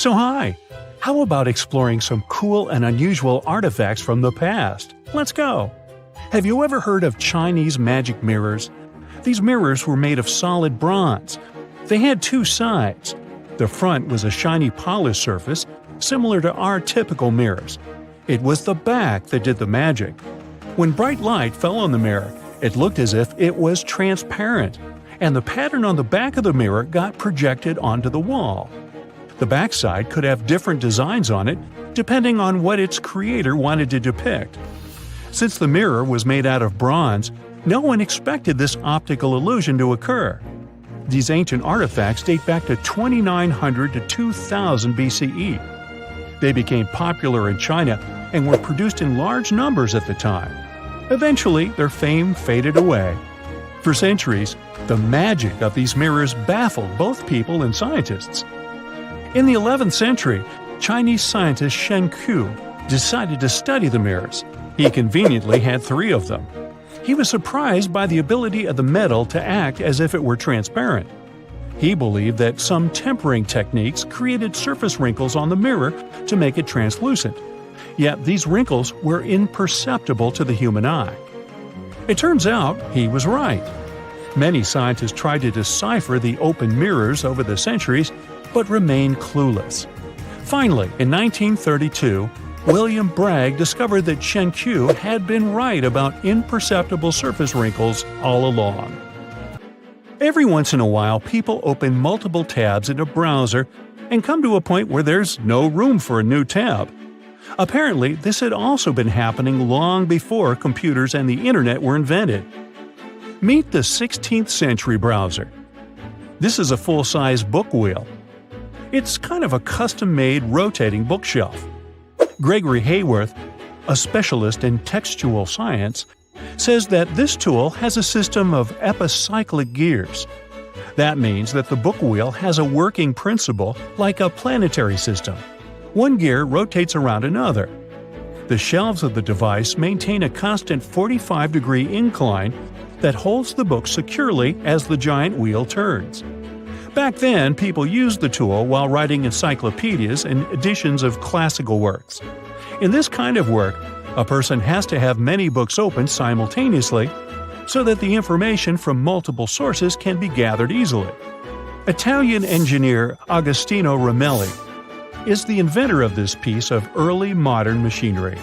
So hi, how about exploring some cool and unusual artifacts from the past? Let's go! Have you ever heard of Chinese magic mirrors? These mirrors were made of solid bronze. They had two sides. The front was a shiny polished surface, similar to our typical mirrors. It was the back that did the magic. When bright light fell on the mirror, it looked as if it was transparent, and the pattern on the back of the mirror got projected onto the wall. The backside could have different designs on it, depending on what its creator wanted to depict. Since the mirror was made out of bronze, no one expected this optical illusion to occur. These ancient artifacts date back to 2900 to 2000 BCE. They became popular in China and were produced in large numbers at the time. Eventually, their fame faded away. For centuries, the magic of these mirrors baffled both people and scientists. In the 11th century, Chinese scientist Shen Ku decided to study the mirrors. He conveniently had 3 of them. He was surprised by the ability of the metal to act as if it were transparent. He believed that some tempering techniques created surface wrinkles on the mirror to make it translucent. Yet these wrinkles were imperceptible to the human eye. It turns out he was right. Many scientists tried to decipher the open mirrors over the centuries, but remained clueless. Finally, in 1932, William Bragg discovered that Shen Ku had been right about imperceptible surface wrinkles all along. Every once in a while, people open multiple tabs in a browser and come to a point where there's no room for a new tab. Apparently, this had also been happening long before computers and the internet were invented. Meet the 16th century browser. This is a full-size book wheel. It's kind of a custom-made rotating bookshelf. Gregory Hayworth, a specialist in textual science, says that this tool has a system of epicyclic gears. That means that the book wheel has a working principle like a planetary system. One gear rotates around another. The shelves of the device maintain a constant 45-degree incline that holds the book securely as the giant wheel turns. Back then, people used the tool while writing encyclopedias and editions of classical works. In this kind of work, a person has to have many books open simultaneously so that the information from multiple sources can be gathered easily. Italian engineer Agostino Ramelli is the inventor of this piece of early modern machinery.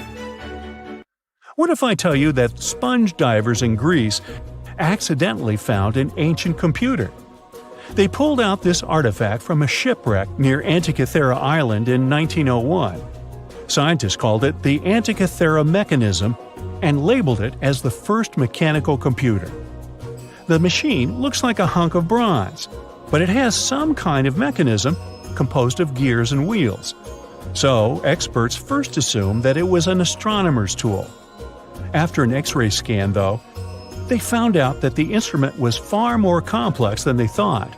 What if I tell you that sponge divers in Greece accidentally found an ancient computer? They pulled out this artifact from a shipwreck near Antarctica Island in 1901. Scientists called it the Antarctica mechanism and labeled it as the first mechanical computer. The machine looks like a hunk of bronze, but it has some kind of mechanism composed of gears and wheels. So, experts first assumed that it was an astronomer's tool. After an X-ray scan, though, they found out that the instrument was far more complex than they thought.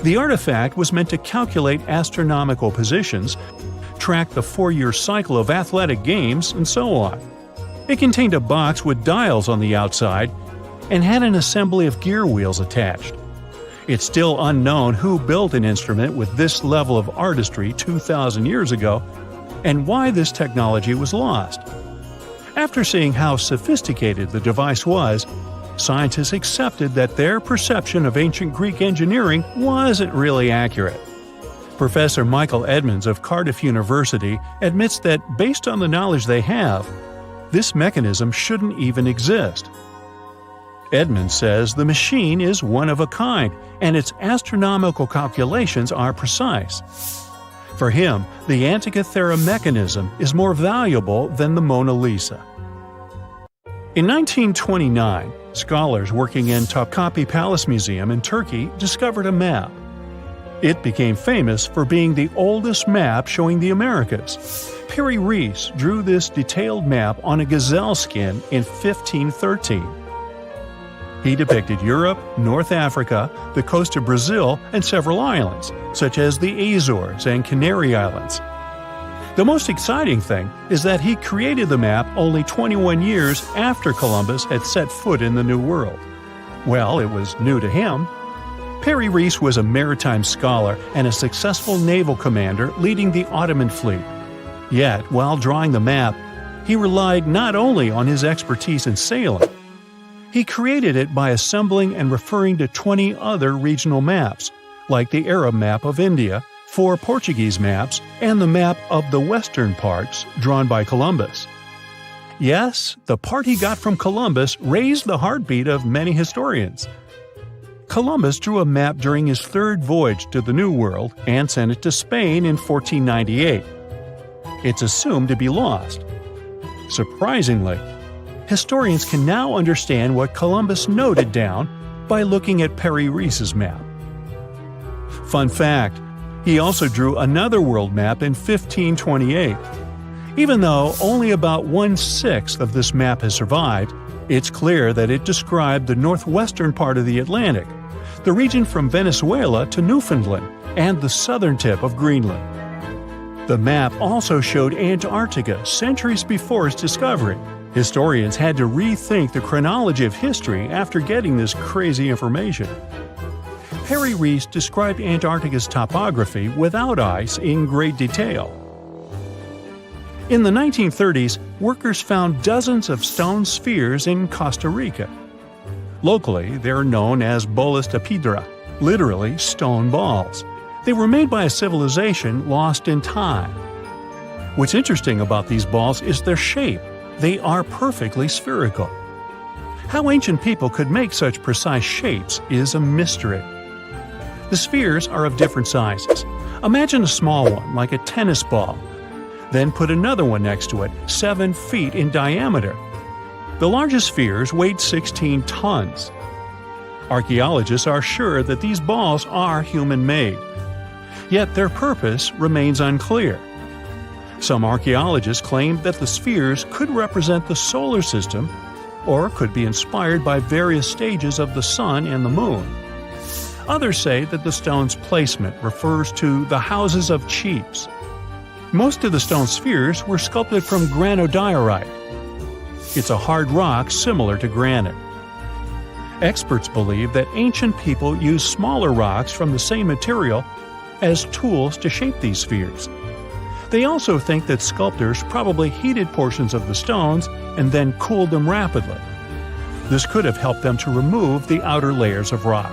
The artifact was meant to calculate astronomical positions, track the 4-year cycle of athletic games, and so on. It contained a box with dials on the outside and had an assembly of gear wheels attached. It's still unknown who built an instrument with this level of artistry 2,000 years ago and why this technology was lost. After seeing how sophisticated the device was, scientists accepted that their perception of ancient Greek engineering wasn't really accurate. Professor Michael Edmonds of Cardiff University admits that based on the knowledge they have, this mechanism shouldn't even exist. Edmonds says the machine is one of a kind and its astronomical calculations are precise. For him, the Antarctica mechanism is more valuable than the Mona Lisa. In 1929, scholars working in Topkapi Palace Museum in Turkey discovered a map. It became famous for being the oldest map showing the Americas. Perry Reese drew this detailed map on a gazelle skin in 1513. He depicted Europe, North Africa, the coast of Brazil, and several islands, such as the Azores and Canary Islands. The most exciting thing is that he created the map only 21 years after Columbus had set foot in the New World. Well, it was new to him. Perry Reese was a maritime scholar and a successful naval commander leading the Ottoman fleet. Yet, while drawing the map, he relied not only on his expertise in sailing. He created it by assembling and referring to 20 other regional maps, like the Arab map of India, 4 Portuguese maps, and the map of the western parts drawn by Columbus. Yes, the part he got from Columbus raised the heartbeat of many historians. Columbus drew a map during his 3rd voyage to the New World and sent it to Spain in 1498. It's assumed to be lost. Surprisingly, historians can now understand what Columbus noted down by looking at Perry Reese's map. Fun fact, he also drew another world map in 1528. Even though only about 1/6 of this map has survived, it's clear that it described the northwestern part of the Atlantic, the region from Venezuela to Newfoundland, and the southern tip of Greenland. The map also showed Antarctica centuries before its discovery. Historians had to rethink the chronology of history after getting this crazy information. Perry Reese described Antarctica's topography without ice in great detail. In the 1930s, workers found dozens of stone spheres in Costa Rica. Locally, they're known as bolas de piedra, literally stone balls. They were made by a civilization lost in time. What's interesting about these balls is their shape. They are perfectly spherical. How ancient people could make such precise shapes is a mystery. The spheres are of different sizes. Imagine a small one, like a tennis ball. Then put another one next to it, 7 feet in diameter. The largest spheres weighed 16 tons. Archaeologists are sure that these balls are human-made. Yet their purpose remains unclear. Some archaeologists claim that the spheres could represent the solar system or could be inspired by various stages of the sun and the moon. Others say that the stone's placement refers to the houses of chiefs. Most of the stone spheres were sculpted from granodiorite. It's a hard rock similar to granite. Experts believe that ancient people used smaller rocks from the same material as tools to shape these spheres. They also think that sculptors probably heated portions of the stones and then cooled them rapidly. This could have helped them to remove the outer layers of rock.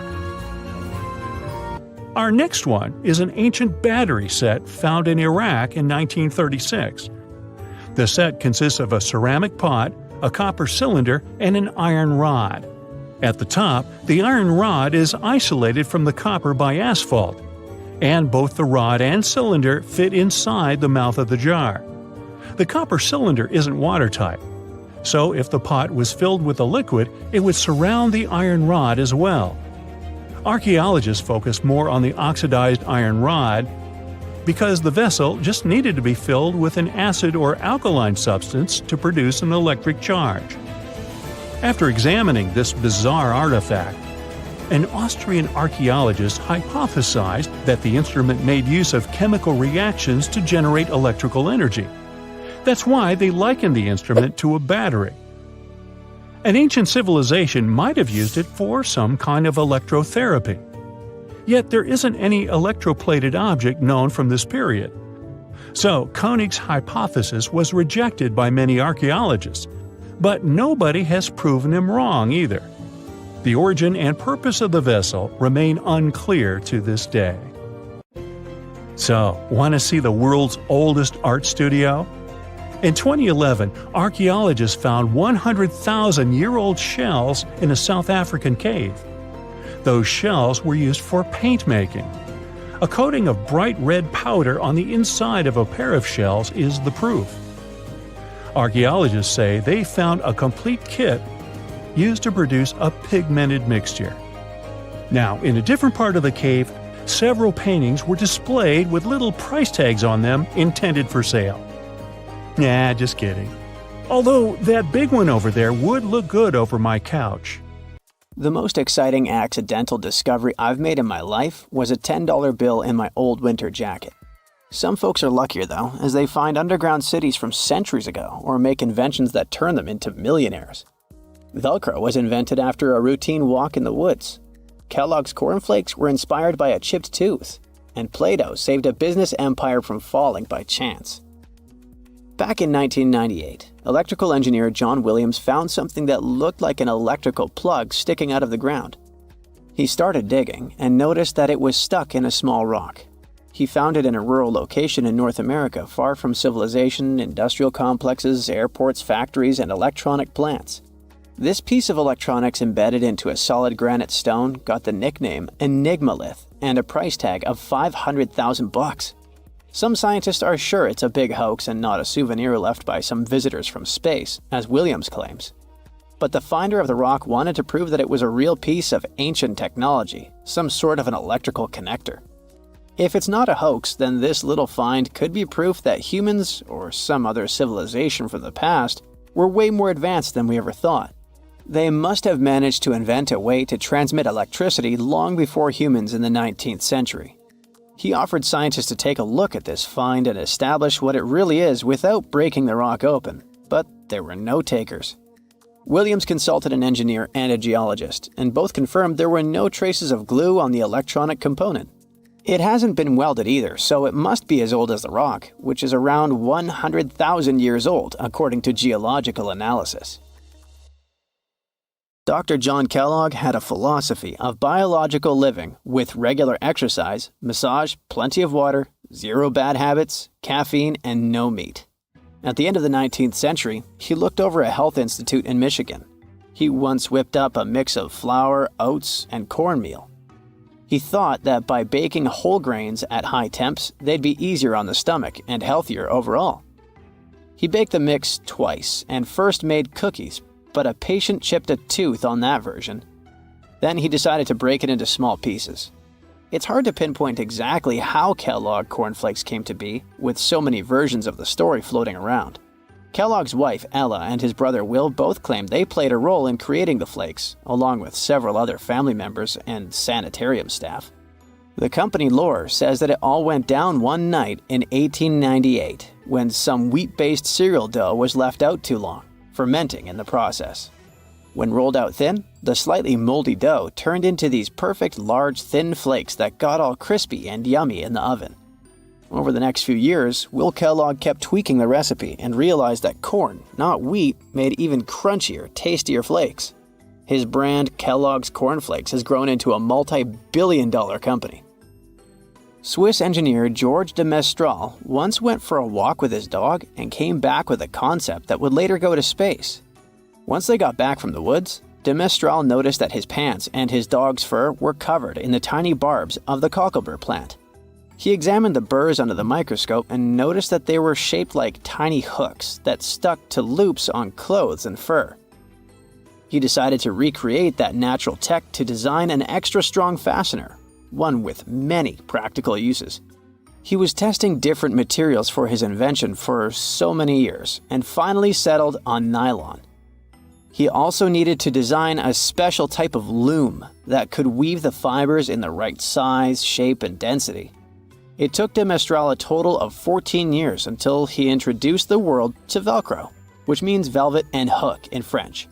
Our next one is an ancient battery set found in Iraq in 1936. The set consists of a ceramic pot, a copper cylinder, and an iron rod. At the top, the iron rod is isolated from the copper by asphalt, and both the rod and cylinder fit inside the mouth of the jar. The copper cylinder isn't watertight, so if the pot was filled with a liquid, it would surround the iron rod as well. Archaeologists focused more on the oxidized iron rod because the vessel just needed to be filled with an acid or alkaline substance to produce an electric charge. After examining this bizarre artifact, an Austrian archaeologist hypothesized that the instrument made use of chemical reactions to generate electrical energy. That's why they likened the instrument to a battery. An ancient civilization might have used it for some kind of electrotherapy. Yet there isn't any electroplated object known from this period. So Koenig's hypothesis was rejected by many archaeologists, but nobody has proven him wrong either. The origin and purpose of the vessel remain unclear to this day. So, want to see the world's oldest art studio? In 2011, archaeologists found 100,000-year-old shells in a South African cave. Those shells were used for paint making. A coating of bright red powder on the inside of a pair of shells is the proof. Archaeologists say they found a complete kit used to produce a pigmented mixture. Now, in a different part of the cave, several paintings were displayed with little price tags on them intended for sale. Nah, just kidding. Although that big one over there would look good over my couch. The most exciting accidental discovery I've made in my life was a $10 bill in my old winter jacket. Some folks are luckier though, as they find underground cities from centuries ago or make inventions that turn them into millionaires. Velcro was invented after a routine walk in the woods. Kellogg's cornflakes were inspired by a chipped tooth, and Plato saved a business empire from falling by chance. Back in 1998, electrical engineer John Williams found something that looked like an electrical plug sticking out of the ground. He started digging and noticed that it was stuck in a small rock. He found it in a rural location in North America, far from civilization, industrial complexes, airports, factories, and electronic plants. This piece of electronics embedded into a solid granite stone got the nickname Enigmalith and a price tag of $500,000. Some scientists are sure it's a big hoax and not a souvenir left by some visitors from space, as Williams claims. But the finder of the rock wanted to prove that it was a real piece of ancient technology, some sort of an electrical connector. If it's not a hoax, then this little find could be proof that humans, or some other civilization from the past, were way more advanced than we ever thought. They must have managed to invent a way to transmit electricity long before humans in the 19th century. He offered scientists to take a look at this find and establish what it really is without breaking the rock open, but there were no takers. Williams consulted an engineer and a geologist, and both confirmed there were no traces of glue on the electronic component. It hasn't been welded either, so it must be as old as the rock, which is around 100,000 years old, according to geological analysis. Dr. John Kellogg had a philosophy of biological living with regular exercise, massage, plenty of water, zero bad habits, caffeine, and no meat. At the end of the 19th century, he looked over a health institute in Michigan. He once whipped up a mix of flour, oats, and cornmeal. He thought that by baking whole grains at high temps, they'd be easier on the stomach and healthier overall. He baked the mix twice and first made cookies, but a patient chipped a tooth on that version. Then he decided to break it into small pieces. It's hard to pinpoint exactly how Kellogg cornflakes came to be, with so many versions of the story floating around. Kellogg's wife, Ella, and his brother Will both claimed they played a role in creating the flakes, along with several other family members and sanitarium staff. The company lore says that it all went down one night in 1898, when some wheat-based cereal dough was left out too long, fermenting in the process. When rolled out thin, the slightly moldy dough turned into these perfect large thin flakes that got all crispy and yummy in the oven. Over the next few years, Will Kellogg kept tweaking the recipe and realized that corn, not wheat, made even crunchier, tastier flakes. His brand, Kellogg's Corn Flakes, has grown into a multi-billion-dollar company. Swiss engineer George de Mestral once went for a walk with his dog and came back with a concept that would later go to space. Once they got back from the woods, de Mestral noticed that his pants and his dog's fur were covered in the tiny barbs of the cocklebur plant. He examined the burrs under the microscope and noticed that they were shaped like tiny hooks that stuck to loops on clothes and fur. He decided to recreate that natural tech to design an extra strong fastener, one with many practical uses. He was testing different materials for his invention for so many years and finally settled on nylon. He also needed to design a special type of loom that could weave the fibers in the right size, shape, and density. It took de Mestral a total of 14 years until he introduced the world to Velcro, which means velvet and hook in French.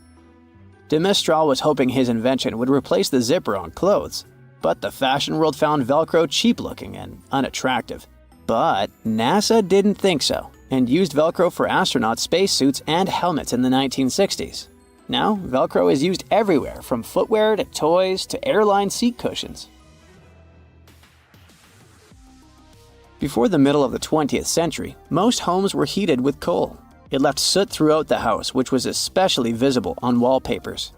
De Mestral was hoping his invention would replace the zipper on clothes, but the fashion world found Velcro cheap-looking and unattractive. But NASA didn't think so, and used Velcro for astronaut spacesuits and helmets in the 1960s. Now, Velcro is used everywhere, from footwear to toys to airline seat cushions. Before the middle of the 20th century, most homes were heated with coal. It left soot throughout the house, which was especially visible on wallpapers.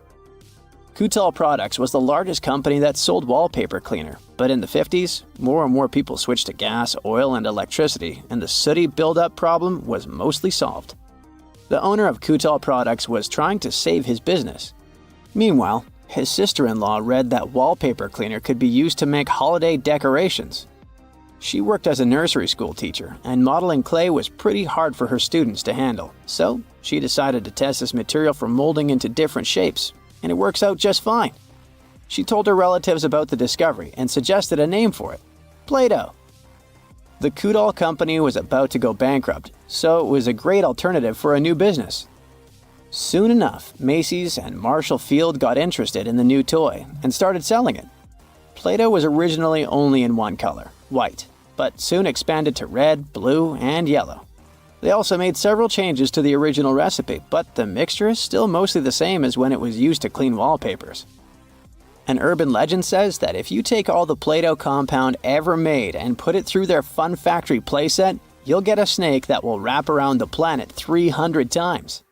Kutal Products was the largest company that sold wallpaper cleaner, but in the 50s, more and more people switched to gas, oil, and electricity, and the sooty buildup problem was mostly solved. The owner of Kutal Products was trying to save his business. Meanwhile, his sister-in-law read that wallpaper cleaner could be used to make holiday decorations. She worked as a nursery school teacher, and modeling clay was pretty hard for her students to handle, so she decided to test this material for molding into different shapes, and it works out just fine. She told her relatives about the discovery and suggested a name for it: Play-Doh. The Kutal company was about to go bankrupt, so it was a great alternative for a new business. Soon enough, Macy's and Marshall Field got interested in the new toy and started selling it. Play-Doh was originally only in one color, white, but soon expanded to red, blue, and yellow. They also made several changes to the original recipe, but the mixture is still mostly the same as when it was used to clean wallpapers. An urban legend says that if you take all the Play-Doh compound ever made and put it through their Fun Factory playset, you'll get a snake that will wrap around the planet 300 times.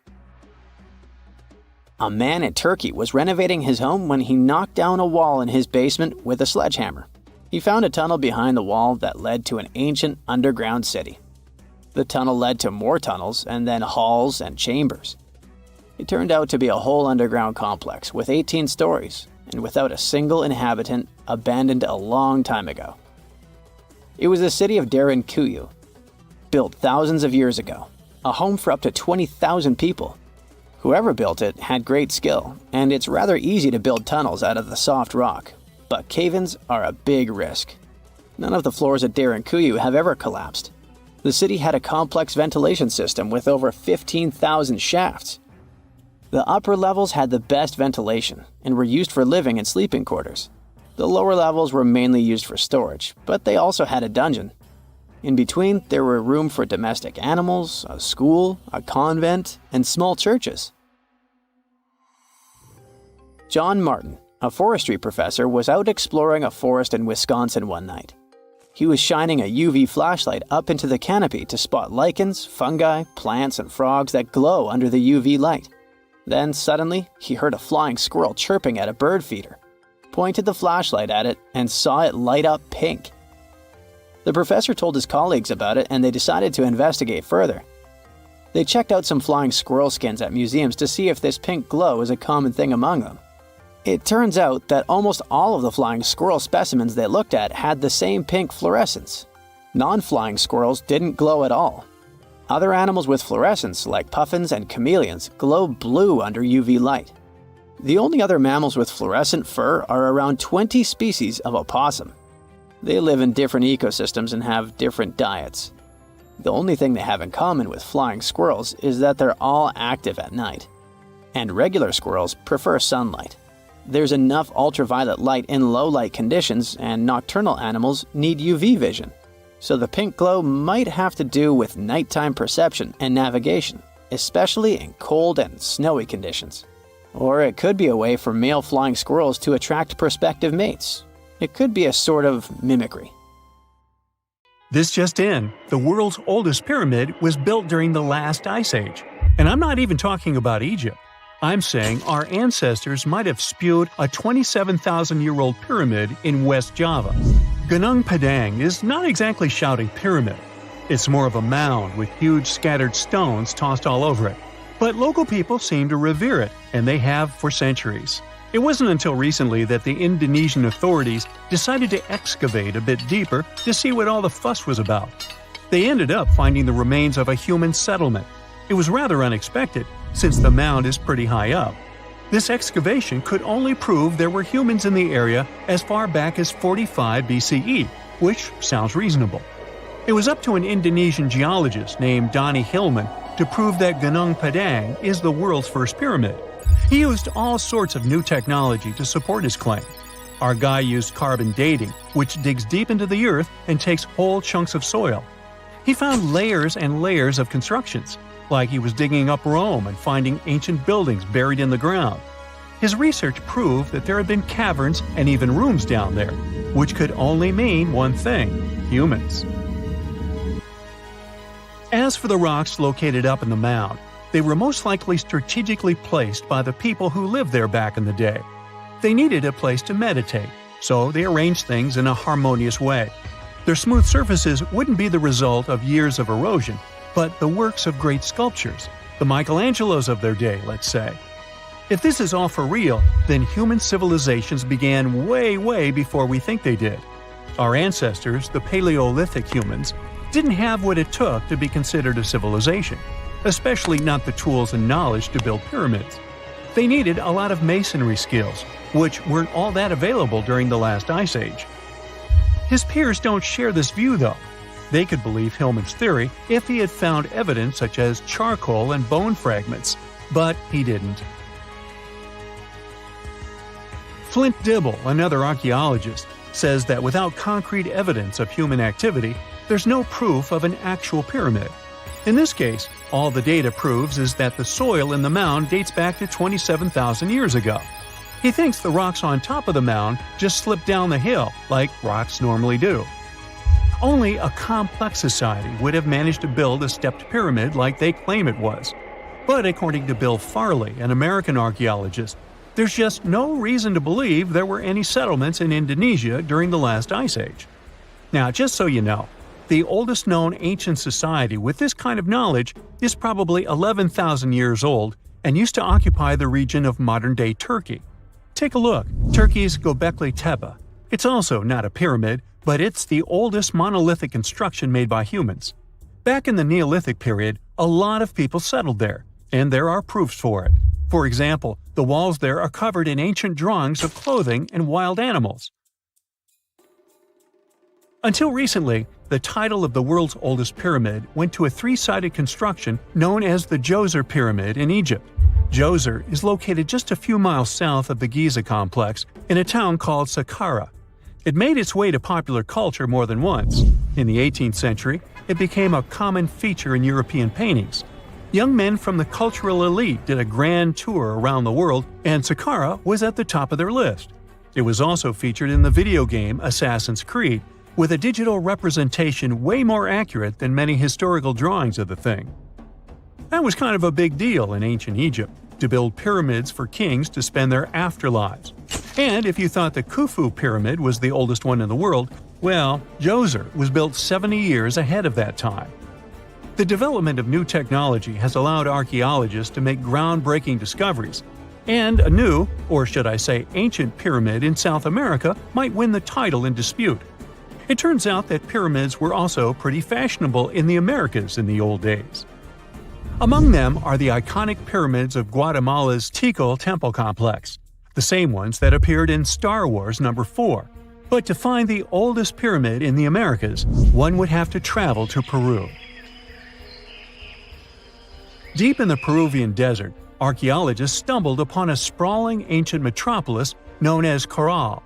A man in Turkey was renovating his home when he knocked down a wall in his basement with a sledgehammer. He found a tunnel behind the wall that led to an ancient underground city. The tunnel led to more tunnels and then halls and chambers. It turned out to be a whole underground complex with 18 stories and without a single inhabitant, abandoned a long time ago. It was the city of Derinkuyu, built thousands of years ago, a home for up to 20,000 people. Whoever built it had great skill, and it's rather easy to build tunnels out of the soft rock, but cave-ins are a big risk. None of the floors at Derinkuyu have ever collapsed. The city had a complex ventilation system with over 15,000 shafts. The upper levels had the best ventilation and were used for living and sleeping quarters. The lower levels were mainly used for storage, but they also had a dungeon. In between, there were room for domestic animals, a school, a convent, and small churches. John Martin, a forestry professor, was out exploring a forest in Wisconsin one night. He was shining a UV flashlight up into the canopy to spot lichens, fungi, plants, and frogs that glow under the UV light. Then, suddenly, he heard a flying squirrel chirping at a bird feeder, pointed the flashlight at it, and saw it light up pink. The professor told his colleagues about it, and they decided to investigate further. They checked out some flying squirrel skins at museums to see if this pink glow is a common thing among them. It turns out that almost all of the flying squirrel specimens they looked at had the same pink fluorescence. Non-flying squirrels didn't glow at all. Other animals with fluorescence, like puffins and chameleons, glow blue under UV light. The only other mammals with fluorescent fur are around 20 species of opossum. They live in different ecosystems and have different diets. The only thing they have in common with flying squirrels is that they're all active at night. And regular squirrels prefer sunlight. There's enough ultraviolet light in low-light conditions, and nocturnal animals need UV vision. So the pink glow might have to do with nighttime perception and navigation, especially in cold and snowy conditions. Or it could be a way for male flying squirrels to attract prospective mates. It could be a sort of mimicry. This just in, the world's oldest pyramid was built during the last ice age. And I'm not even talking about Egypt. I'm saying our ancestors might have spewed a 27,000-year-old pyramid in West Java. Gunung Padang is not exactly shouting pyramid. It's more of a mound with huge scattered stones tossed all over it. But local people seem to revere it, and they have for centuries. It wasn't until recently that the Indonesian authorities decided to excavate a bit deeper to see what all the fuss was about. They ended up finding the remains of a human settlement. It was rather unexpected, since the mound is pretty high up. This excavation could only prove there were humans in the area as far back as 45 BCE, which sounds reasonable. It was up to an Indonesian geologist named Donnie Hillman to prove that Gunung Padang is the world's first pyramid. He used all sorts of new technology to support his claim. Our guy used carbon dating, which digs deep into the earth and takes whole chunks of soil. He found layers and layers of constructions, like he was digging up Rome and finding ancient buildings buried in the ground. His research proved that there had been caverns and even rooms down there, which could only mean one thing: humans. As for the rocks located up in the mound, they were most likely strategically placed by the people who lived there back in the day. They needed a place to meditate, so they arranged things in a harmonious way. Their smooth surfaces wouldn't be the result of years of erosion, but the works of great sculptures, the Michelangelos of their day, let's say. If this is all for real, then human civilizations began way before we think they did. Our ancestors, the Paleolithic humans, didn't have what it took to be considered a civilization, especially not the tools and knowledge to build pyramids. They needed a lot of masonry skills, which weren't all that available during the last ice age. His peers don't share this view, though. They could believe Hillman's theory if he had found evidence such as charcoal and bone fragments, but he didn't. Flint Dibble, another archaeologist, says that without concrete evidence of human activity, there's no proof of an actual pyramid. In this case, all the data proves is that the soil in the mound dates back to 27,000 years ago. He thinks the rocks on top of the mound just slipped down the hill, like rocks normally do. Only a complex society would have managed to build a stepped pyramid like they claim it was. But according to Bill Farley, an American archaeologist, there's just no reason to believe there were any settlements in Indonesia during the last ice age. Now, just so you know, the oldest known ancient society with this kind of knowledge is probably 11,000 years old and used to occupy the region of modern-day Turkey. Take a look, Turkey's Göbekli Tepe. It's also not a pyramid, but it's the oldest monolithic construction made by humans. Back in the Neolithic period, a lot of people settled there, and there are proofs for it. For example, the walls there are covered in ancient drawings of clothing and wild animals. Until recently, the title of the world's oldest pyramid went to a three-sided construction known as the Djoser Pyramid in Egypt. Djoser is located just a few miles south of the Giza complex in a town called Saqqara. It made its way to popular culture more than once. In the 18th century, it became a common feature in European paintings. Young men from the cultural elite did a grand tour around the world, and Saqqara was at the top of their list. It was also featured in the video game Assassin's Creed, with a digital representation way more accurate than many historical drawings of the thing. That was kind of a big deal in ancient Egypt, to build pyramids for kings to spend their afterlives. And if you thought the Khufu pyramid was the oldest one in the world, well, Djoser was built 70 years ahead of that time. The development of new technology has allowed archaeologists to make groundbreaking discoveries, and a new, or should I say ancient pyramid in South America might win the title in dispute. It turns out that pyramids were also pretty fashionable in the Americas in the old days. Among them are the iconic pyramids of Guatemala's Tikal Temple Complex, the same ones that appeared in Star Wars No. 4. But to find the oldest pyramid in the Americas, one would have to travel to Peru. Deep in the Peruvian desert, archaeologists stumbled upon a sprawling ancient metropolis known as Caral.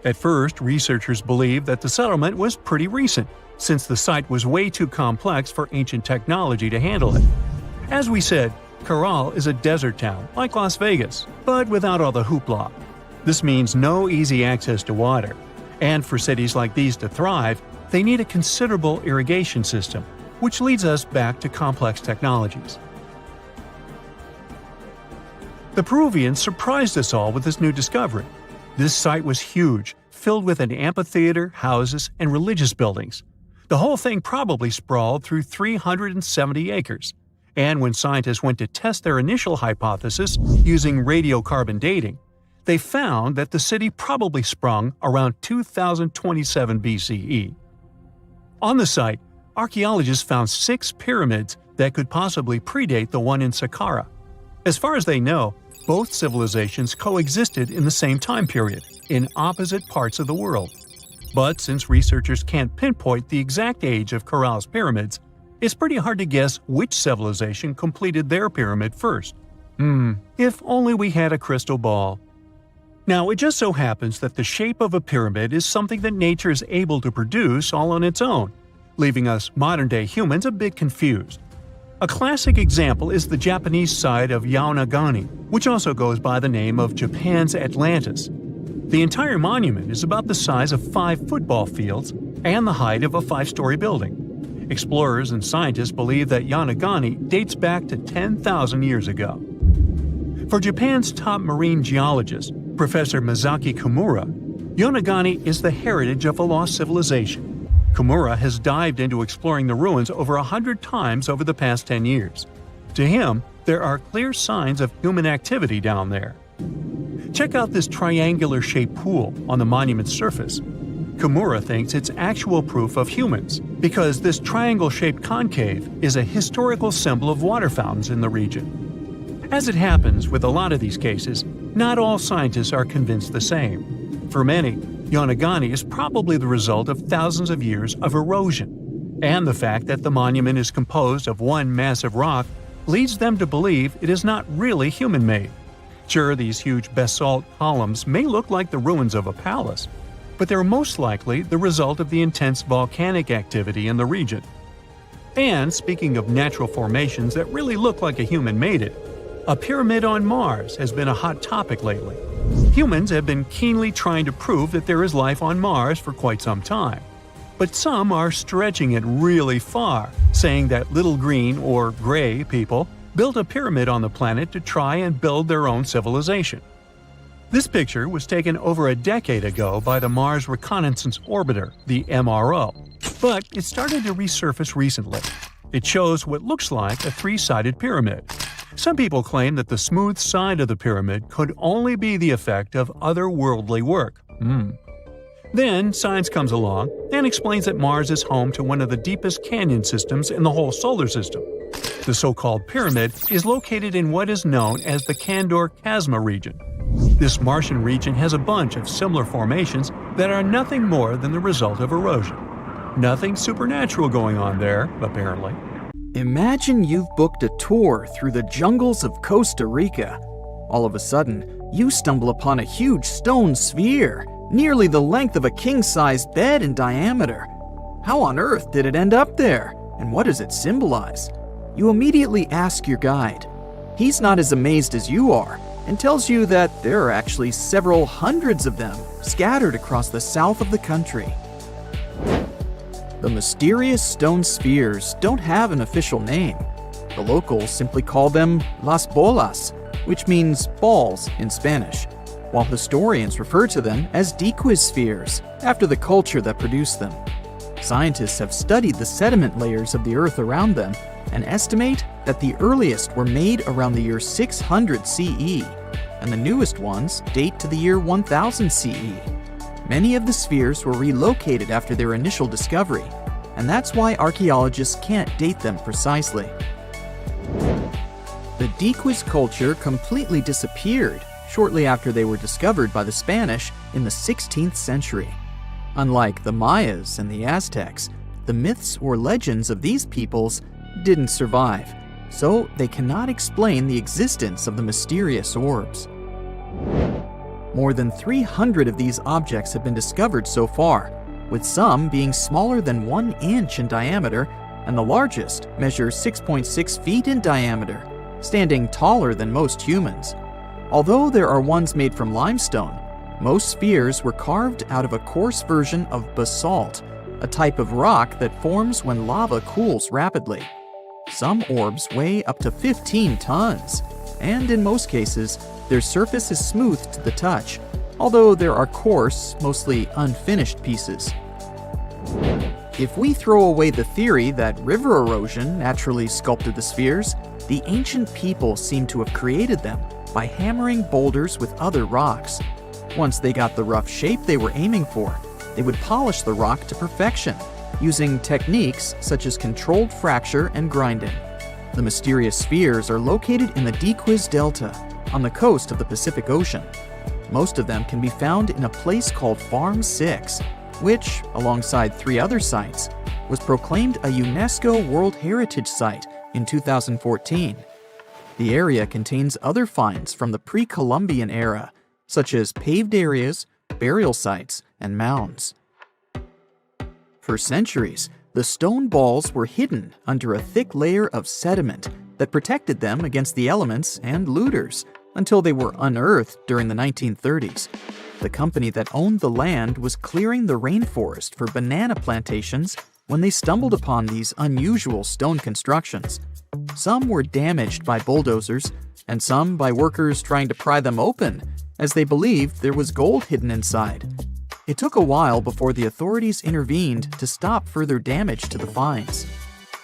At first, researchers believed that the settlement was pretty recent, since the site was way too complex for ancient technology to handle it. As we said, Caral is a desert town, like Las Vegas, but without all the hoopla. This means no easy access to water. And for cities like these to thrive, they need a considerable irrigation system, which leads us back to complex technologies. The Peruvians surprised us all with this new discovery. This site was huge, filled with an amphitheater, houses, and religious buildings. The whole thing probably sprawled through 370 acres. And when scientists went to test their initial hypothesis using radiocarbon dating, they found that the city probably sprung around 2027 BCE. On the site, archaeologists found 6 pyramids that could possibly predate the one in Saqqara. As far as they know, both civilizations coexisted in the same time period, in opposite parts of the world. But since researchers can't pinpoint the exact age of Caral's pyramids, it's pretty hard to guess which civilization completed their pyramid first. If only we had a crystal ball. Now, it just so happens that the shape of a pyramid is something that nature is able to produce all on its own, leaving us modern-day humans a bit confused. A classic example is the Japanese side of Yaonagani, which also goes by the name of Japan's Atlantis. The entire monument is about the size of 5 football fields and the height of a 5-story building. Explorers and scientists believe that Yaonagani dates back to 10,000 years ago. For Japan's top marine geologist, Professor Masaki Kimura, Yaonagani is the heritage of a lost civilization. Kimura has dived into exploring the ruins over 100 times over the past 10 years. To him, there are clear signs of human activity down there. Check out this triangular-shaped pool on the monument's surface. Kimura thinks it's actual proof of humans, because this triangle-shaped concave is a historical symbol of water fountains in the region. As it happens with a lot of these cases, not all scientists are convinced the same. For many, Yaonagani is probably the result of thousands of years of erosion, and the fact that the monument is composed of one massive rock leads them to believe it is not really human-made. Sure, these huge basalt columns may look like the ruins of a palace, but they're most likely the result of the intense volcanic activity in the region. And speaking of natural formations that really look like a human made it, a pyramid on Mars has been a hot topic lately. Humans have been keenly trying to prove that there is life on Mars for quite some time. But some are stretching it really far, saying that little green or gray people built a pyramid on the planet to try and build their own civilization. This picture was taken over a decade ago by the Mars Reconnaissance Orbiter, the MRO, but it started to resurface recently. It shows what looks like a three-sided pyramid. Some people claim that the smooth side of the pyramid could only be the effect of otherworldly work. Then science comes along and explains that Mars is home to one of the deepest canyon systems in the whole solar system. The so-called pyramid is located in what is known as the Kandor-Chasma region. This Martian region has a bunch of similar formations that are nothing more than the result of erosion. Nothing supernatural going on there, apparently. Imagine you've booked a tour through the jungles of Costa Rica. All of a sudden, you stumble upon a huge stone sphere, nearly the length of a king-sized bed in diameter. How on earth did it end up there? And what does it symbolize? You immediately ask your guide. He's not as amazed as you are, and tells you that there are actually several hundreds of them scattered across the south of the country. The mysterious stone spheres don't have an official name. The locals simply call them las bolas, which means balls in Spanish, while historians refer to them as Diquis spheres, after the culture that produced them. Scientists have studied the sediment layers of the Earth around them and estimate that the earliest were made around the year 600 CE, and the newest ones date to the year 1000 CE. Many of the spheres were relocated after their initial discovery, and that's why archaeologists can't date them precisely. The Diquis culture completely disappeared shortly after they were discovered by the Spanish in the 16th century. Unlike the Mayas and the Aztecs, the myths or legends of these peoples didn't survive, so they cannot explain the existence of the mysterious orbs. More than 300 of these objects have been discovered so far, with some being smaller than 1 inch in diameter, and the largest measures 6.6 feet in diameter, standing taller than most humans. Although there are ones made from limestone, most spheres were carved out of a coarse version of basalt, a type of rock that forms when lava cools rapidly. Some orbs weigh up to 15 tons, and in most cases, their surface is smooth to the touch, although there are coarse, mostly unfinished pieces. If we throw away the theory that river erosion naturally sculpted the spheres, the ancient people seem to have created them by hammering boulders with other rocks. Once they got the rough shape they were aiming for, they would polish the rock to perfection, using techniques such as controlled fracture and grinding. The mysterious spheres are located in the Diquis Delta, on the coast of the Pacific Ocean. Most of them can be found in a place called Farm 6, which, alongside 3 other sites, was proclaimed a UNESCO World Heritage Site in 2014. The area contains other finds from the pre-Columbian era, such as paved areas, burial sites, and mounds. For centuries, the stone balls were hidden under a thick layer of sediment that protected them against the elements and looters until they were unearthed during the 1930s. The company that owned the land was clearing the rainforest for banana plantations when they stumbled upon these unusual stone constructions. Some were damaged by bulldozers, and some by workers trying to pry them open, as they believed there was gold hidden inside. It took a while before the authorities intervened to stop further damage to the finds.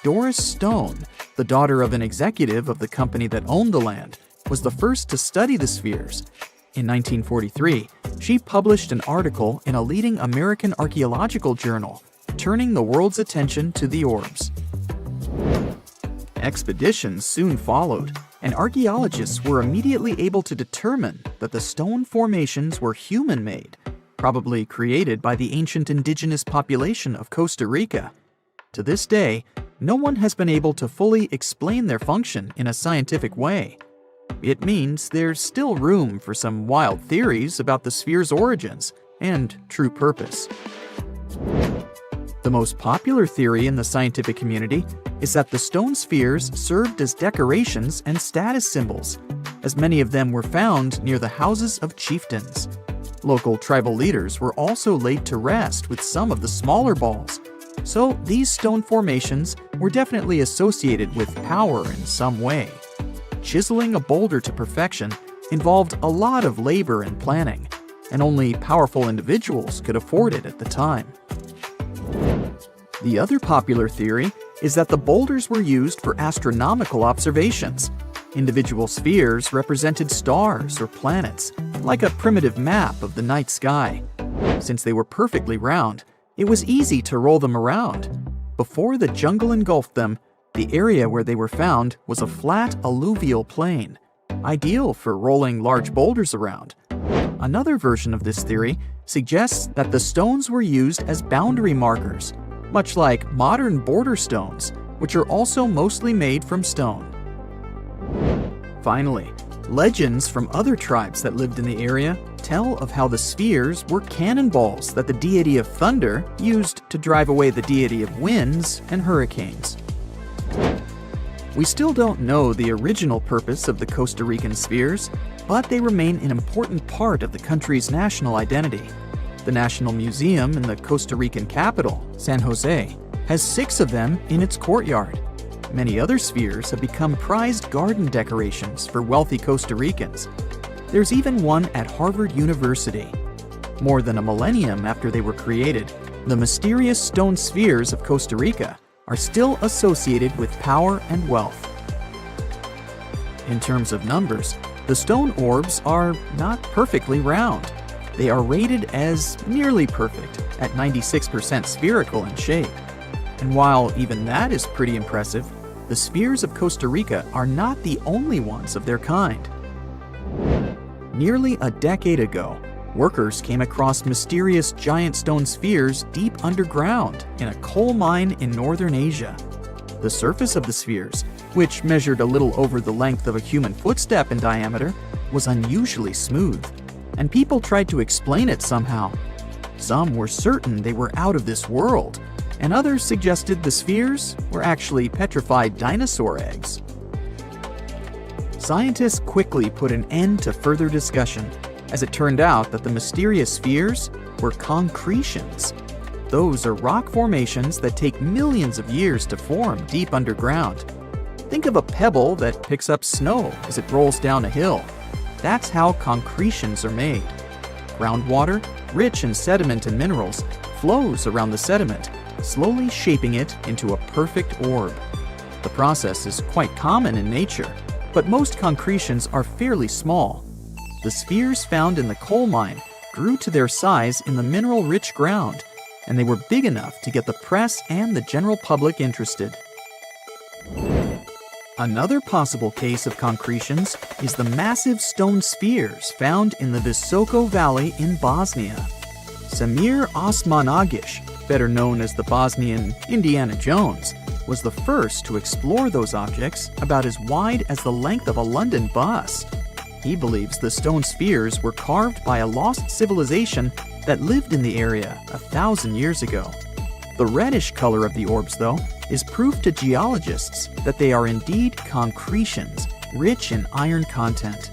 Doris Stone, the daughter of an executive of the company that owned the land, was the first to study the spheres. In 1943, she published an article in a leading American archaeological journal, turning the world's attention to the orbs. Expeditions soon followed, and archaeologists were immediately able to determine that the stone formations were human-made, probably created by the ancient indigenous population of Costa Rica. To this day, no one has been able to fully explain their function in a scientific way. It means there's still room for some wild theories about the sphere's origins and true purpose. The most popular theory in the scientific community is that the stone spheres served as decorations and status symbols, as many of them were found near the houses of chieftains. Local tribal leaders were also laid to rest with some of the smaller balls, so these stone formations were definitely associated with power in some way. Chiseling a boulder to perfection involved a lot of labor and planning, and only powerful individuals could afford it at the time. The other popular theory is that the boulders were used for astronomical observations. Individual spheres represented stars or planets, like a primitive map of the night sky. Since they were perfectly round, it was easy to roll them around. Before the jungle engulfed them, the area where they were found was a flat alluvial plain, ideal for rolling large boulders around. Another version of this theory suggests that the stones were used as boundary markers, much like modern border stones, which are also mostly made from stone. Finally, legends from other tribes that lived in the area tell of how the spheres were cannonballs that the deity of thunder used to drive away the deity of winds and hurricanes. We still don't know the original purpose of the Costa Rican spheres, but they remain an important part of the country's national identity. The National Museum in the Costa Rican capital, San Jose, has 6 of them in its courtyard. Many other spheres have become prized garden decorations for wealthy Costa Ricans. There's even one at Harvard University. More than a millennium after they were created, the mysterious stone spheres of Costa Rica are still associated with power and wealth. In terms of numbers, the stone orbs are not perfectly round. They are rated as nearly perfect, at 96% spherical in shape. And while even that is pretty impressive, the spheres of Costa Rica are not the only ones of their kind. Nearly a decade ago, workers came across mysterious giant stone spheres deep underground in a coal mine in northern Asia. The surface of the spheres, which measured a little over the length of a human footstep in diameter, was unusually smooth, and people tried to explain it somehow. Some were certain they were out of this world, and others suggested the spheres were actually petrified dinosaur eggs. Scientists quickly put an end to further discussion, as it turned out that the mysterious spheres were concretions. Those are rock formations that take millions of years to form deep underground. Think of a pebble that picks up snow as it rolls down a hill. That's how concretions are made. Groundwater, rich in sediment and minerals, flows around the sediment, slowly shaping it into a perfect orb. The process is quite common in nature, but most concretions are fairly small. The spheres found in the coal mine grew to their size in the mineral-rich ground, and they were big enough to get the press and the general public interested. Another possible case of concretions is the massive stone spheres found in the Visoko Valley in Bosnia. Samir Osmanagic, better known as the Bosnian Indiana Jones, was the first to explore those objects about as wide as the length of a London bus. He believes the stone spheres were carved by a lost civilization that lived in the area 1,000 years ago. The reddish color of the orbs, though, is proof to geologists that they are indeed concretions, rich in iron content.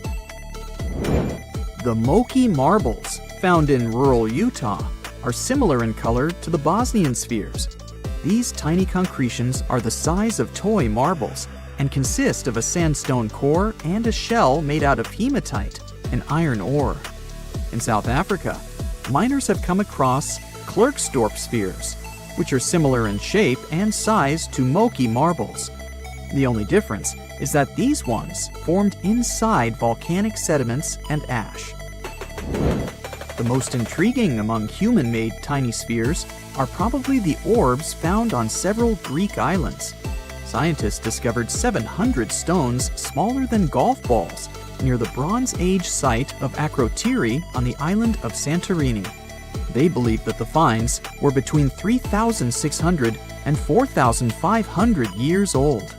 The Moki marbles, found in rural Utah, are similar in color to the Bosnian spheres. These tiny concretions are the size of toy marbles and consist of a sandstone core and a shell made out of hematite, an iron ore. In South Africa, miners have come across Klerksdorp spheres, which are similar in shape and size to Moki marbles. The only difference is that these ones formed inside volcanic sediments and ash. The most intriguing among human-made tiny spheres are probably the orbs found on several Greek islands. Scientists discovered 700 stones smaller than golf balls near the Bronze Age site of Akrotiri on the island of Santorini. They believe that the finds were between 3,600 and 4,500 years old.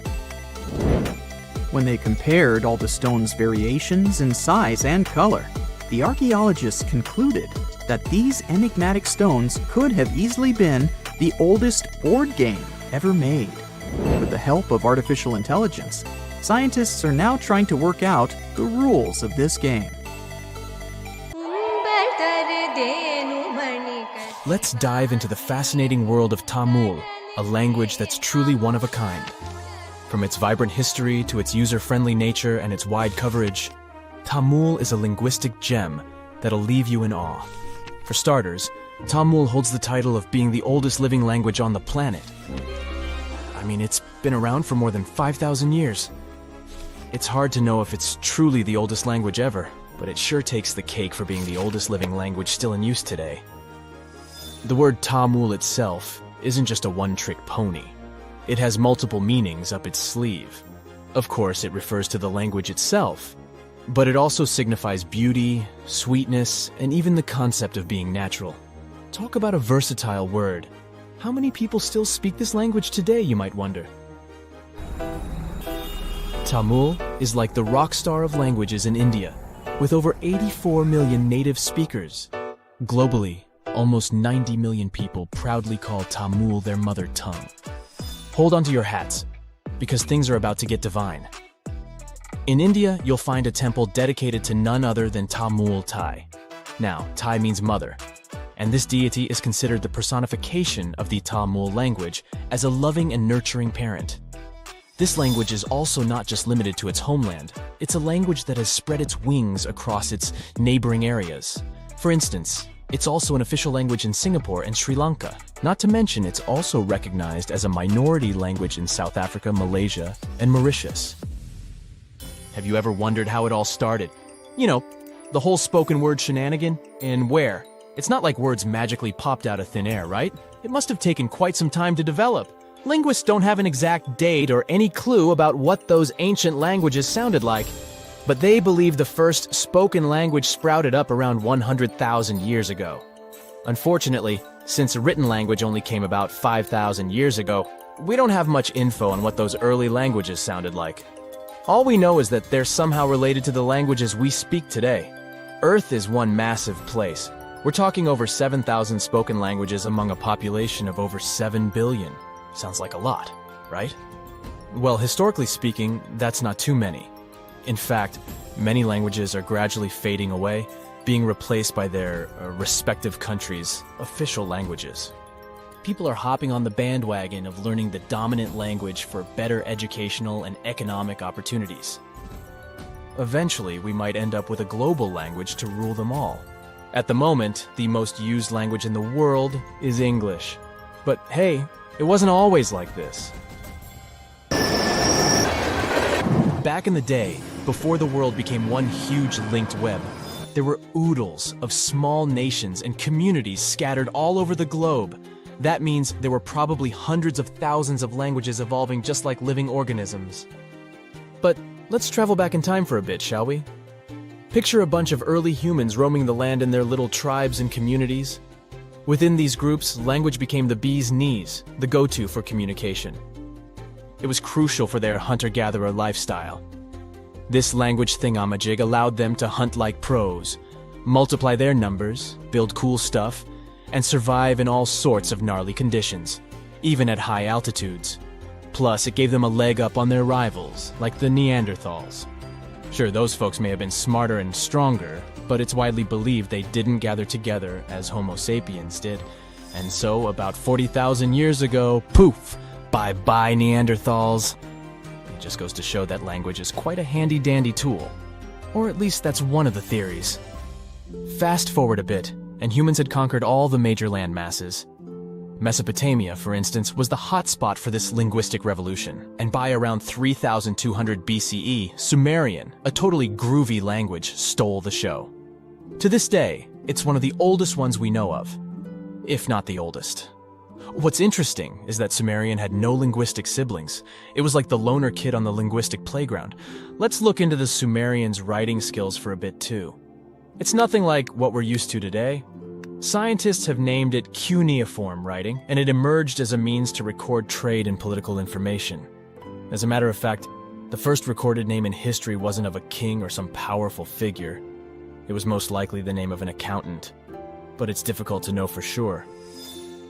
When they compared all the stones' variations in size and color, the archaeologists concluded that these enigmatic stones could have easily been the oldest board game ever made. With the help of artificial intelligence, scientists are now trying to work out the rules of this game. Let's dive into the fascinating world of Tamil, a language that's truly one of a kind. From its vibrant history to its user-friendly nature and its wide coverage, Tamil is a linguistic gem that'll leave you in awe. For starters, Tamil holds the title of being the oldest living language on the planet. I mean, it's been around for more than 5,000 years. It's hard to know if it's truly the oldest language ever, but it sure takes the cake for being the oldest living language still in use today. The word Tamil itself isn't just a one-trick pony. It has multiple meanings up its sleeve. Of course, it refers to the language itself, but it also signifies beauty, sweetness, and even the concept of being natural. Talk about a versatile word. How many people still speak this language today, you might wonder? Tamil is like the rock star of languages in India, with over 84 million native speakers. Globally, almost 90 million people proudly call Tamil their mother tongue. Hold on to your hats, because things are about to get divine. In India, you'll find a temple dedicated to none other than Tamul Tai. Now, Tai means mother, and this deity is considered the personification of the Tamil language as a loving and nurturing parent. This language is also not just limited to its homeland. It's a language that has spread its wings across its neighboring areas. For instance, it's also an official language in Singapore and Sri Lanka. Not to mention, it's also recognized as a minority language in South Africa, Malaysia, and Mauritius. Have you ever wondered how it all started? You know, the whole spoken word shenanigan? And where? It's not like words magically popped out of thin air, right? It must have taken quite some time to develop. Linguists don't have an exact date or any clue about what those ancient languages sounded like, but they believe the first spoken language sprouted up around 100,000 years ago. Unfortunately, since written language only came about 5,000 years ago, we don't have much info on what those early languages sounded like. All we know is that they're somehow related to the languages we speak today. Earth is one massive place. We're talking over 7,000 spoken languages among a population of over 7 billion. Sounds like a lot, right? Well, historically speaking, that's not too many. In fact, many languages are gradually fading away, being replaced by their respective countries' official languages. People are hopping on the bandwagon of learning the dominant language for better educational and economic opportunities. Eventually, we might end up with a global language to rule them all. At the moment, the most used language in the world is English. But hey, it wasn't always like this. Back in the day, before the world became one huge linked web, there were oodles of small nations and communities scattered all over the globe. That means there were probably hundreds of thousands of languages evolving just like living organisms. But let's travel back in time for a bit, shall we? Picture a bunch of early humans roaming the land in their little tribes and communities. Within these groups, language became the bee's knees, the go-to for communication. It was crucial for their hunter-gatherer lifestyle. This language thingamajig allowed them to hunt like pros, multiply their numbers, build cool stuff, and survive in all sorts of gnarly conditions, even at high altitudes. Plus, it gave them a leg up on their rivals, like the Neanderthals. Sure, those folks may have been smarter and stronger, but it's widely believed they didn't gather together as Homo sapiens did. And so, about 40,000 years ago, poof, bye-bye Neanderthals. It just goes to show that language is quite a handy-dandy tool. Or at least that's one of the theories. Fast forward a bit, and humans had conquered all the major land masses. Mesopotamia, for instance, was the hotspot for this linguistic revolution, and by around 3,200 BCE, Sumerian, a totally groovy language, stole the show. To this day, it's one of the oldest ones we know of, if not the oldest. What's interesting is that Sumerian had no linguistic siblings. It was like the loner kid on the linguistic playground. Let's look into the Sumerians' writing skills for a bit too. It's nothing like what we're used to today. Scientists have named it cuneiform writing, and it emerged as a means to record trade and political information. As a matter of fact, the first recorded name in history wasn't of a king or some powerful figure. It was most likely the name of an accountant. but it's difficult to know for sure.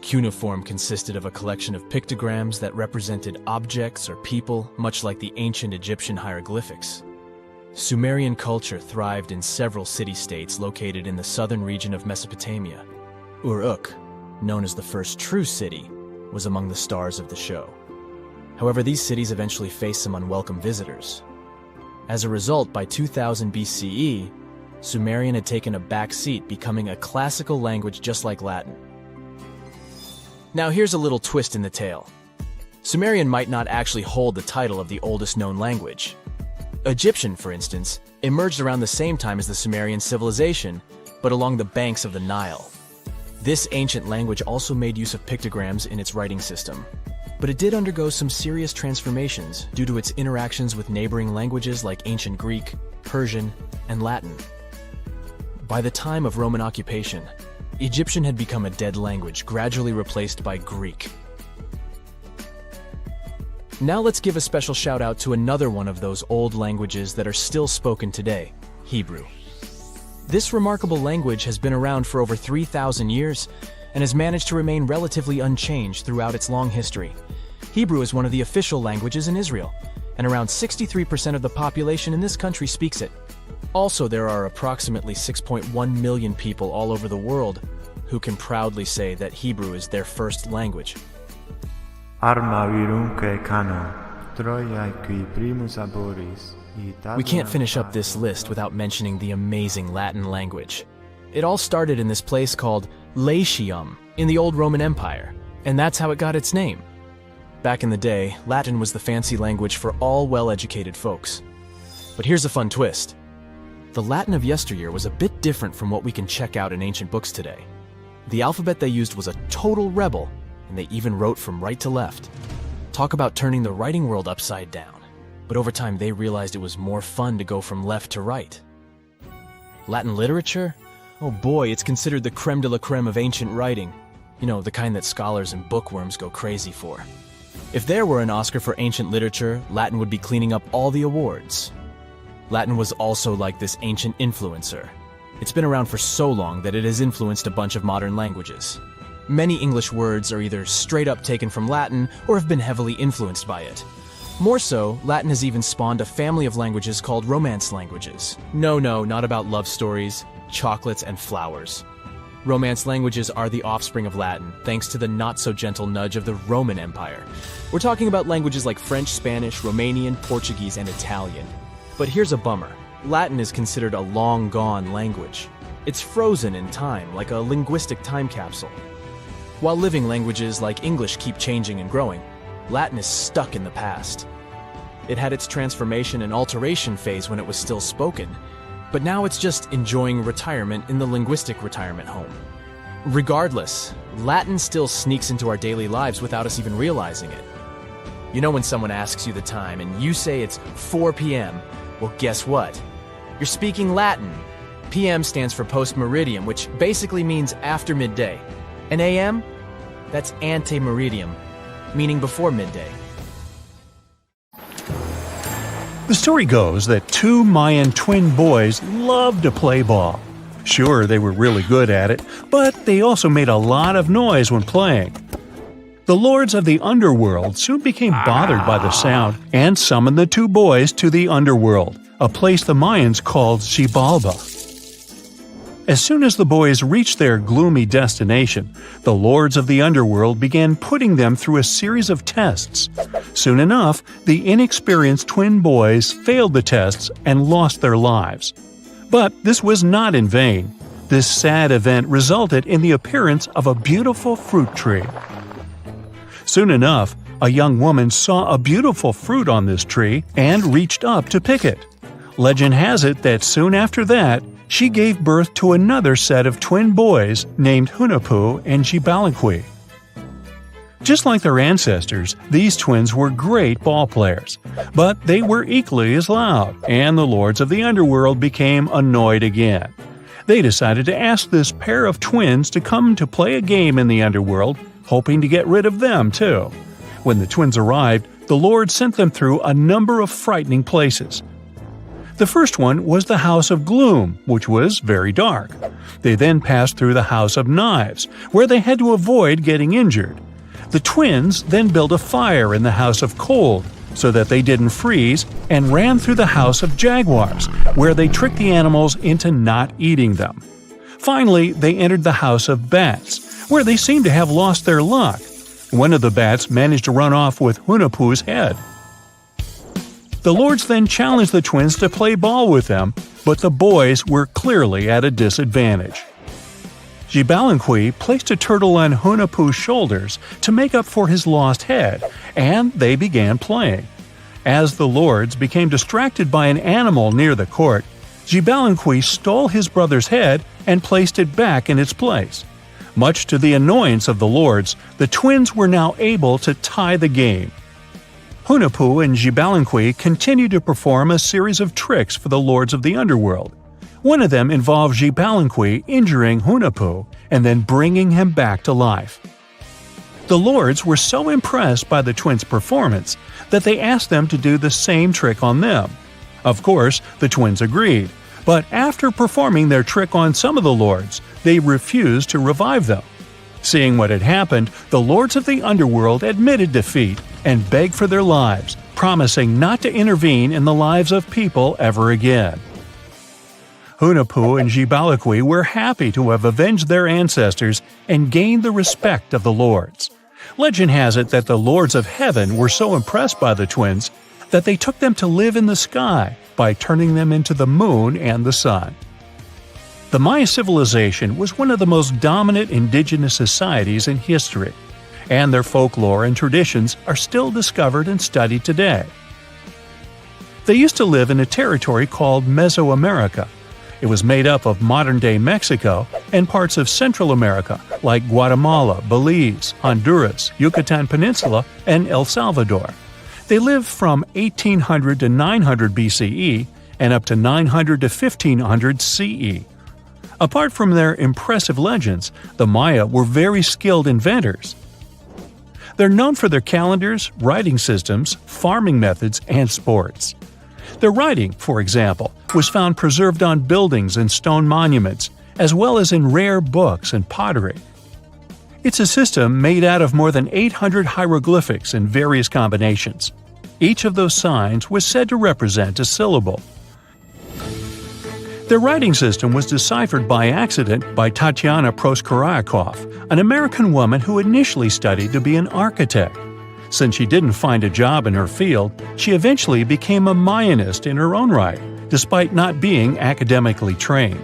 Cuneiform consisted of a collection of pictograms that represented objects or people, much like the ancient Egyptian hieroglyphics. Sumerian culture thrived in several city-states located in the southern region of Mesopotamia. Uruk, known as the first true city, was among the stars of the show. However, these cities eventually faced some unwelcome visitors. As a result, by 2000 BCE, Sumerian had taken a back seat, becoming a classical language just like Latin. Now here's a little twist in the tale. Sumerian might not actually hold the title of the oldest known language. Egyptian, for instance, emerged around the same time as the Sumerian civilization, but along the banks of the Nile. This ancient language also made use of pictograms in its writing system, but it did undergo some serious transformations due to its interactions with neighboring languages like ancient Greek, Persian, and Latin. By the time of Roman occupation, Egyptian had become a dead language, gradually replaced by Greek. Now let's give a special shout out to another one of those old languages that are still spoken today, Hebrew. This remarkable language has been around for over 3,000 years and has managed to remain relatively unchanged throughout its long history. Hebrew is one of the official languages in Israel, and around 63% of the population in this country speaks it. Also, there are approximately 6.1 million people all over the world who can proudly say that Hebrew is their first language. We can't finish up this list without mentioning the amazing Latin language. It all started in this place called Latium in the old Roman Empire, and that's how it got its name. Back in the day, Latin was the fancy language for all well-educated folks. But here's a fun twist. The Latin of yesteryear was a bit different from what we can check out in ancient books today. The alphabet they used was a total rebel, and they even wrote from right to left. Talk about turning the writing world upside down. But over time they realized it was more fun to go from left to right. Latin literature? Oh boy, it's considered the creme de la creme of ancient writing. You know, the kind that scholars and bookworms go crazy for. If there were an Oscar for ancient literature, Latin would be cleaning up all the awards. Latin was also like this ancient influencer. It's been around for so long that it has influenced a bunch of modern languages. Many English words are either straight up taken from Latin or have been heavily influenced by it. More so, Latin has even spawned a family of languages called Romance languages. No, not about love stories, chocolates, and flowers. Romance languages are the offspring of Latin, thanks to the not-so-gentle nudge of the Roman Empire. We're talking about languages like French, Spanish, Romanian, Portuguese, and Italian. But here's a bummer. Latin is considered a long-gone language. It's frozen in time, like a linguistic time capsule. While living languages like English keep changing and growing, Latin is stuck in the past. It had its transformation and alteration phase when it was still spoken, but now it's just enjoying retirement in the linguistic retirement home. Regardless, Latin still sneaks into our daily lives without us even realizing it. You know when someone asks you the time and you say it's 4 p.m., well, guess what? You're speaking Latin. PM stands for post-meridiem, which basically means after midday. And AM? That's ante-meridiem, meaning before midday. The story goes that two Mayan twin boys loved to play ball. Sure, they were really good at it, but they also made a lot of noise when playing. The lords of the underworld soon became bothered by the sound and summoned the two boys to the underworld, a place the Mayans called Xibalba. As soon as the boys reached their gloomy destination, the lords of the underworld began putting them through a series of tests. Soon enough, the inexperienced twin boys failed the tests and lost their lives. But this was not in vain. This sad event resulted in the appearance of a beautiful fruit tree. Soon enough, a young woman saw a beautiful fruit on this tree and reached up to pick it. Legend has it that soon after that, she gave birth to another set of twin boys named Hunahpu and Xibalba. Just like their ancestors, these twins were great ball players, but they were equally as loud, and the lords of the underworld became annoyed again. They decided to ask this pair of twins to come to play a game in the underworld, hoping to get rid of them too. When the twins arrived, the Lord sent them through a number of frightening places. The first one was the House of Gloom, which was very dark. They then passed through the House of Knives, where they had to avoid getting injured. The twins then built a fire in the House of Cold, so that they didn't freeze, and ran through the House of Jaguars, where they tricked the animals into not eating them. Finally, they entered the House of Bats, where they seemed to have lost their luck. One of the bats managed to run off with Hunahpu's head. The lords then challenged the twins to play ball with them, but the boys were clearly at a disadvantage. Xibalanqui placed a turtle on Hunahpu's shoulders to make up for his lost head, and they began playing. As the lords became distracted by an animal near the court, Xibalanqui stole his brother's head and placed it back in its place. Much to the annoyance of the lords, the twins were now able to tie the game. Hunahpu and Xibalanqui continued to perform a series of tricks for the lords of the underworld. One of them involved Xibalanqui injuring Hunahpu and then bringing him back to life. The lords were so impressed by the twins' performance that they asked them to do the same trick on them. Of course, the twins agreed, but after performing their trick on some of the lords, they refused to revive them. Seeing what had happened, the lords of the underworld admitted defeat and begged for their lives, promising not to intervene in the lives of people ever again. Hunahpu and Xibalanqui were happy to have avenged their ancestors and gained the respect of the lords. Legend has it that the lords of heaven were so impressed by the twins that they took them to live in the sky by turning them into the moon and the sun. The Maya civilization was one of the most dominant indigenous societies in history, and their folklore and traditions are still discovered and studied today. They used to live in a territory called Mesoamerica. It was made up of modern-day Mexico and parts of Central America like Guatemala, Belize, Honduras, Yucatan Peninsula, and El Salvador. They lived from 1800 to 900 BCE and up to 900 to 1500 CE. Apart from their impressive legends, the Maya were very skilled inventors. They're known for their calendars, writing systems, farming methods, and sports. Their writing, for example, was found preserved on buildings and stone monuments, as well as in rare books and pottery. It's a system made out of more than 800 hieroglyphics in various combinations. Each of those signs was said to represent a syllable. Their writing system was deciphered by accident by Tatiana Proskorakov, an American woman who initially studied to be an architect. Since she didn't find a job in her field, she eventually became a Mayanist in her own right, despite not being academically trained.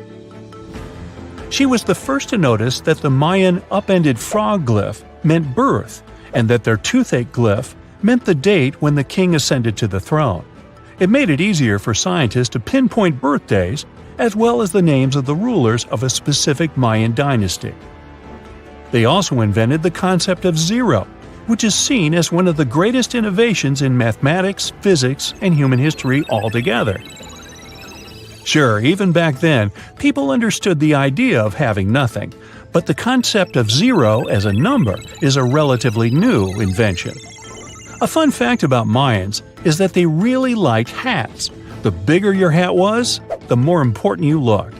She was the first to notice that the Mayan upended frog glyph meant birth, and that their toothache glyph meant the date when the king ascended to the throne. It made it easier for scientists to pinpoint birthdays, as well as the names of the rulers of a specific Mayan dynasty. They also invented the concept of zero, which is seen as one of the greatest innovations in mathematics, physics, and human history altogether. Sure, even back then, people understood the idea of having nothing, but the concept of zero as a number is a relatively new invention. A fun fact about Mayans is that they really liked hats. The bigger your hat was, the more important you looked.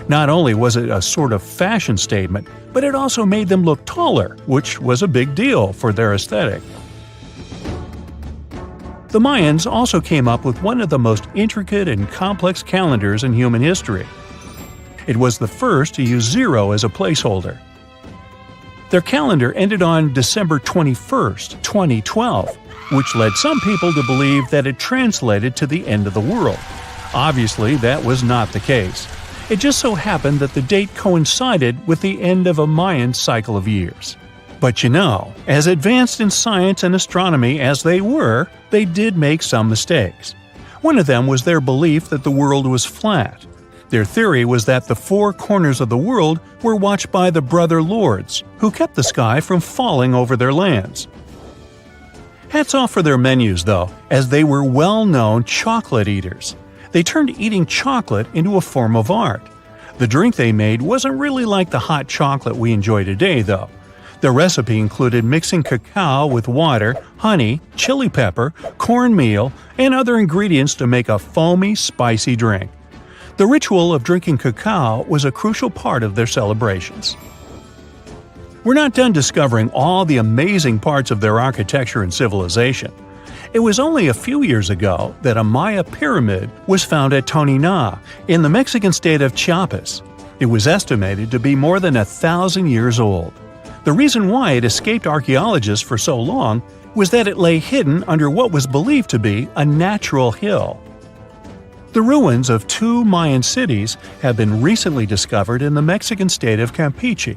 Not only was it a sort of fashion statement, but it also made them look taller, which was a big deal for their aesthetic. The Mayans also came up with one of the most intricate and complex calendars in human history. It was the first to use zero as a placeholder. Their calendar ended on December 21st, 2012, which led some people to believe that it translated to the end of the world. Obviously, that was not the case. It just so happened that the date coincided with the end of a Mayan cycle of years. But you know, as advanced in science and astronomy as they were, they did make some mistakes. One of them was their belief that the world was flat. Their theory was that the four corners of the world were watched by the brother lords, who kept the sky from falling over their lands. Hats off for their menus, though, as they were well-known chocolate eaters. They turned eating chocolate into a form of art. The drink they made wasn't really like the hot chocolate we enjoy today, though. The recipe included mixing cacao with water, honey, chili pepper, cornmeal, and other ingredients to make a foamy, spicy drink. The ritual of drinking cacao was a crucial part of their celebrations. We're not done discovering all the amazing parts of their architecture and civilization. It was only a few years ago that a Maya pyramid was found at Tonina, in the Mexican state of Chiapas. It was estimated to be more than 1,000 years old. The reason why it escaped archaeologists for so long was that it lay hidden under what was believed to be a natural hill. The ruins of 2 Mayan cities have been recently discovered in the Mexican state of Campeche.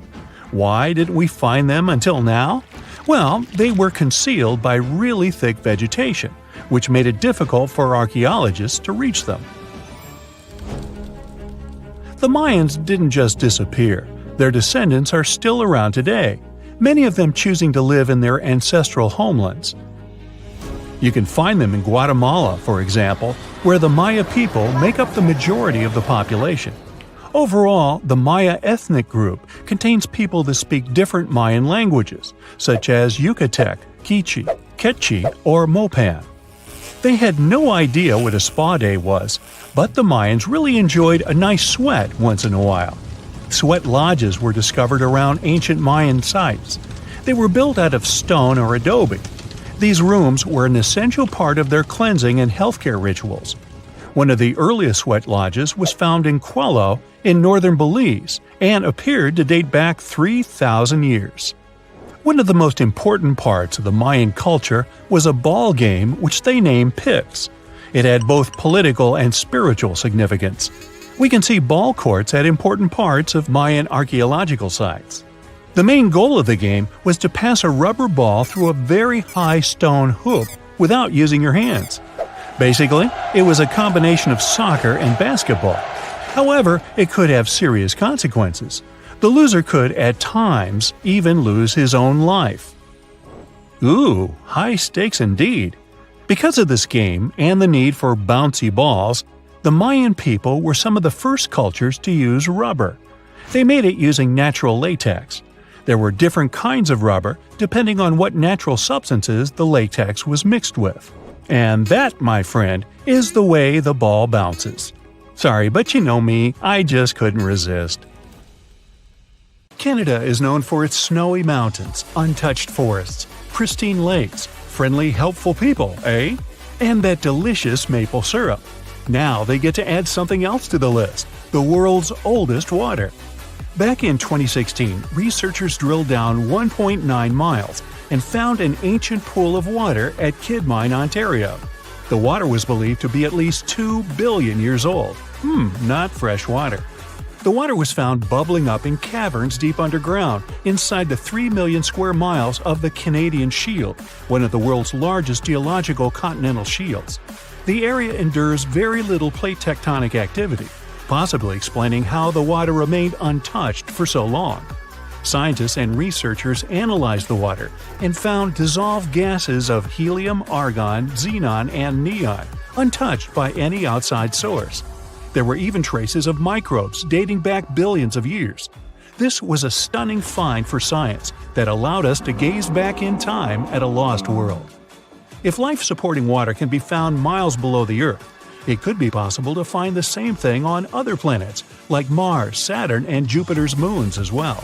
Why didn't we find them until now? Well, they were concealed by really thick vegetation, which made it difficult for archaeologists to reach them. The Mayans didn't just disappear. Their descendants are still around today, many of them choosing to live in their ancestral homelands. You can find them in Guatemala, for example, where the Maya people make up the majority of the population. Overall, the Maya ethnic group contains people that speak different Mayan languages, such as Yucatec, Quiche, Quechua, or Mopan. They had no idea what a spa day was, but the Mayans really enjoyed a nice sweat once in a while. Sweat lodges were discovered around ancient Mayan sites. They were built out of stone or adobe. These rooms were an essential part of their cleansing and healthcare rituals. One of the earliest sweat lodges was found in Quello in northern Belize and appeared to date back 3,000 years. One of the most important parts of the Mayan culture was a ball game which they named Pix. It had both political and spiritual significance. We can see ball courts at important parts of Mayan archaeological sites. The main goal of the game was to pass a rubber ball through a very high stone hoop without using your hands. Basically, it was a combination of soccer and basketball. However, it could have serious consequences. The loser could, at times, even lose his own life. Ooh, high stakes indeed. Because of this game and the need for bouncy balls, the Mayan people were some of the first cultures to use rubber. They made it using natural latex. There were different kinds of rubber depending on what natural substances the latex was mixed with. And that, my friend, is the way the ball bounces. Sorry, but you know me, I just couldn't resist. Canada is known for its snowy mountains, untouched forests, pristine lakes, friendly, helpful people, eh? And that delicious maple syrup. Now they get to add something else to the list: the world's oldest water. Back in 2016, researchers drilled down 1.9 miles and found an ancient pool of water at Kidmine, Ontario. The water was believed to be at least 2 billion years old. Not fresh water. The water was found bubbling up in caverns deep underground, inside the 3 million square miles of the Canadian Shield, one of the world's largest geological continental shields. The area endures very little plate tectonic activity, possibly explaining how the water remained untouched for so long. Scientists and researchers analyzed the water and found dissolved gases of helium, argon, xenon, and neon, untouched by any outside source. There were even traces of microbes dating back billions of years. This was a stunning find for science that allowed us to gaze back in time at a lost world. If life-supporting water can be found miles below the Earth, it could be possible to find the same thing on other planets like Mars, Saturn, and Jupiter's moons as well.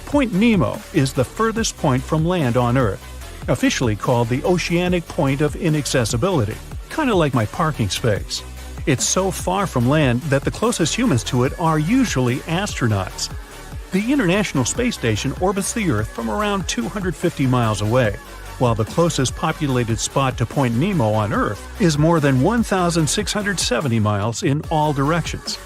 Point Nemo is the furthest point from land on Earth, officially called the Oceanic Point of Inaccessibility, kind of like my parking space. It's so far from land that the closest humans to it are usually astronauts. The International Space Station orbits the Earth from around 250 miles away, while the closest populated spot to Point Nemo on Earth is more than 1,670 miles in all directions.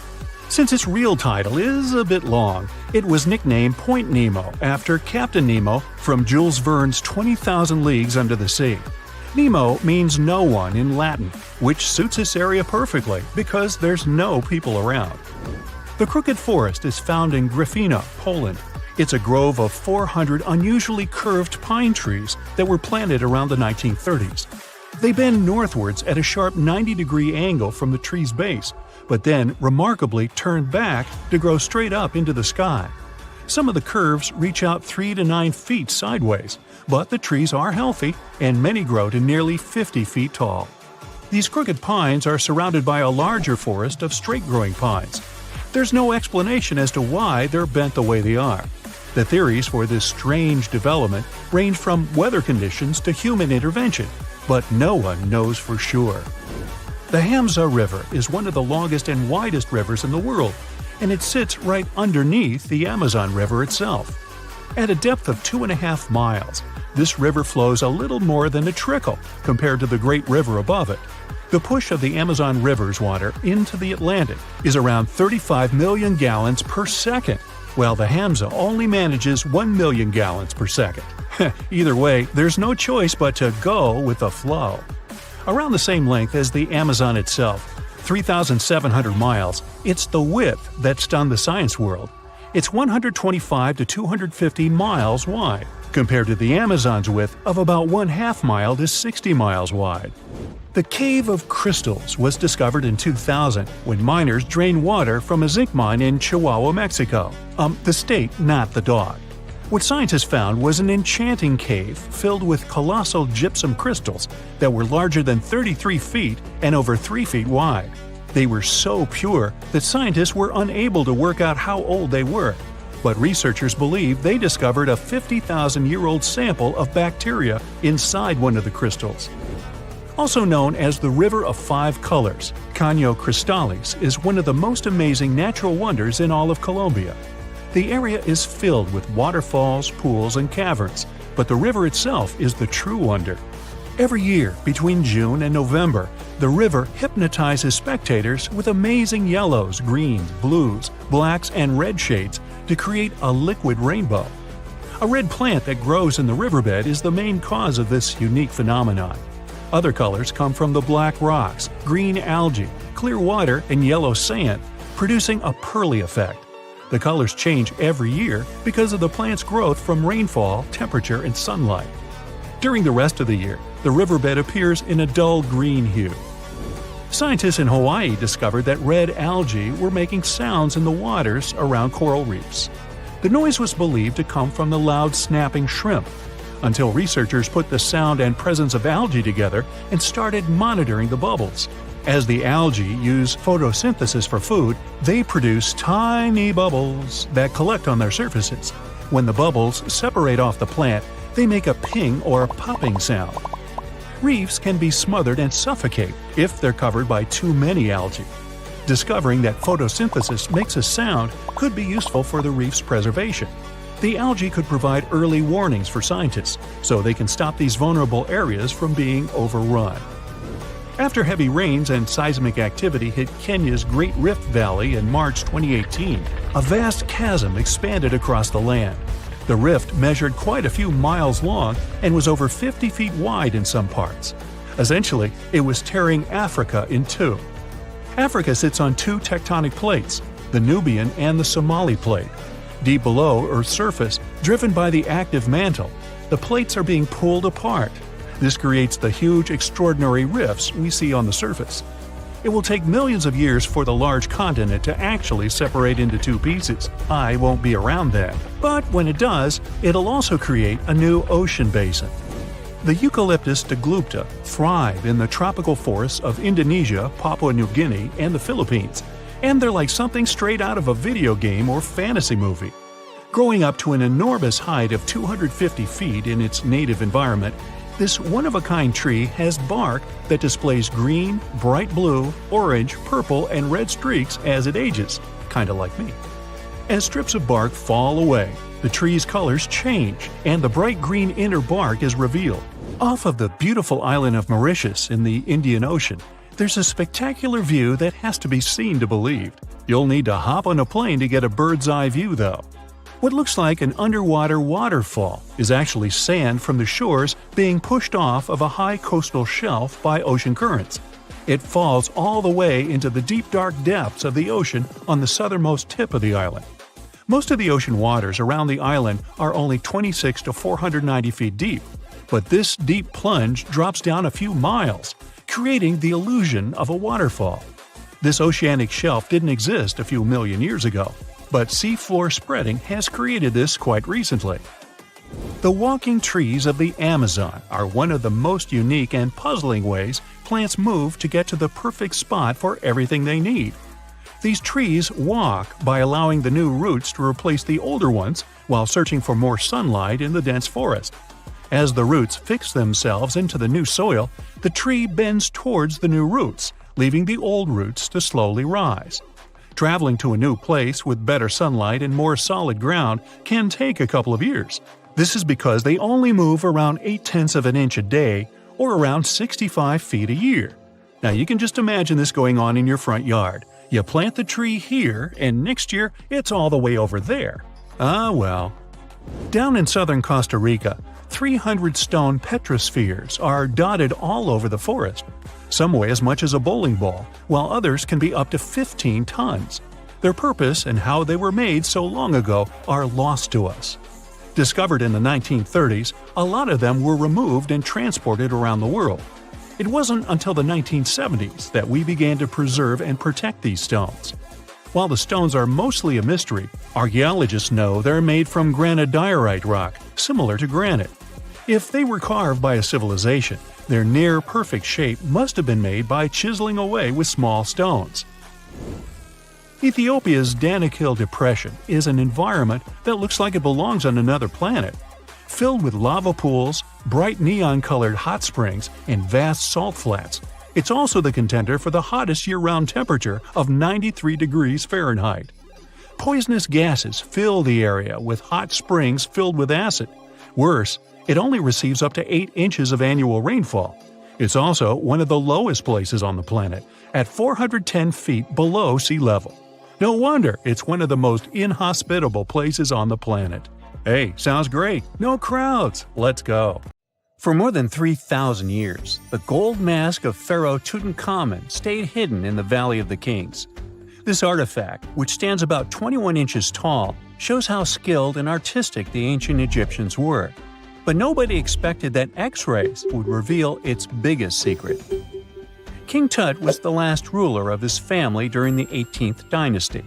Since its real title is a bit long, it was nicknamed Point Nemo after Captain Nemo from Jules Verne's 20,000 Leagues Under the Sea. Nemo means no one in Latin, which suits this area perfectly because there's no people around. The Crooked Forest is found in Gryfino, Poland. It's a grove of 400 unusually curved pine trees that were planted around the 1930s. They bend northwards at a sharp 90-degree angle from the tree's base, but then remarkably turn back to grow straight up into the sky. Some of the curves reach out 3 to 9 feet sideways, but the trees are healthy and many grow to nearly 50 feet tall. These crooked pines are surrounded by a larger forest of straight-growing pines. There's no explanation as to why they're bent the way they are. The theories for this strange development range from weather conditions to human intervention, but no one knows for sure. The Hamza River is one of the longest and widest rivers in the world, and it sits right underneath the Amazon River itself. At a depth of 2.5 miles, this river flows a little more than a trickle compared to the great river above it. The push of the Amazon River's water into the Atlantic is around 35 million gallons per second, while the Hamza only manages 1 million gallons per second. Either way, there's no choice but to go with the flow. Around the same length as the Amazon itself, 3,700 miles, it's the width that stunned the science world. It's 125 to 250 miles wide, compared to the Amazon's width of about 1/2 mile to 60 miles wide. The Cave of Crystals was discovered in 2000 when miners drained water from a zinc mine in Chihuahua, Mexico. The state, not the dog. What scientists found was an enchanting cave filled with colossal gypsum crystals that were larger than 33 feet and over 3 feet wide. They were so pure that scientists were unable to work out how old they were, but researchers believe they discovered a 50,000-year-old sample of bacteria inside one of the crystals. Also known as the River of Five Colors, Caño Cristales is one of the most amazing natural wonders in all of Colombia. The area is filled with waterfalls, pools, and caverns, but the river itself is the true wonder. Every year, between June and November, the river hypnotizes spectators with amazing yellows, greens, blues, blacks, and red shades to create a liquid rainbow. A red plant that grows in the riverbed is the main cause of this unique phenomenon. Other colors come from the black rocks, green algae, clear water, and yellow sand, producing a pearly effect. The colors change every year because of the plant's growth from rainfall, temperature, and sunlight. During the rest of the year, the riverbed appears in a dull green hue. Scientists in Hawaii discovered that red algae were making sounds in the waters around coral reefs. The noise was believed to come from the loud snapping shrimp, until researchers put the sound and presence of algae together and started monitoring the bubbles. As the algae use photosynthesis for food, they produce tiny bubbles that collect on their surfaces. When the bubbles separate off the plant, they make a ping or popping sound. Reefs can be smothered and suffocate if they're covered by too many algae. Discovering that photosynthesis makes a sound could be useful for the reef's preservation. The algae could provide early warnings for scientists, so they can stop these vulnerable areas from being overrun. After heavy rains and seismic activity hit Kenya's Great Rift Valley in March 2018, a vast chasm expanded across the land. The rift measured quite a few miles long and was over 50 feet wide in some parts. Essentially, it was tearing Africa in two. Africa sits on two tectonic plates, the Nubian and the Somali plate. Deep below Earth's surface, driven by the active mantle, the plates are being pulled apart. This creates the huge, extraordinary rifts we see on the surface. It will take millions of years for the large continent to actually separate into two pieces. I won't be around then. But when it does, it'll also create a new ocean basin. The Eucalyptus deglupta thrive in the tropical forests of Indonesia, Papua New Guinea, and the Philippines, and they're like something straight out of a video game or fantasy movie. Growing up to an enormous height of 250 feet in its native environment, this one-of-a-kind tree has bark that displays green, bright blue, orange, purple, and red streaks as it ages, kinda like me. As strips of bark fall away, the tree's colors change, and the bright green inner bark is revealed. Off of the beautiful island of Mauritius in the Indian Ocean, there's a spectacular view that has to be seen to believe. You'll need to hop on a plane to get a bird's-eye view, though. What looks like an underwater waterfall is actually sand from the shores being pushed off of a high coastal shelf by ocean currents. It falls all the way into the deep dark depths of the ocean on the southernmost tip of the island. Most of the ocean waters around the island are only 26 to 490 feet deep, but this deep plunge drops down a few miles, creating the illusion of a waterfall. This oceanic shelf didn't exist a few million years ago. but seafloor spreading has created this quite recently. The walking trees of the Amazon are one of the most unique and puzzling ways plants move to get to the perfect spot for everything they need. These trees walk by allowing the new roots to replace the older ones while searching for more sunlight in the dense forest. As the roots fix themselves into the new soil, the tree bends towards the new roots, leaving the old roots to slowly rise. Traveling to a new place with better sunlight and more solid ground can take a couple of years. This is because they only move around 0.8 of an inch a day, or around 65 feet a year. Now you can just imagine this going on in your front yard. You plant the tree here, and next year it's all the way over there. Ah well. Down in southern Costa Rica, 300 stone petrospheres are dotted all over the forest. Some weigh as much as a bowling ball, while others can be up to 15 tons. Their purpose and how they were made so long ago are lost to us. Discovered in the 1930s, a lot of them were removed and transported around the world. It wasn't until the 1970s that we began to preserve and protect these stones. While the stones are mostly a mystery, archaeologists know they're made from granodiorite rock, similar to granite. If they were carved by a civilization, their near-perfect shape must have been made by chiseling away with small stones. Ethiopia's Danakil Depression is an environment that looks like it belongs on another planet. Filled with lava pools, bright neon-colored hot springs, and vast salt flats, it's also the contender for the hottest year-round temperature of 93 degrees Fahrenheit. Poisonous gases fill the area with hot springs filled with acid. Worse, it only receives up to 8 inches of annual rainfall. It's also one of the lowest places on the planet, at 410 feet below sea level. No wonder it's one of the most inhospitable places on the planet. Hey, sounds great. No crowds. Let's go. For more than 3,000 years, the gold mask of Pharaoh Tutankhamun stayed hidden in the Valley of the Kings. This artifact, which stands about 21 inches tall, shows how skilled and artistic the ancient Egyptians were. But nobody expected that X-rays would reveal its biggest secret. King Tut was the last ruler of his family during the 18th dynasty.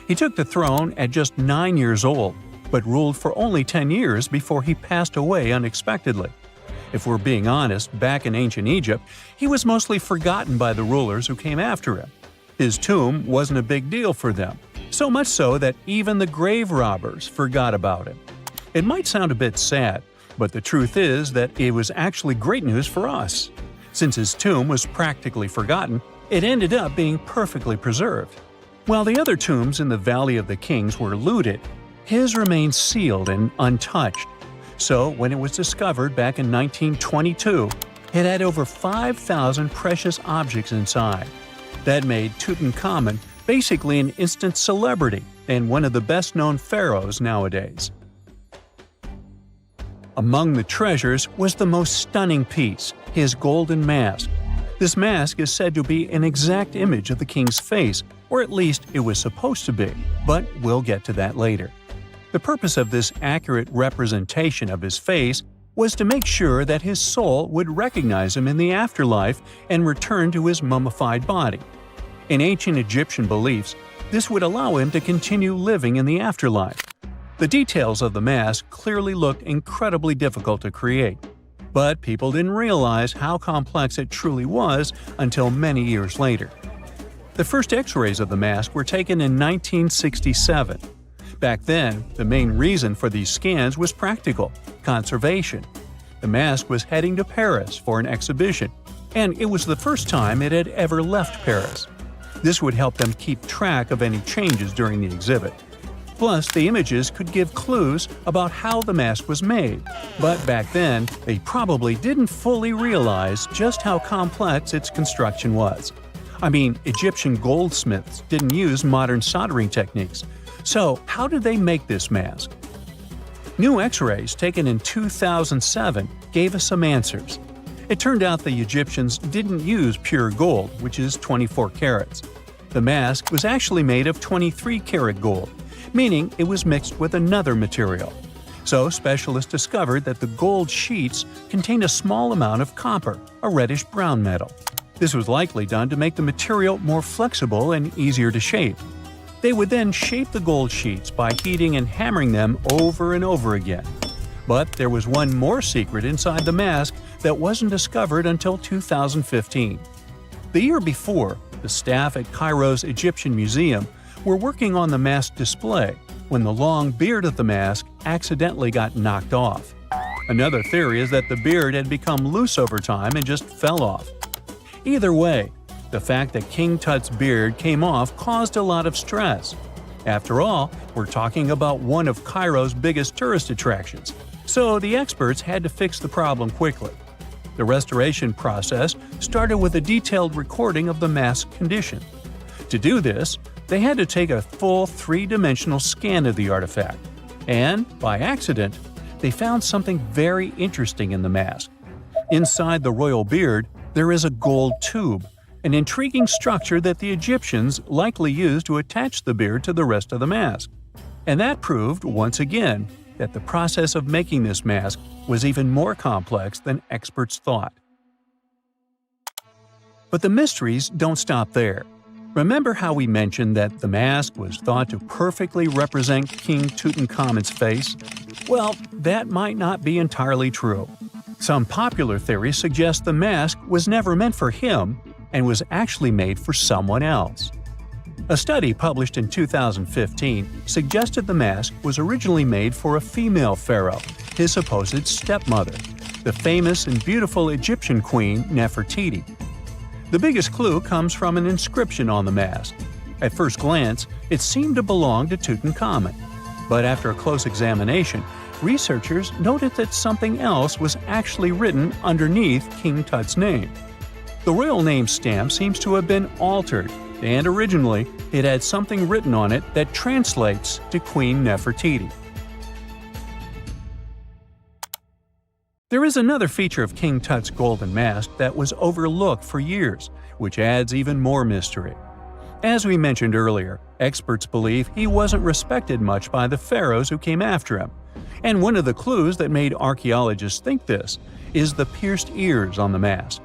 He took the throne at just 9 years old, but ruled for only 10 years before he passed away unexpectedly. If we're being honest, back in ancient Egypt, he was mostly forgotten by the rulers who came after him. His tomb wasn't a big deal for them, so much so that even the grave robbers forgot about him. It might sound a bit sad, but the truth is that it was actually great news for us. Since his tomb was practically forgotten, it ended up being perfectly preserved. While the other tombs in the Valley of the Kings were looted, his remained sealed and untouched. So when it was discovered back in 1922, it had over 5,000 precious objects inside. That made Tutankhamun basically an instant celebrity and one of the best-known pharaohs nowadays. Among the treasures was the most stunning piece, his golden mask. This mask is said to be an exact image of the king's face, or at least it was supposed to be, but we'll get to that later. The purpose of this accurate representation of his face was to make sure that his soul would recognize him in the afterlife and return to his mummified body. In ancient Egyptian beliefs, this would allow him to continue living in the afterlife. The details of the mask clearly looked incredibly difficult to create, but people didn't realize how complex it truly was until many years later. The first X-rays of the mask were taken in 1967. Back then, the main reason for these scans was practical – conservation. The mask was heading to Paris for an exhibition, and it was the first time it had ever left Paris. This would help them keep track of any changes during the exhibit. Plus, the images could give clues about how the mask was made. But back then, they probably didn't fully realize just how complex its construction was. I mean, Egyptian goldsmiths didn't use modern soldering techniques. So, how did they make this mask? New X-rays taken in 2007 gave us some answers. It turned out the Egyptians didn't use pure gold, which is 24 carats. The mask was actually made of 23-karat gold, meaning it was mixed with another material. So specialists discovered that the gold sheets contained a small amount of copper, a reddish-brown metal. This was likely done to make the material more flexible and easier to shape. They would then shape the gold sheets by heating and hammering them over and over again. But there was one more secret inside the mask that wasn't discovered until 2015. The year before, the staff at Cairo's Egyptian Museum were working on the mask display when the long beard of the mask accidentally got knocked off. Another theory is that the beard had become loose over time and just fell off. Either way, the fact that King Tut's beard came off caused a lot of stress. After all, we're talking about one of Cairo's biggest tourist attractions, so the experts had to fix the problem quickly. The restoration process started with a detailed recording of the mask's condition. To do this, they had to take a full three-dimensional scan of the artifact. And, by accident, they found something very interesting in the mask. Inside the royal beard, there is a gold tube, an intriguing structure that the Egyptians likely used to attach the beard to the rest of the mask. And that proved, once again, that the process of making this mask was even more complex than experts thought. But the mysteries don't stop there. Remember how we mentioned that the mask was thought to perfectly represent King Tutankhamun's face? Well, that might not be entirely true. Some popular theories suggest the mask was never meant for him and was actually made for someone else. A study published in 2015 suggested the mask was originally made for a female pharaoh, his supposed stepmother, the famous and beautiful Egyptian queen Nefertiti. The biggest clue comes from an inscription on the mask. At first glance, it seemed to belong to Tutankhamun. But after a close examination, researchers noted that something else was actually written underneath King Tut's name. The royal name stamp seems to have been altered, and originally it had something written on it that translates to Queen Nefertiti. There is another feature of King Tut's golden mask that was overlooked for years, which adds even more mystery. As we mentioned earlier, experts believe he wasn't respected much by the pharaohs who came after him. And one of the clues that made archaeologists think this is the pierced ears on the mask.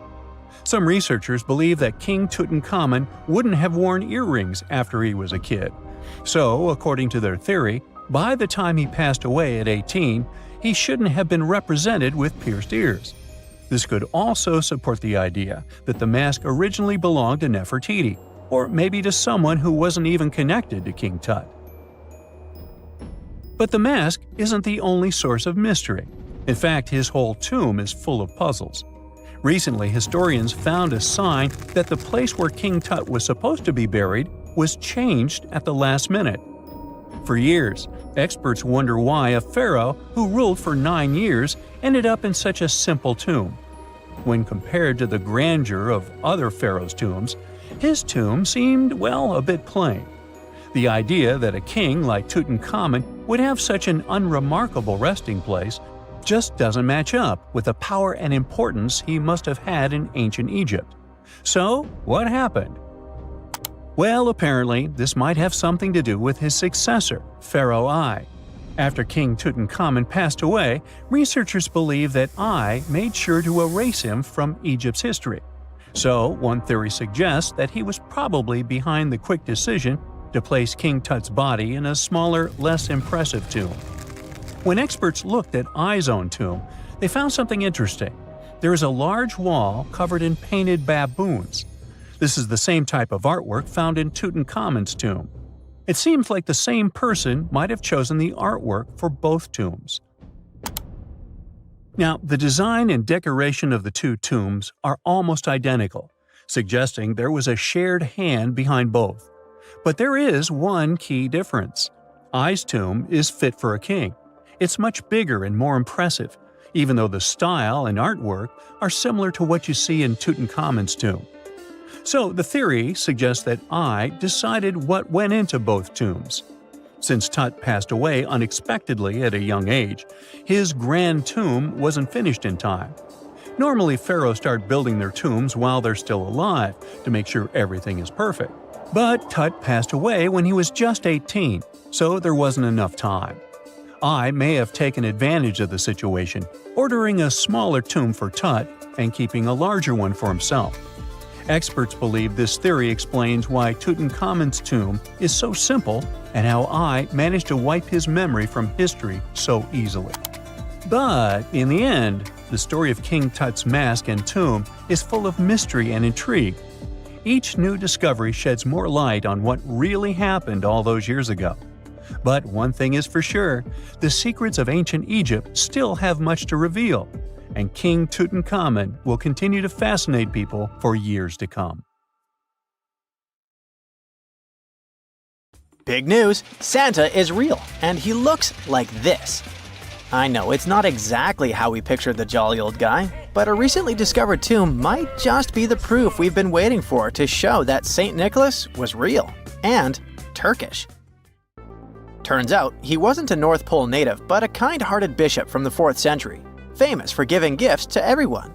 Some researchers believe that King Tutankhamun wouldn't have worn earrings after he was a kid. So, according to their theory, by the time he passed away at 18, he shouldn't have been represented with pierced ears. This could also support the idea that the mask originally belonged to Nefertiti, or maybe to someone who wasn't even connected to King Tut. But the mask isn't the only source of mystery. In fact, his whole tomb is full of puzzles. Recently, historians found a sign that the place where King Tut was supposed to be buried was changed at the last minute. For years, experts wonder why a pharaoh who ruled for 9 years ended up in such a simple tomb. When compared to the grandeur of other pharaohs' tombs, his tomb seemed, well, a bit plain. The idea that a king like Tutankhamun would have such an unremarkable resting place just doesn't match up with the power and importance he must have had in ancient Egypt. So, what happened? Well, apparently, this might have something to do with his successor, Pharaoh I. After King Tutankhamun passed away, researchers believe that I made sure to erase him from Egypt's history. So, one theory suggests that he was probably behind the quick decision to place King Tut's body in a smaller, less impressive tomb. When experts looked at I's own tomb, they found something interesting. There is a large wall covered in painted baboons. This is the same type of artwork found in Tutankhamun's tomb. It seems like the same person might have chosen the artwork for both tombs. Now, the design and decoration of the two tombs are almost identical, suggesting there was a shared hand behind both. But there is one key difference. I's tomb is fit for a king. It's much bigger and more impressive, even though the style and artwork are similar to what you see in Tutankhamun's tomb. So the theory suggests that I decided what went into both tombs. Since Tut passed away unexpectedly at a young age, his grand tomb wasn't finished in time. Normally, pharaohs start building their tombs while they're still alive to make sure everything is perfect. But Tut passed away when he was just 18, so there wasn't enough time. I may have taken advantage of the situation, ordering a smaller tomb for Tut and keeping a larger one for himself. Experts believe this theory explains why Tutankhamun's tomb is so simple and how I managed to wipe his memory from history so easily. But in the end, the story of King Tut's mask and tomb is full of mystery and intrigue. Each new discovery sheds more light on what really happened all those years ago. But one thing is for sure, the secrets of ancient Egypt still have much to reveal, and King Tutankhamun will continue to fascinate people for years to come. Big news! Santa is real, and he looks like this. I know it's not exactly how we pictured the jolly old guy, but a recently discovered tomb might just be the proof we've been waiting for to show that St. Nicholas was real and Turkish. Turns out, he wasn't a North Pole native, but a kind-hearted bishop from the 4th century, famous for giving gifts to everyone.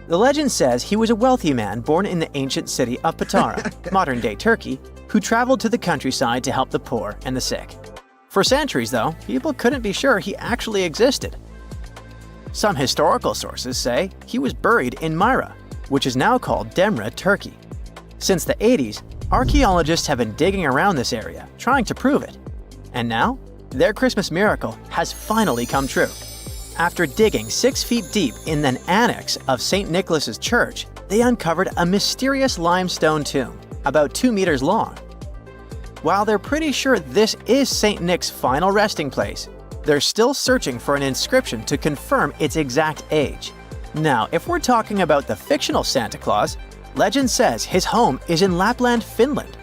The legend says he was a wealthy man born in the ancient city of Patara, modern-day Turkey, who traveled to the countryside to help the poor and the sick. For centuries, though, people couldn't be sure he actually existed. Some historical sources say he was buried in Myra, which is now called Demre, Turkey. Since the 80s, archaeologists have been digging around this area, trying to prove it. And now, their Christmas miracle has finally come true. After digging 6 feet deep in an annex of St. Nicholas's church, they uncovered a mysterious limestone tomb, about 2 meters long. While they're pretty sure this is St. Nick's final resting place, they're still searching for an inscription to confirm its exact age. Now, if we're talking about the fictional Santa Claus, legend says his home is in Lapland, Finland.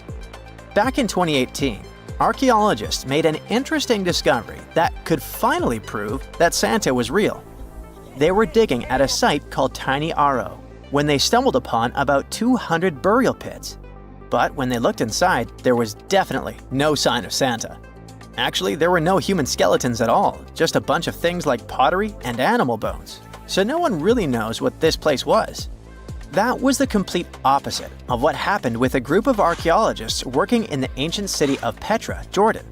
Back in 2018, archaeologists made an interesting discovery that could finally prove that Santa was real. They were digging at a site called Tiny Aro when they stumbled upon about 200 burial pits. But when they looked inside, there was definitely no sign of Santa. Actually, there were no human skeletons at all, just a bunch of things like pottery and animal bones. So no one really knows what this place was. That was the complete opposite of what happened with a group of archaeologists working in the ancient city of Petra, Jordan.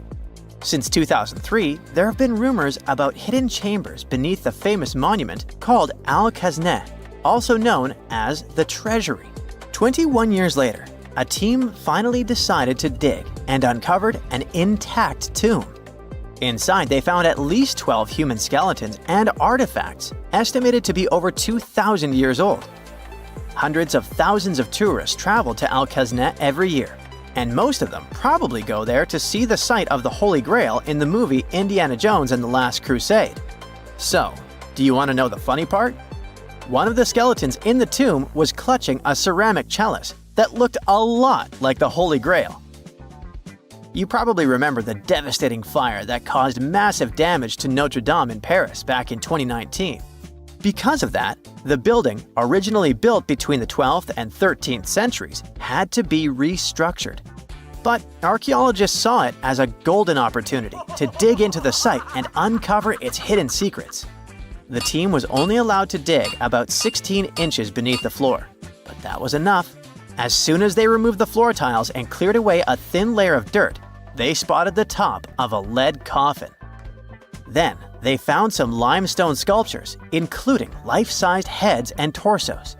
Since 2003, there have been rumors about hidden chambers beneath the famous monument called Al-Khazneh, also known as the Treasury. 21 years later, a team finally decided to dig and uncovered an intact tomb. Inside, they found at least 12 human skeletons and artifacts, estimated to be over 2,000 years old. Hundreds of thousands of tourists travel to Al-Khazneh every year, and most of them probably go there to see the site of the Holy Grail in the movie Indiana Jones and the Last Crusade. So, do you want to know the funny part? One of the skeletons in the tomb was clutching a ceramic chalice that looked a lot like the Holy Grail. You probably remember the devastating fire that caused massive damage to Notre Dame in Paris back in 2019. Because of that, the building, originally built between the 12th and 13th centuries, had to be restructured. But archaeologists saw it as a golden opportunity to dig into the site and uncover its hidden secrets. The team was only allowed to dig about 16 inches beneath the floor, but that was enough. As soon as they removed the floor tiles and cleared away a thin layer of dirt, they spotted the top of a lead coffin. Then, they found some limestone sculptures, including life-sized heads and torsos.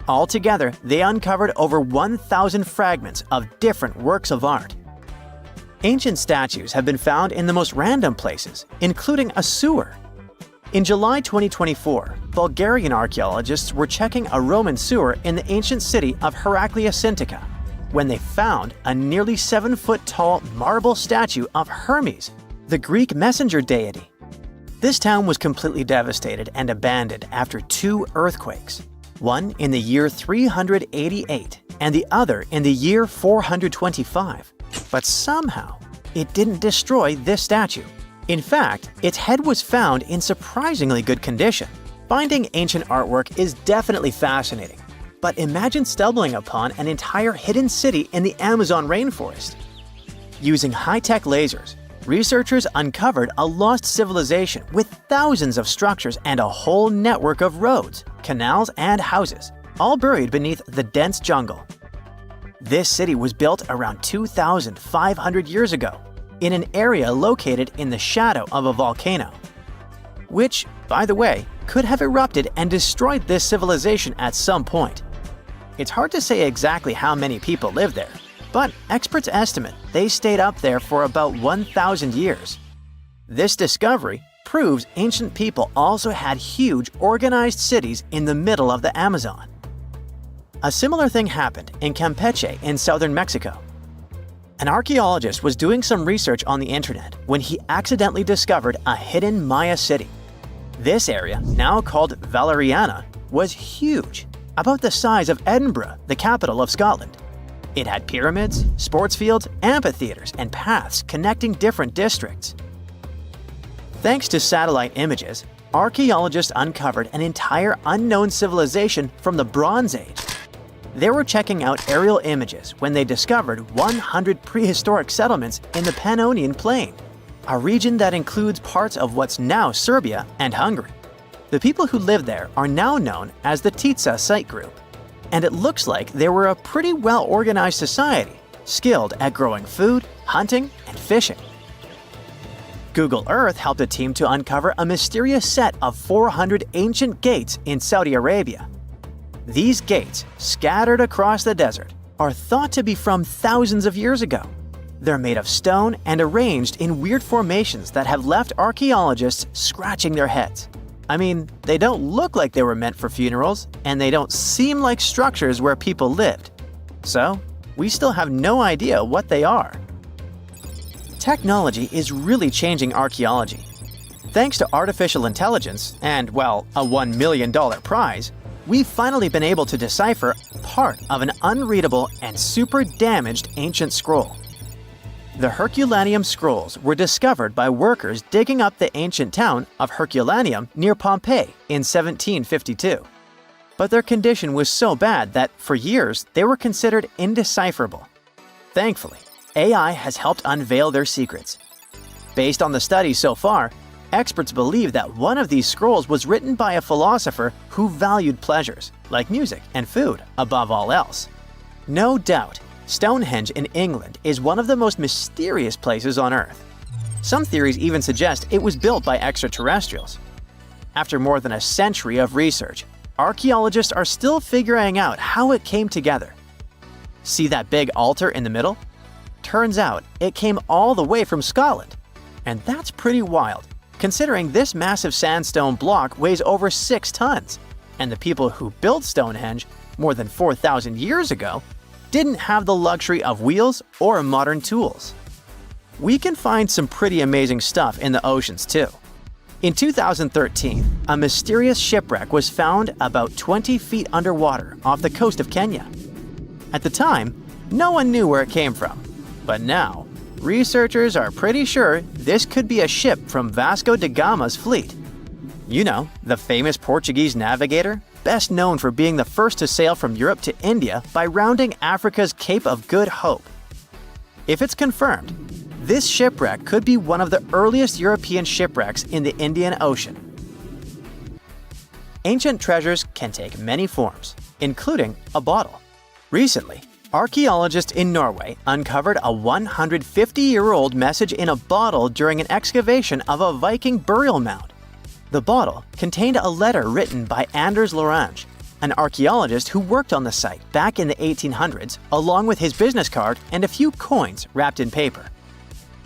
Altogether, they uncovered over 1,000 fragments of different works of art. Ancient statues have been found in the most random places, including a sewer. In July 2024, Bulgarian archaeologists were checking a Roman sewer in the ancient city of Heraklia Sintika when they found a nearly 7-foot-tall marble statue of Hermes, the Greek messenger deity. This town was completely devastated and abandoned after 2 earthquakes, one in the year 388 and the other in the year 425. But somehow, it didn't destroy this statue. In fact, its head was found in surprisingly good condition. Finding ancient artwork is definitely fascinating, but imagine stumbling upon an entire hidden city in the Amazon rainforest. Using high-tech lasers, researchers uncovered a lost civilization with thousands of structures and a whole network of roads, canals, and houses, all buried beneath the dense jungle. This city was built around 2,500 years ago, in an area located in the shadow of a volcano, which, by the way, could have erupted and destroyed this civilization at some point. It's hard to say exactly how many people lived there, but experts estimate they stayed up there for about 1,000 years. This discovery proves ancient people also had huge, organized cities in the middle of the Amazon. A similar thing happened in Campeche in southern Mexico. An archaeologist was doing some research on the internet when he accidentally discovered a hidden Maya city. This area, now called Valeriana, was huge, about the size of Edinburgh, the capital of Scotland. It had pyramids, sports fields, amphitheaters, and paths connecting different districts. Thanks to satellite images, archaeologists uncovered an entire unknown civilization from the Bronze Age. They were checking out aerial images when they discovered 100 prehistoric settlements in the Pannonian Plain, a region that includes parts of what's now Serbia and Hungary. The people who lived there are now known as the Titsa Site Group, and it looks like they were a pretty well-organized society, skilled at growing food, hunting, and fishing. Google Earth helped a team to uncover a mysterious set of 400 ancient gates in Saudi Arabia. These gates, scattered across the desert, are thought to be from thousands of years ago. They're made of stone and arranged in weird formations that have left archaeologists scratching their heads. I mean, they don't look like they were meant for funerals, and they don't seem like structures where people lived. So, we still have no idea what they are. Technology is really changing archaeology. Thanks to artificial intelligence and, well, a $1 million prize, we've finally been able to decipher part of an unreadable and super damaged ancient scroll. The Herculaneum scrolls were discovered by workers digging up the ancient town of Herculaneum near Pompeii in 1752. But their condition was so bad that, for years, they were considered indecipherable. Thankfully, AI has helped unveil their secrets. Based on the studies so far, experts believe that one of these scrolls was written by a philosopher who valued pleasures, like music and food, above all else. No doubt, Stonehenge in England is one of the most mysterious places on Earth. Some theories even suggest it was built by extraterrestrials. After more than a century of research, archaeologists are still figuring out how it came together. See that big altar in the middle? Turns out it came all the way from Scotland. And that's pretty wild, considering this massive sandstone block weighs over 6 tons, and the people who built Stonehenge more than 4,000 years ago didn't have the luxury of wheels or modern tools. We can find some pretty amazing stuff in the oceans too. In 2013, a mysterious shipwreck was found about 20 feet underwater off the coast of Kenya. At the time, no one knew where it came from, but now, researchers are pretty sure this could be a ship from Vasco da Gama's fleet. You know, the famous Portuguese navigator, best known for being the first to sail from Europe to India by rounding Africa's Cape of Good Hope. If it's confirmed, this shipwreck could be one of the earliest European shipwrecks in the Indian Ocean. Ancient treasures can take many forms, including a bottle. Recently, archaeologists in Norway uncovered a 150-year-old message in a bottle during an excavation of a Viking burial mound. The bottle contained a letter written by Anders Lorange, an archaeologist who worked on the site back in the 1800s, along with his business card and a few coins wrapped in paper.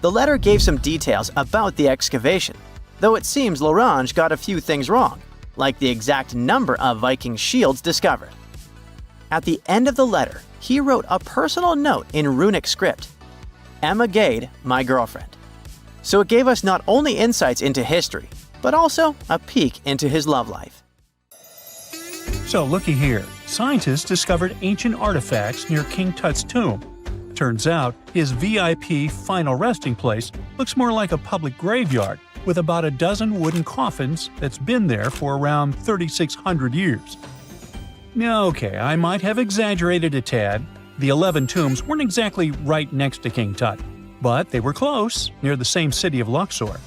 The letter gave some details about the excavation, though it seems Lorange got a few things wrong, like the exact number of Viking shields discovered. At the end of the letter, he wrote a personal note in runic script, "Emma Gade, my girlfriend." So it gave us not only insights into history, but also a peek into his love life. So looky here, scientists discovered ancient artifacts near King Tut's tomb. Turns out, his VIP final resting place looks more like a public graveyard with about a dozen wooden coffins that's been there for around 3,600 years. Now, okay, I might have exaggerated a tad. The 11 tombs weren't exactly right next to King Tut, but they were close, near the same city of Luxor.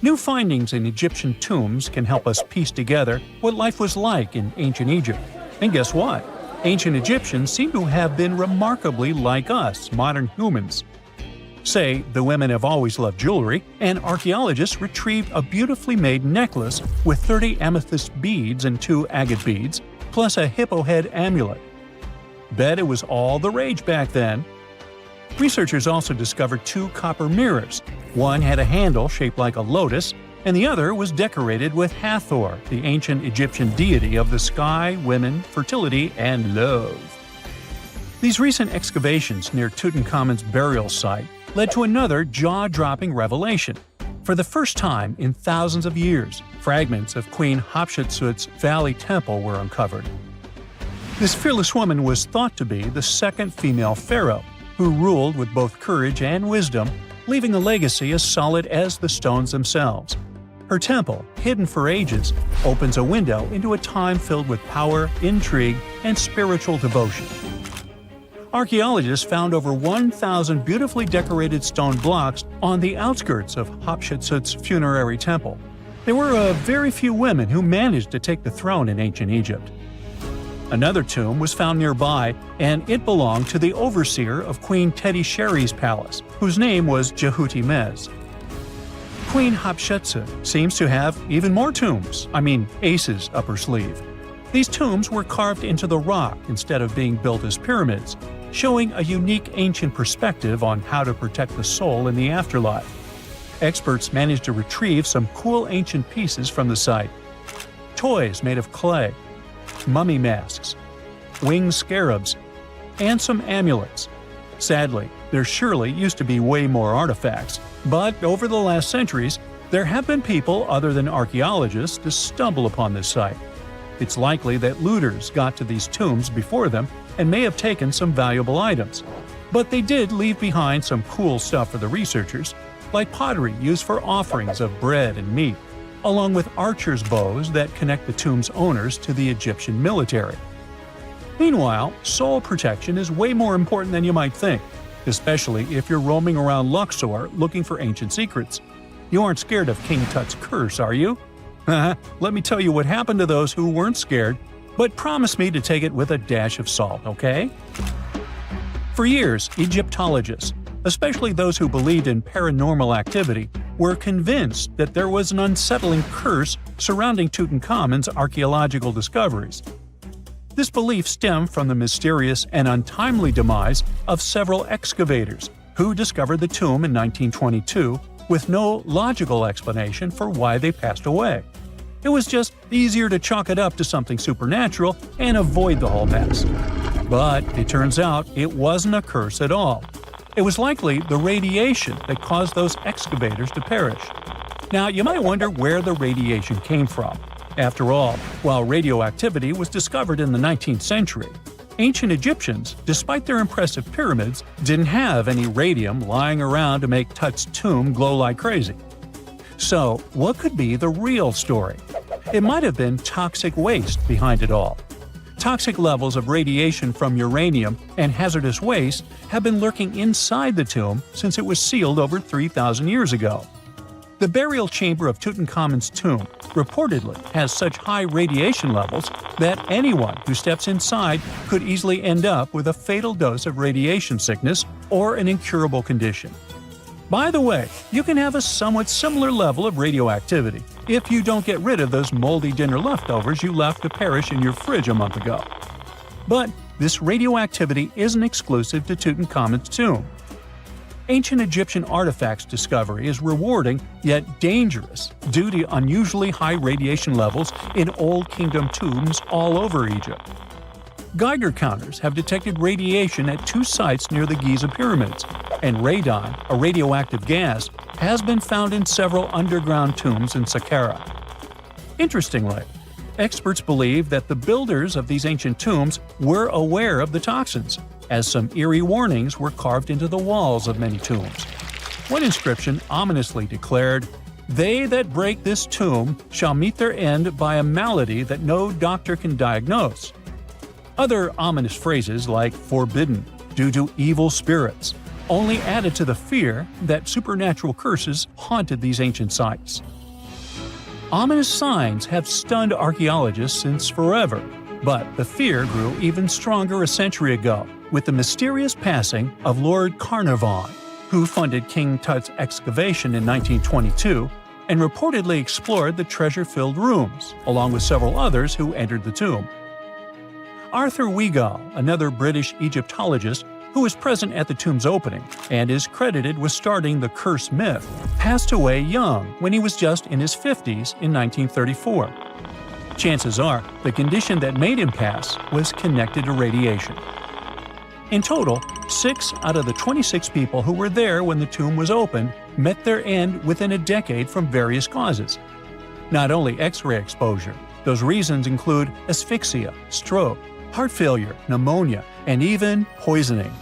New findings in Egyptian tombs can help us piece together what life was like in ancient Egypt. And guess what? Ancient Egyptians seem to have been remarkably like us, modern humans. Say, the women have always loved jewelry, and archaeologists retrieved a beautifully made necklace with 30 amethyst beads and 2 agate beads, plus a hippo head amulet. Bet it was all the rage back then. Researchers also discovered 2 copper mirrors. One had a handle shaped like a lotus, and the other was decorated with Hathor, the ancient Egyptian deity of the sky, women, fertility, and love. These recent excavations near Tutankhamun's burial site led to another jaw-dropping revelation. For the first time in thousands of years, fragments of Queen Hatshepsut's Valley Temple were uncovered. This fearless woman was thought to be the second female pharaoh, who ruled with both courage and wisdom, leaving a legacy as solid as the stones themselves. Her temple, hidden for ages, opens a window into a time filled with power, intrigue, and spiritual devotion. Archaeologists found over 1,000 beautifully decorated stone blocks on the outskirts of Hatshepsut's funerary temple. There were a very few women who managed to take the throne in ancient Egypt. Another tomb was found nearby, and it belonged to the overseer of Queen Teti Sheri's palace, whose name was Jehuti-Mez. Queen Hatshepsut seems to have even more tombs, aces up her sleeve. These tombs were carved into the rock instead of being built as pyramids, showing a unique ancient perspective on how to protect the soul in the afterlife. Experts managed to retrieve some cool ancient pieces from the site. Toys made of clay, mummy masks, winged scarabs, and some amulets. Sadly, there surely used to be way more artifacts, but over the last centuries, there have been people other than archaeologists to stumble upon this site. It's likely that looters got to these tombs before them and may have taken some valuable items. But they did leave behind some cool stuff for the researchers, like pottery used for offerings of bread and meat, along with archers' bows that connect the tomb's owners to the Egyptian military. Meanwhile, soul protection is way more important than you might think, especially if you're roaming around Luxor looking for ancient secrets. You aren't scared of King Tut's curse, are you? Let me tell you what happened to those who weren't scared, but promise me to take it with a dash of salt, okay? For years, Egyptologists, especially those who believed in paranormal activity, were convinced that there was an unsettling curse surrounding Tutankhamun's archaeological discoveries. This belief stemmed from the mysterious and untimely demise of several excavators who discovered the tomb in 1922 with no logical explanation for why they passed away. It was just easier to chalk it up to something supernatural and avoid the whole mess. But it turns out it wasn't a curse at all. It was likely the radiation that caused those excavators to perish. Now, you might wonder where the radiation came from. After all, while radioactivity was discovered in the 19th century, ancient Egyptians, despite their impressive pyramids, didn't have any radium lying around to make Tut's tomb glow like crazy. So, what could be the real story? It might have been toxic waste behind it all. Toxic levels of radiation from uranium and hazardous waste have been lurking inside the tomb since it was sealed over 3,000 years ago. The burial chamber of Tutankhamun's tomb reportedly has such high radiation levels that anyone who steps inside could easily end up with a fatal dose of radiation sickness or an incurable condition. By the way, you can have a somewhat similar level of radioactivity if you don't get rid of those moldy dinner leftovers you left to perish in your fridge a month ago. But this radioactivity isn't exclusive to Tutankhamun's tomb. Ancient Egyptian artifacts discovery is rewarding yet dangerous due to unusually high radiation levels in Old Kingdom tombs all over Egypt. Geiger counters have detected radiation at 2 sites near the Giza pyramids, and radon, a radioactive gas, has been found in several underground tombs in Saqqara. Interestingly, experts believe that the builders of these ancient tombs were aware of the toxins, as some eerie warnings were carved into the walls of many tombs. One inscription ominously declared, "They that break this tomb shall meet their end by a malady that no doctor can diagnose." Other ominous phrases like "forbidden," "due to evil spirits," only added to the fear that supernatural curses haunted these ancient sites. Ominous signs have stunned archaeologists since forever, but the fear grew even stronger a century ago with the mysterious passing of Lord Carnarvon, who funded King Tut's excavation in 1922 and reportedly explored the treasure-filled rooms, along with several others who entered the tomb. Arthur Weigall, another British Egyptologist who was present at the tomb's opening and is credited with starting the curse myth, passed away young when he was just in his 50s in 1934. Chances are the condition that made him pass was connected to radiation. In total, 6 out of the 26 people who were there when the tomb was opened met their end within a decade from various causes. Not only X-ray exposure, those reasons include asphyxia, stroke, heart failure, pneumonia, and even poisoning.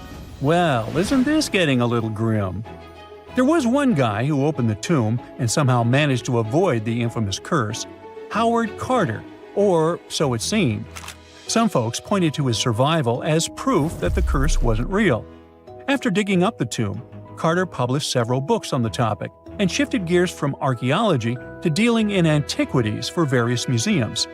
Well, isn't this getting a little grim? There was one guy who opened the tomb and somehow managed to avoid the infamous curse, Howard Carter, or so it seemed. Some folks pointed to his survival as proof that the curse wasn't real. After digging up the tomb, Carter published several books on the topic and shifted gears from archaeology to dealing in antiquities for various museums.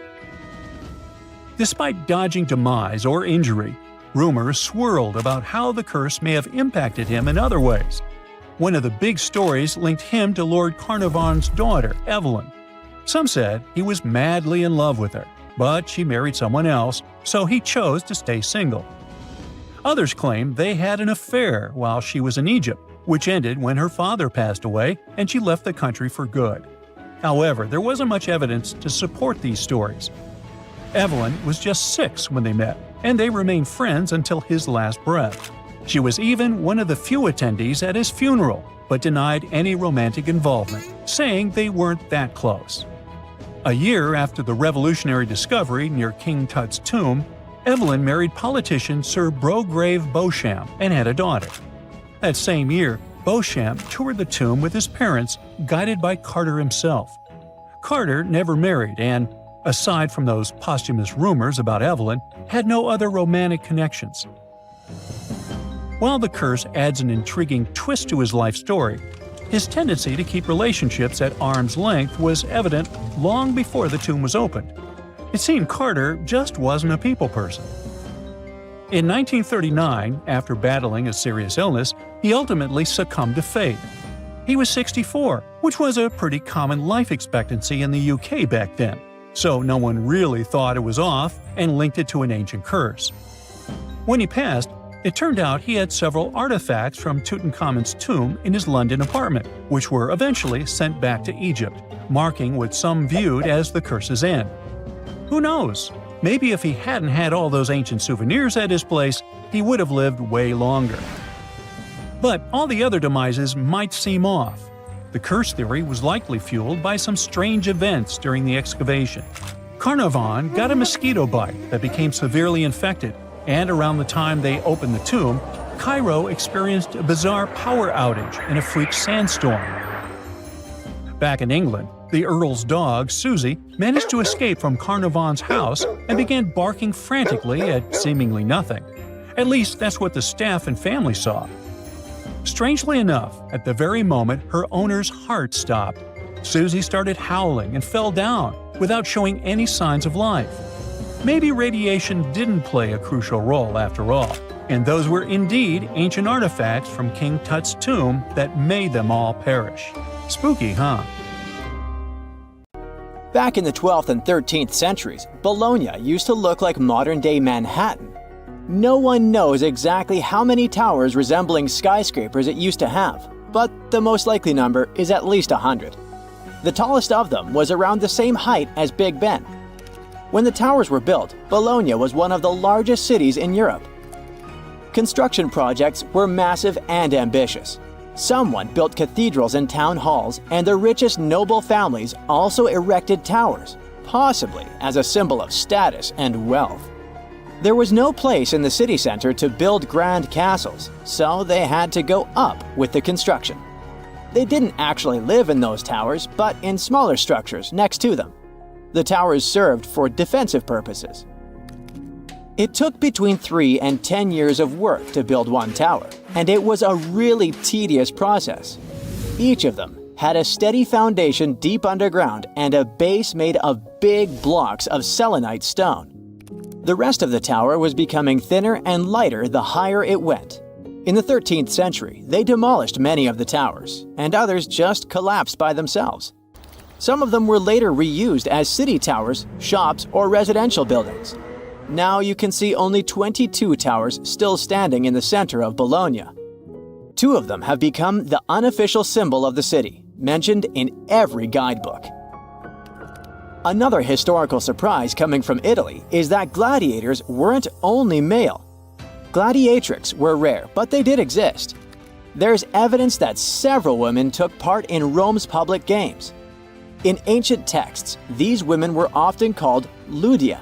Despite dodging demise or injury, rumors swirled about how the curse may have impacted him in other ways. One of the big stories linked him to Lord Carnarvon's daughter, Evelyn. Some said he was madly in love with her, but she married someone else, so he chose to stay single. Others claimed they had an affair while she was in Egypt, which ended when her father passed away and she left the country for good. However, there wasn't much evidence to support these stories. Evelyn was just 6 when they met, and they remained friends until his last breath. She was even one of the few attendees at his funeral, but denied any romantic involvement, saying they weren't that close. A year after the revolutionary discovery near King Tut's tomb, Evelyn married politician Sir Brograve Beauchamp and had a daughter. That same year, Beauchamp toured the tomb with his parents, guided by Carter himself. Carter never married and, aside from those posthumous rumors about Evelyn, had no other romantic connections. While the curse adds an intriguing twist to his life story, his tendency to keep relationships at arm's length was evident long before the tomb was opened. It seemed Carter just wasn't a people person. In 1939, after battling a serious illness, he ultimately succumbed to fate. He was 64, which was a pretty common life expectancy in the UK back then, so no one really thought it was off and linked it to an ancient curse. When he passed, it turned out he had several artifacts from Tutankhamun's tomb in his London apartment, which were eventually sent back to Egypt, marking what some viewed as the curse's end. Who knows? Maybe if he hadn't had all those ancient souvenirs at his place, he would have lived way longer. But all the other demises might seem off. The curse theory was likely fueled by some strange events during the excavation. Carnarvon got a mosquito bite that became severely infected, and around the time they opened the tomb, Cairo experienced a bizarre power outage and a freak sandstorm. Back in England, the Earl's dog, Susie, managed to escape from Carnarvon's house and began barking frantically at seemingly nothing. At least that's what the staff and family saw. Strangely enough, at the very moment her owner's heart stopped, Susie started howling and fell down without showing any signs of life. Maybe radiation didn't play a crucial role after all, and those were indeed ancient artifacts from King Tut's tomb that made them all perish. Spooky, huh? Back in the 12th and 13th centuries, Bologna used to look like modern-day Manhattan. No one knows exactly how many towers resembling skyscrapers it used to have, but the most likely number is at least 100. The tallest of them was around the same height as Big Ben. When the towers were built, Bologna was one of the largest cities in Europe. Construction projects were massive and ambitious. Someone built cathedrals and town halls, and the richest noble families also erected towers, possibly as a symbol of status and wealth. There was no place in the city center to build grand castles, so they had to go up with the construction. They didn't actually live in those towers, but in smaller structures next to them. The towers served for defensive purposes. It took between 3 and 10 years of work to build one tower, and it was a really tedious process. Each of them had a steady foundation deep underground and a base made of big blocks of selenite stone. The rest of the tower was becoming thinner and lighter the higher it went. In the 13th century, they demolished many of the towers, and others just collapsed by themselves. Some of them were later reused as city towers, shops, or residential buildings. Now you can see only 22 towers still standing in the center of Bologna. 2 of them have become the unofficial symbol of the city, mentioned in every guidebook. Another historical surprise coming from Italy is that gladiators weren't only male. Gladiatrix were rare, but they did exist. There's evidence that several women took part in Rome's public games. In ancient texts, these women were often called ludia,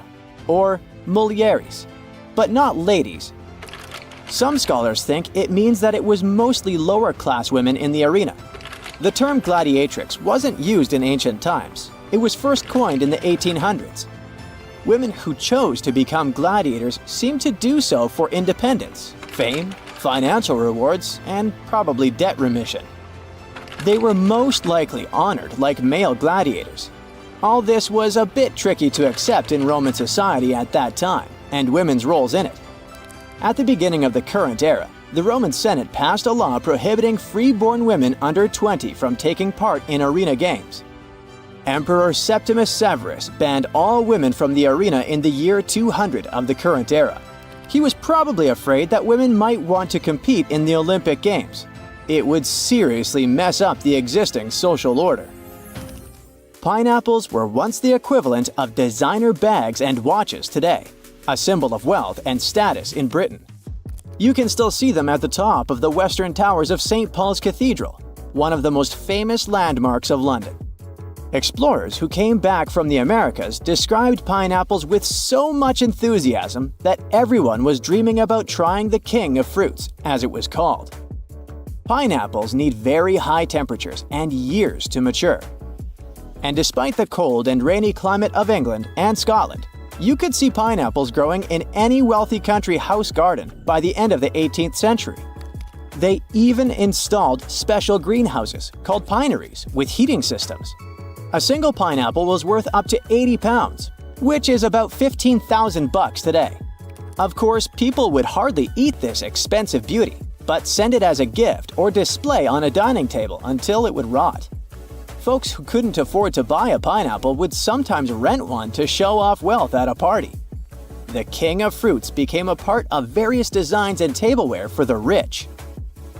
or mulieres, but not ladies. Some scholars think it means that it was mostly lower-class women in the arena. The term gladiatrix wasn't used in ancient times. It was first coined in the 1800s. Women who chose to become gladiators seemed to do so for independence, fame, financial rewards, and probably debt remission. They were most likely honored like male gladiators. All this was a bit tricky to accept in Roman society at that time, and women's roles in it. At the beginning of the current era, the Roman Senate passed a law prohibiting free-born women under 20 from taking part in arena games. Emperor Septimus Severus banned all women from the arena in the year 200 of the current era. He was probably afraid that women might want to compete in the Olympic Games. It would seriously mess up the existing social order. Pineapples were once the equivalent of designer bags and watches today, a symbol of wealth and status in Britain. You can still see them at the top of the western towers of St. Paul's Cathedral, one of the most famous landmarks of London. Explorers who came back from the Americas described pineapples with so much enthusiasm that everyone was dreaming about trying the king of fruits, as it was called. Pineapples need very high temperatures and years to mature. And despite the cold and rainy climate of England and Scotland, you could see pineapples growing in any wealthy country house garden by the end of the 18th century. They even installed special greenhouses called pineries with heating systems. A single pineapple was worth up to 80 pounds, which is about $15,000 today. Of course, people would hardly eat this expensive beauty, but send it as a gift or display on a dining table until it would rot. Folks who couldn't afford to buy a pineapple would sometimes rent one to show off wealth at a party. The king of fruits became a part of various designs and tableware for the rich.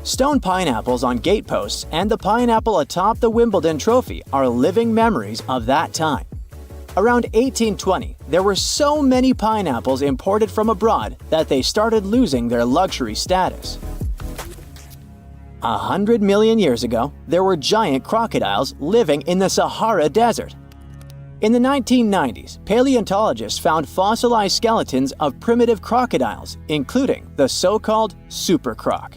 Stone pineapples on gateposts and the pineapple atop the Wimbledon trophy are living memories of that time. Around 1820, there were so many pineapples imported from abroad that they started losing their luxury status. 100 million years ago, there were giant crocodiles living in the Sahara Desert. In the 1990s, paleontologists found fossilized skeletons of primitive crocodiles, including the so-called supercroc.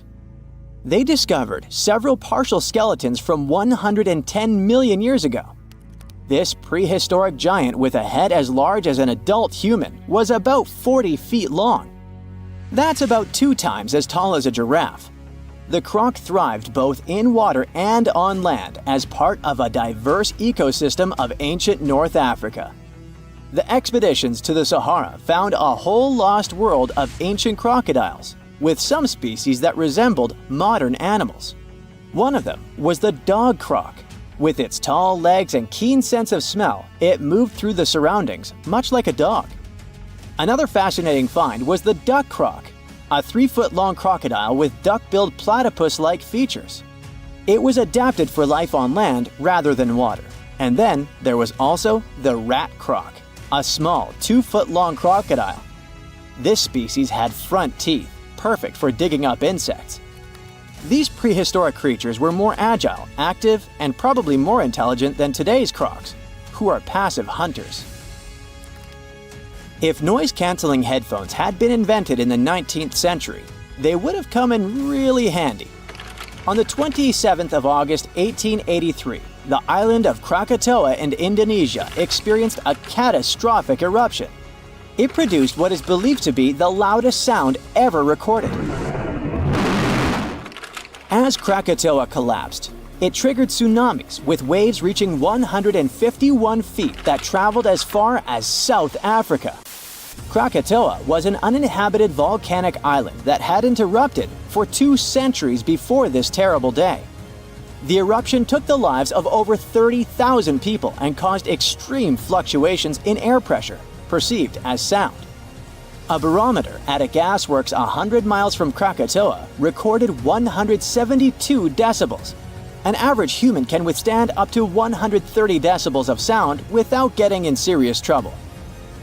They discovered several partial skeletons from 110 million years ago. This prehistoric giant with a head as large as an adult human was about 40 feet long. That's about 2 times as tall as a giraffe. The croc thrived both in water and on land as part of a diverse ecosystem of ancient North Africa. The expeditions to the Sahara found a whole lost world of ancient crocodiles, with some species that resembled modern animals. One of them was the dog croc. With its tall legs and keen sense of smell, it moved through the surroundings, much like a dog. Another fascinating find was the duck croc, a 3-foot-long crocodile with duck-billed platypus-like features. It was adapted for life on land rather than water. And then there was also the rat croc, a small 2-foot-long crocodile. This species had front teeth, perfect for digging up insects. These prehistoric creatures were more agile, active, and probably more intelligent than today's crocs, who are passive hunters. If noise-canceling headphones had been invented in the 19th century, they would have come in really handy. On the 27th of August 1883, the island of Krakatoa in Indonesia experienced a catastrophic eruption. It produced what is believed to be the loudest sound ever recorded. As Krakatoa collapsed, it triggered tsunamis with waves reaching 151 feet that traveled as far as South Africa. Krakatoa was an uninhabited volcanic island that hadn't erupted for 2 centuries before this terrible day. The eruption took the lives of over 30,000 people and caused extreme fluctuations in air pressure, perceived as sound. A barometer at a gasworks 100 miles from Krakatoa recorded 172 decibels. An average human can withstand up to 130 decibels of sound without getting in serious trouble.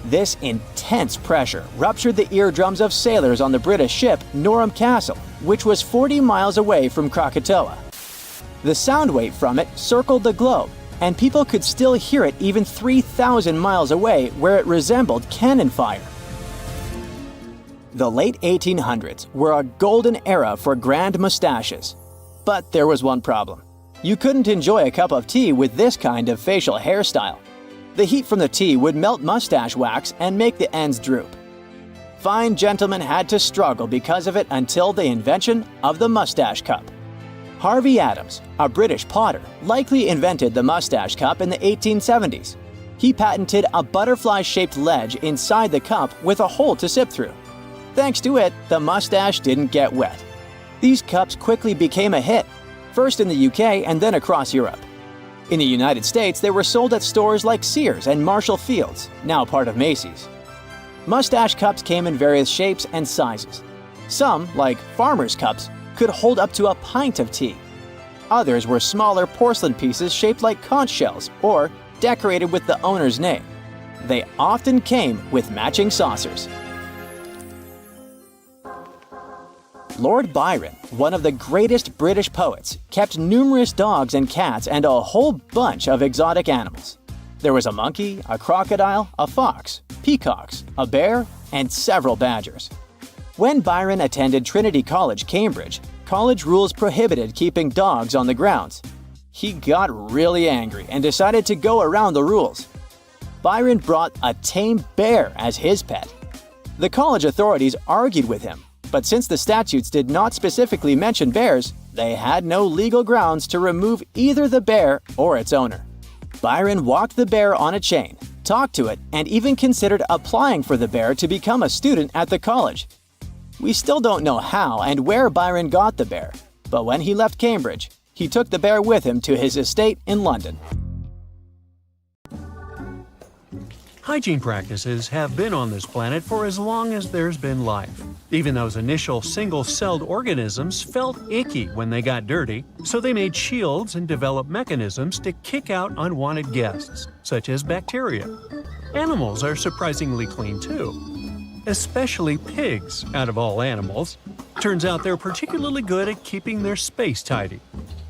This intense pressure ruptured the eardrums of sailors on the British ship Norham Castle, which was 40 miles away from Krakatoa. The sound wave from it circled the globe, and people could still hear it even 3,000 miles away where it resembled cannon fire. The late 1800s were a golden era for grand mustaches. But there was one problem. You couldn't enjoy a cup of tea with this kind of facial hairstyle. The heat from the tea would melt mustache wax and make the ends droop. Fine gentlemen had to struggle because of it until the invention of the mustache cup. Harvey Adams, a British potter, likely invented the mustache cup in the 1870s. He patented a butterfly-shaped ledge inside the cup with a hole to sip through. Thanks to it, the mustache didn't get wet. These cups quickly became a hit, first in the UK and then across Europe. In the United States, they were sold at stores like Sears and Marshall Field's, now part of Macy's. Mustache cups came in various shapes and sizes. Some, like farmers' cups, could hold up to a pint of tea. Others were smaller porcelain pieces shaped like conch shells or decorated with the owner's name. They often came with matching saucers. Lord Byron, one of the greatest British poets, kept numerous dogs and cats and a whole bunch of exotic animals. There was a monkey, a crocodile, a fox, peacocks, a bear, and several badgers. When Byron attended Trinity College, Cambridge, college rules prohibited keeping dogs on the grounds. He got really angry and decided to go around the rules. Byron brought a tame bear as his pet. The college authorities argued with him, but since the statutes did not specifically mention bears, they had no legal grounds to remove either the bear or its owner. Byron walked the bear on a chain, talked to it, and even considered applying for the bear to become a student at the college. We still don't know how and where Byron got the bear, but when he left Cambridge, he took the bear with him to his estate in London. Hygiene practices have been on this planet for as long as there's been life. Even those initial single-celled organisms felt icky when they got dirty, so they made shields and developed mechanisms to kick out unwanted guests, such as bacteria. Animals are surprisingly clean too, especially pigs, out of all animals. Turns out they're particularly good at keeping their space tidy.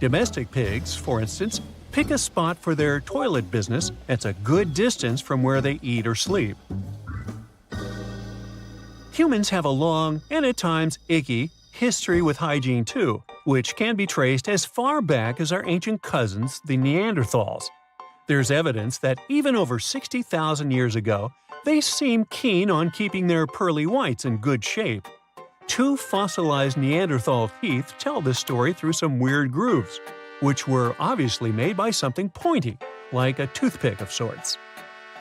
Domestic pigs, for instance, pick a spot for their toilet business that's a good distance from where they eat or sleep. Humans have a long, and at times icky, history with hygiene too, which can be traced as far back as our ancient cousins, the Neanderthals. There's evidence that even over 60,000 years ago, they seemed keen on keeping their pearly whites in good shape. 2 fossilized Neanderthal teeth tell this story through some weird grooves, which were obviously made by something pointy, like a toothpick of sorts.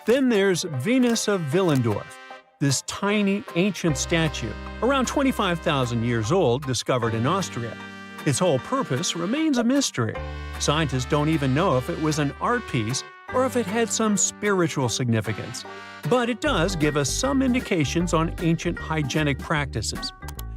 Then there's Venus of Willendorf, this tiny ancient statue, around 25,000 years old, discovered in Austria. Its whole purpose remains a mystery. Scientists don't even know if it was an art piece or if it had some spiritual significance. But it does give us some indications on ancient hygienic practices.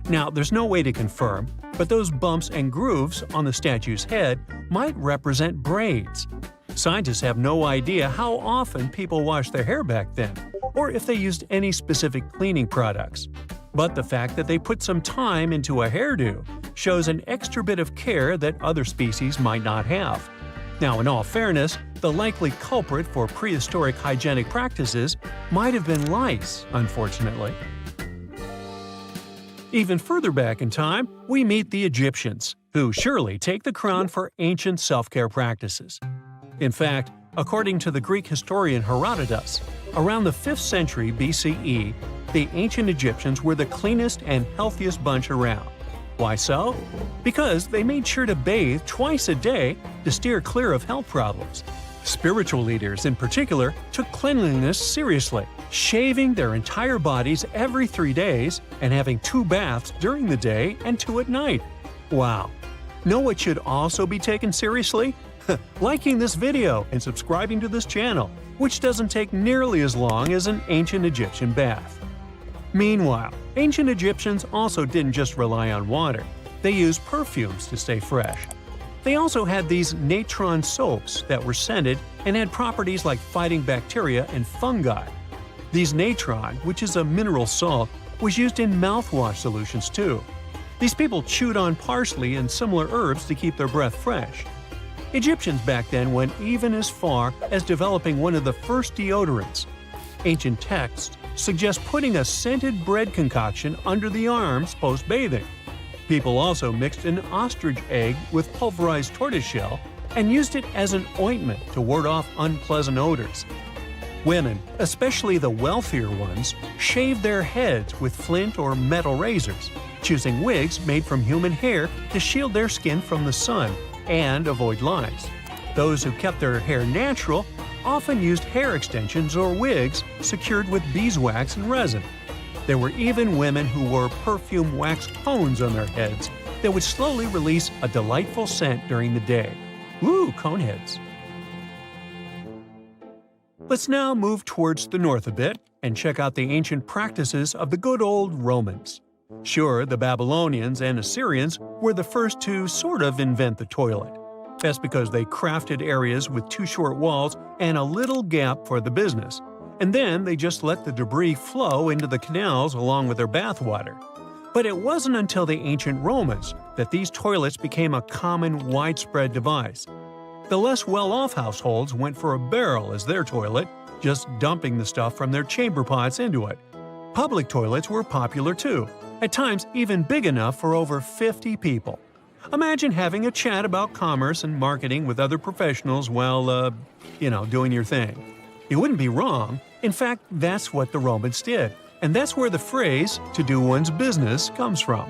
Now, there's no way to confirm, but those bumps and grooves on the statue's head might represent braids. Scientists have no idea how often people washed their hair back then, or if they used any specific cleaning products. But the fact that they put some time into a hairdo shows an extra bit of care that other species might not have. Now, in all fairness, the likely culprit for prehistoric hygienic practices might have been lice, unfortunately. Even further back in time, we meet the Egyptians, who surely take the crown for ancient self-care practices. In fact, according to the Greek historian Herodotus, around the 5th century BCE, the ancient Egyptians were the cleanest and healthiest bunch around. Why so? Because they made sure to bathe twice a day to steer clear of health problems. Spiritual leaders, in particular, took cleanliness seriously, shaving their entire bodies every 3 days and having 2 baths during the day and 2 at night. Wow! Know what should also be taken seriously? Liking this video and subscribing to this channel, which doesn't take nearly as long as an ancient Egyptian bath. Meanwhile, ancient Egyptians also didn't just rely on water. They used perfumes to stay fresh. They also had these natron soaps that were scented and had properties like fighting bacteria and fungi. These natron, which is a mineral salt, was used in mouthwash solutions too. These people chewed on parsley and similar herbs to keep their breath fresh. Egyptians back then went even as far as developing one of the first deodorants. Ancient texts suggest putting a scented bread concoction under the arms post-bathing. People also mixed an ostrich egg with pulverized tortoiseshell and used it as an ointment to ward off unpleasant odors. Women, especially the wealthier ones, shaved their heads with flint or metal razors, choosing wigs made from human hair to shield their skin from the sun and avoid lice. Those who kept their hair natural often used hair extensions or wigs secured with beeswax and resin. There were even women who wore perfume wax cones on their heads that would slowly release a delightful scent during the day. Woo, coneheads! Let's now move towards the north a bit and check out the ancient practices of the good old Romans. Sure, the Babylonians and Assyrians were the first to sort of invent the toilet. That's because they crafted areas with two short walls and a little gap for the business. And then they just let the debris flow into the canals along with their bathwater. But it wasn't until the ancient Romans that these toilets became a common, widespread device. The less well-off households went for a barrel as their toilet, just dumping the stuff from their chamber pots into it. Public toilets were popular too, at times even big enough for over 50 people. Imagine having a chat about commerce and marketing with other professionals while, doing your thing. You wouldn't be wrong. In fact, that's what the Romans did. And that's where the phrase, to do one's business, comes from.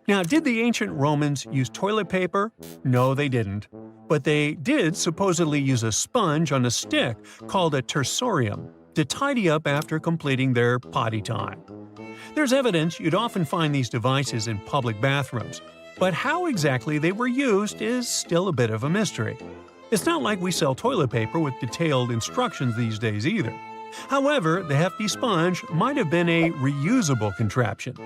Now, did the ancient Romans use toilet paper? No, they didn't. But they did supposedly use a sponge on a stick called a tersorium to tidy up after completing their potty time. There's evidence you'd often find these devices in public bathrooms, but how exactly they were used is still a bit of a mystery. It's not like we sell toilet paper with detailed instructions these days either. However, the hefty sponge might have been a reusable contraption.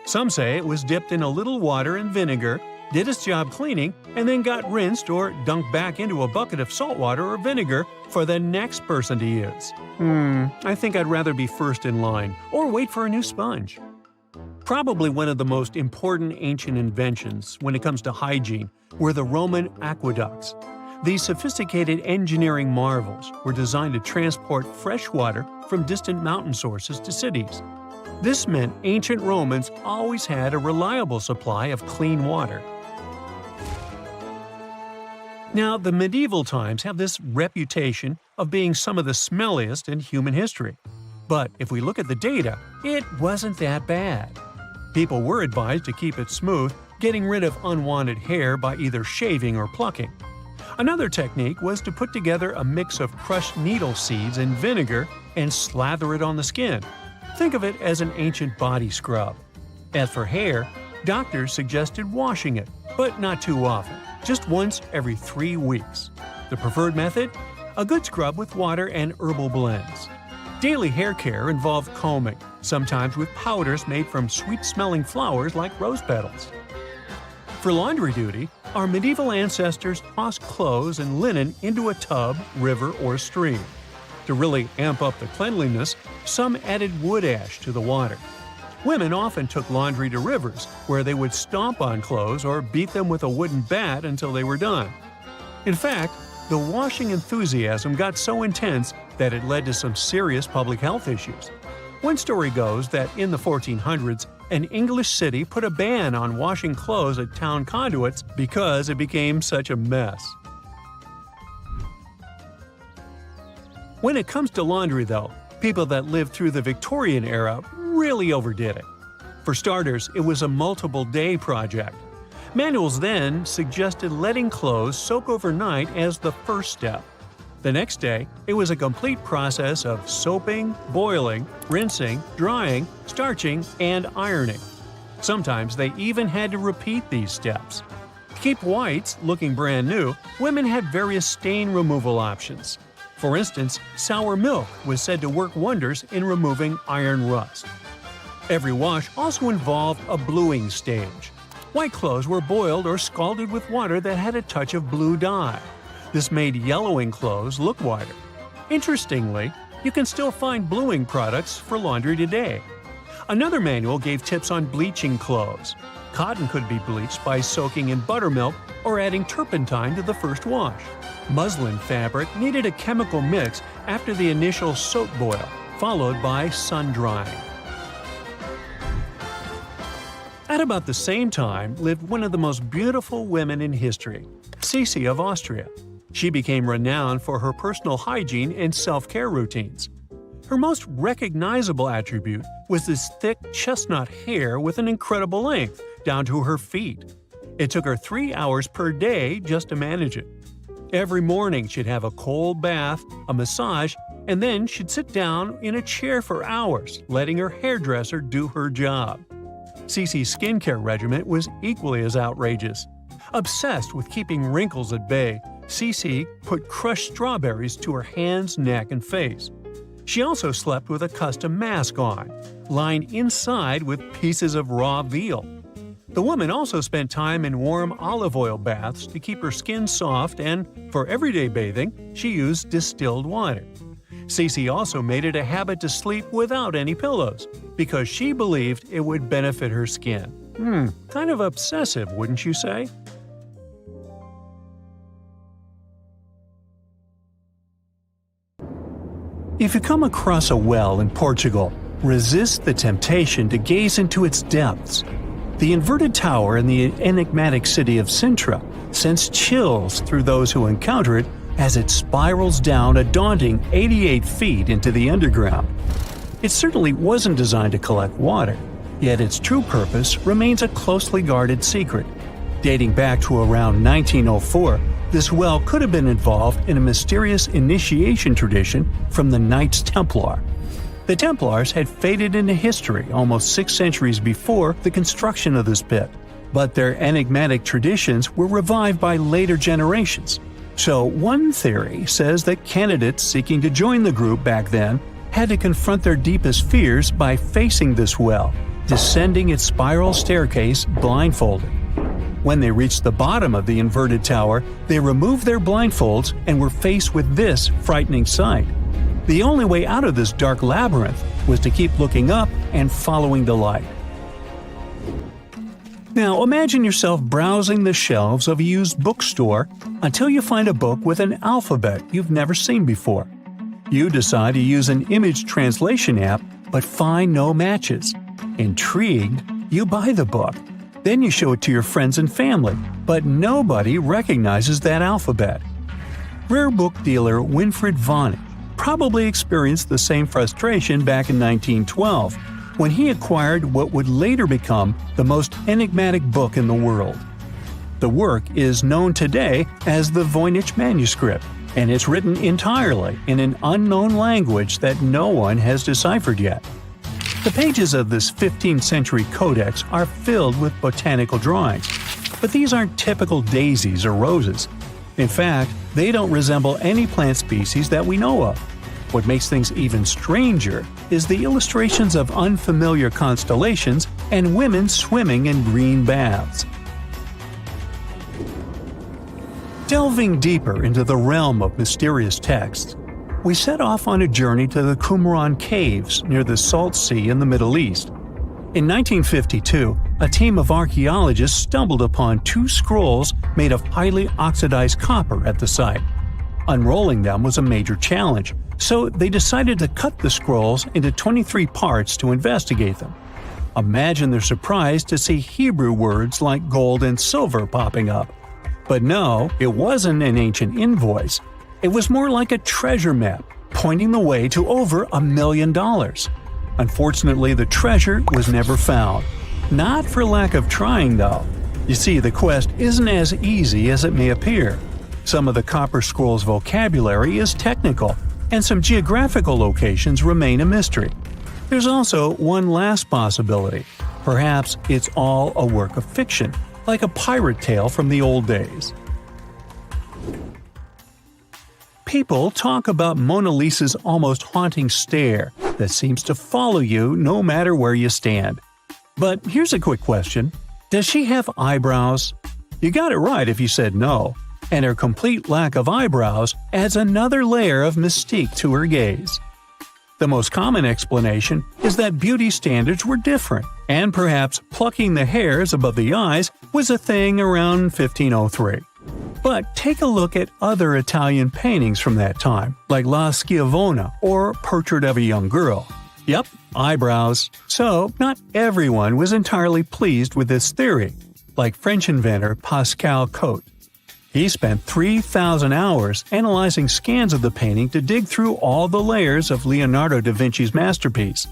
Some say it was dipped in a little water and vinegar, did its job cleaning, and then got rinsed or dunked back into a bucket of salt water or vinegar for the next person to use. I think I'd rather be first in line, or wait for a new sponge. Probably one of the most important ancient inventions when it comes to hygiene were the Roman aqueducts. These sophisticated engineering marvels were designed to transport fresh water from distant mountain sources to cities. This meant ancient Romans always had a reliable supply of clean water. Now, the medieval times have this reputation of being some of the smelliest in human history. But if we look at the data, it wasn't that bad. People were advised to keep it smooth, getting rid of unwanted hair by either shaving or plucking. Another technique was to put together a mix of crushed needle seeds and vinegar and slather it on the skin. Think of it as an ancient body scrub. As for hair, doctors suggested washing it, but not too often, just once every 3 weeks. The preferred method? A good scrub with water and herbal blends. Daily hair care involved combing, sometimes with powders made from sweet-smelling flowers like rose petals. For laundry duty, our medieval ancestors tossed clothes and linen into a tub, river, or stream. To really amp up the cleanliness, some added wood ash to the water. Women often took laundry to rivers, where they would stomp on clothes or beat them with a wooden bat until they were done. In fact, the washing enthusiasm got so intense that it led to some serious public health issues. One story goes that in the 1400s, an English city put a ban on washing clothes at town conduits because it became such a mess. When it comes to laundry, though, people that lived through the Victorian era really overdid it. For starters, it was a multiple-day project. Manuals then suggested letting clothes soak overnight as the first step. The next day, it was a complete process of soaping, boiling, rinsing, drying, starching, and ironing. Sometimes they even had to repeat these steps. To keep whites looking brand new, women had various stain removal options. For instance, sour milk was said to work wonders in removing iron rust. Every wash also involved a bluing stage. White clothes were boiled or scalded with water that had a touch of blue dye. This made yellowing clothes look whiter. Interestingly, you can still find bluing products for laundry today. Another manual gave tips on bleaching clothes. Cotton could be bleached by soaking in buttermilk or adding turpentine to the first wash. Muslin fabric needed a chemical mix after the initial soap boil, followed by sun drying. At about the same time lived one of the most beautiful women in history, Sisi of Austria. She became renowned for her personal hygiene and self-care routines. Her most recognizable attribute was this thick chestnut hair with an incredible length, down to her feet. It took her 3 hours per day just to manage it. Every morning she'd have a cold bath, a massage, and then she'd sit down in a chair for hours, letting her hairdresser do her job. Sisi's skincare regimen was equally as outrageous. Obsessed with keeping wrinkles at bay, Sisi put crushed strawberries to her hands, neck, and face. She also slept with a custom mask on, lined inside with pieces of raw veal. The woman also spent time in warm olive oil baths to keep her skin soft, and for everyday bathing, she used distilled water. Sisi also made it a habit to sleep without any pillows, because she believed it would benefit her skin. Kind of obsessive, wouldn't you say? If you come across a well in Portugal, resist the temptation to gaze into its depths. The inverted tower in the enigmatic city of Sintra sends chills through those who encounter it as it spirals down a daunting 88 feet into the underground. It certainly wasn't designed to collect water, yet its true purpose remains a closely guarded secret. Dating back to around 1904, this well could have been involved in a mysterious initiation tradition from the Knights Templar. The Templars had faded into history almost 6 centuries before the construction of this pit, but their enigmatic traditions were revived by later generations. So one theory says that candidates seeking to join the group back then had to confront their deepest fears by facing this well, descending its spiral staircase blindfolded. When they reached the bottom of the inverted tower, they removed their blindfolds and were faced with this frightening sight. The only way out of this dark labyrinth was to keep looking up and following the light. Now imagine yourself browsing the shelves of a used bookstore until you find a book with an alphabet you've never seen before. You decide to use an image translation app but find no matches. Intrigued, you buy the book. Then you show it to your friends and family, but nobody recognizes that alphabet. Rare book dealer Winfried Vonnig probably experienced the same frustration back in 1912 when he acquired what would later become the most enigmatic book in the world. The work is known today as the Voynich manuscript, and it's written entirely in an unknown language that no one has deciphered yet. The pages of this 15th century codex are filled with botanical drawings, but these aren't typical daisies or roses. In fact, they don't resemble any plant species that we know of. What makes things even stranger is the illustrations of unfamiliar constellations and women swimming in green baths. Delving deeper into the realm of mysterious texts, we set off on a journey to the Qumran Caves near the Salt Sea in the Middle East. In 1952, a team of archaeologists stumbled upon 2 scrolls made of highly oxidized copper at the site. Unrolling them was a major challenge, so they decided to cut the scrolls into 23 parts to investigate them. Imagine their surprise to see Hebrew words like gold and silver popping up. But no, it wasn't an ancient invoice. It was more like a treasure map, pointing the way to over $1 million. Unfortunately, the treasure was never found. Not for lack of trying, though. You see, the quest isn't as easy as it may appear. Some of the Copper Scroll's vocabulary is technical, and some geographical locations remain a mystery. There's also one last possibility. Perhaps it's all a work of fiction, like a pirate tale from the old days. People talk about Mona Lisa's almost haunting stare that seems to follow you no matter where you stand. But here's a quick question. Does she have eyebrows? You got it right if you said no, and her complete lack of eyebrows adds another layer of mystique to her gaze. The most common explanation is that beauty standards were different, and perhaps plucking the hairs above the eyes was a thing around 1503. But take a look at other Italian paintings from that time, like La Schiavona or Portrait of a Young Girl. Yep, eyebrows. So, not everyone was entirely pleased with this theory, like French inventor Pascal Cotte. He spent 3,000 hours analyzing scans of the painting to dig through all the layers of Leonardo da Vinci's masterpiece.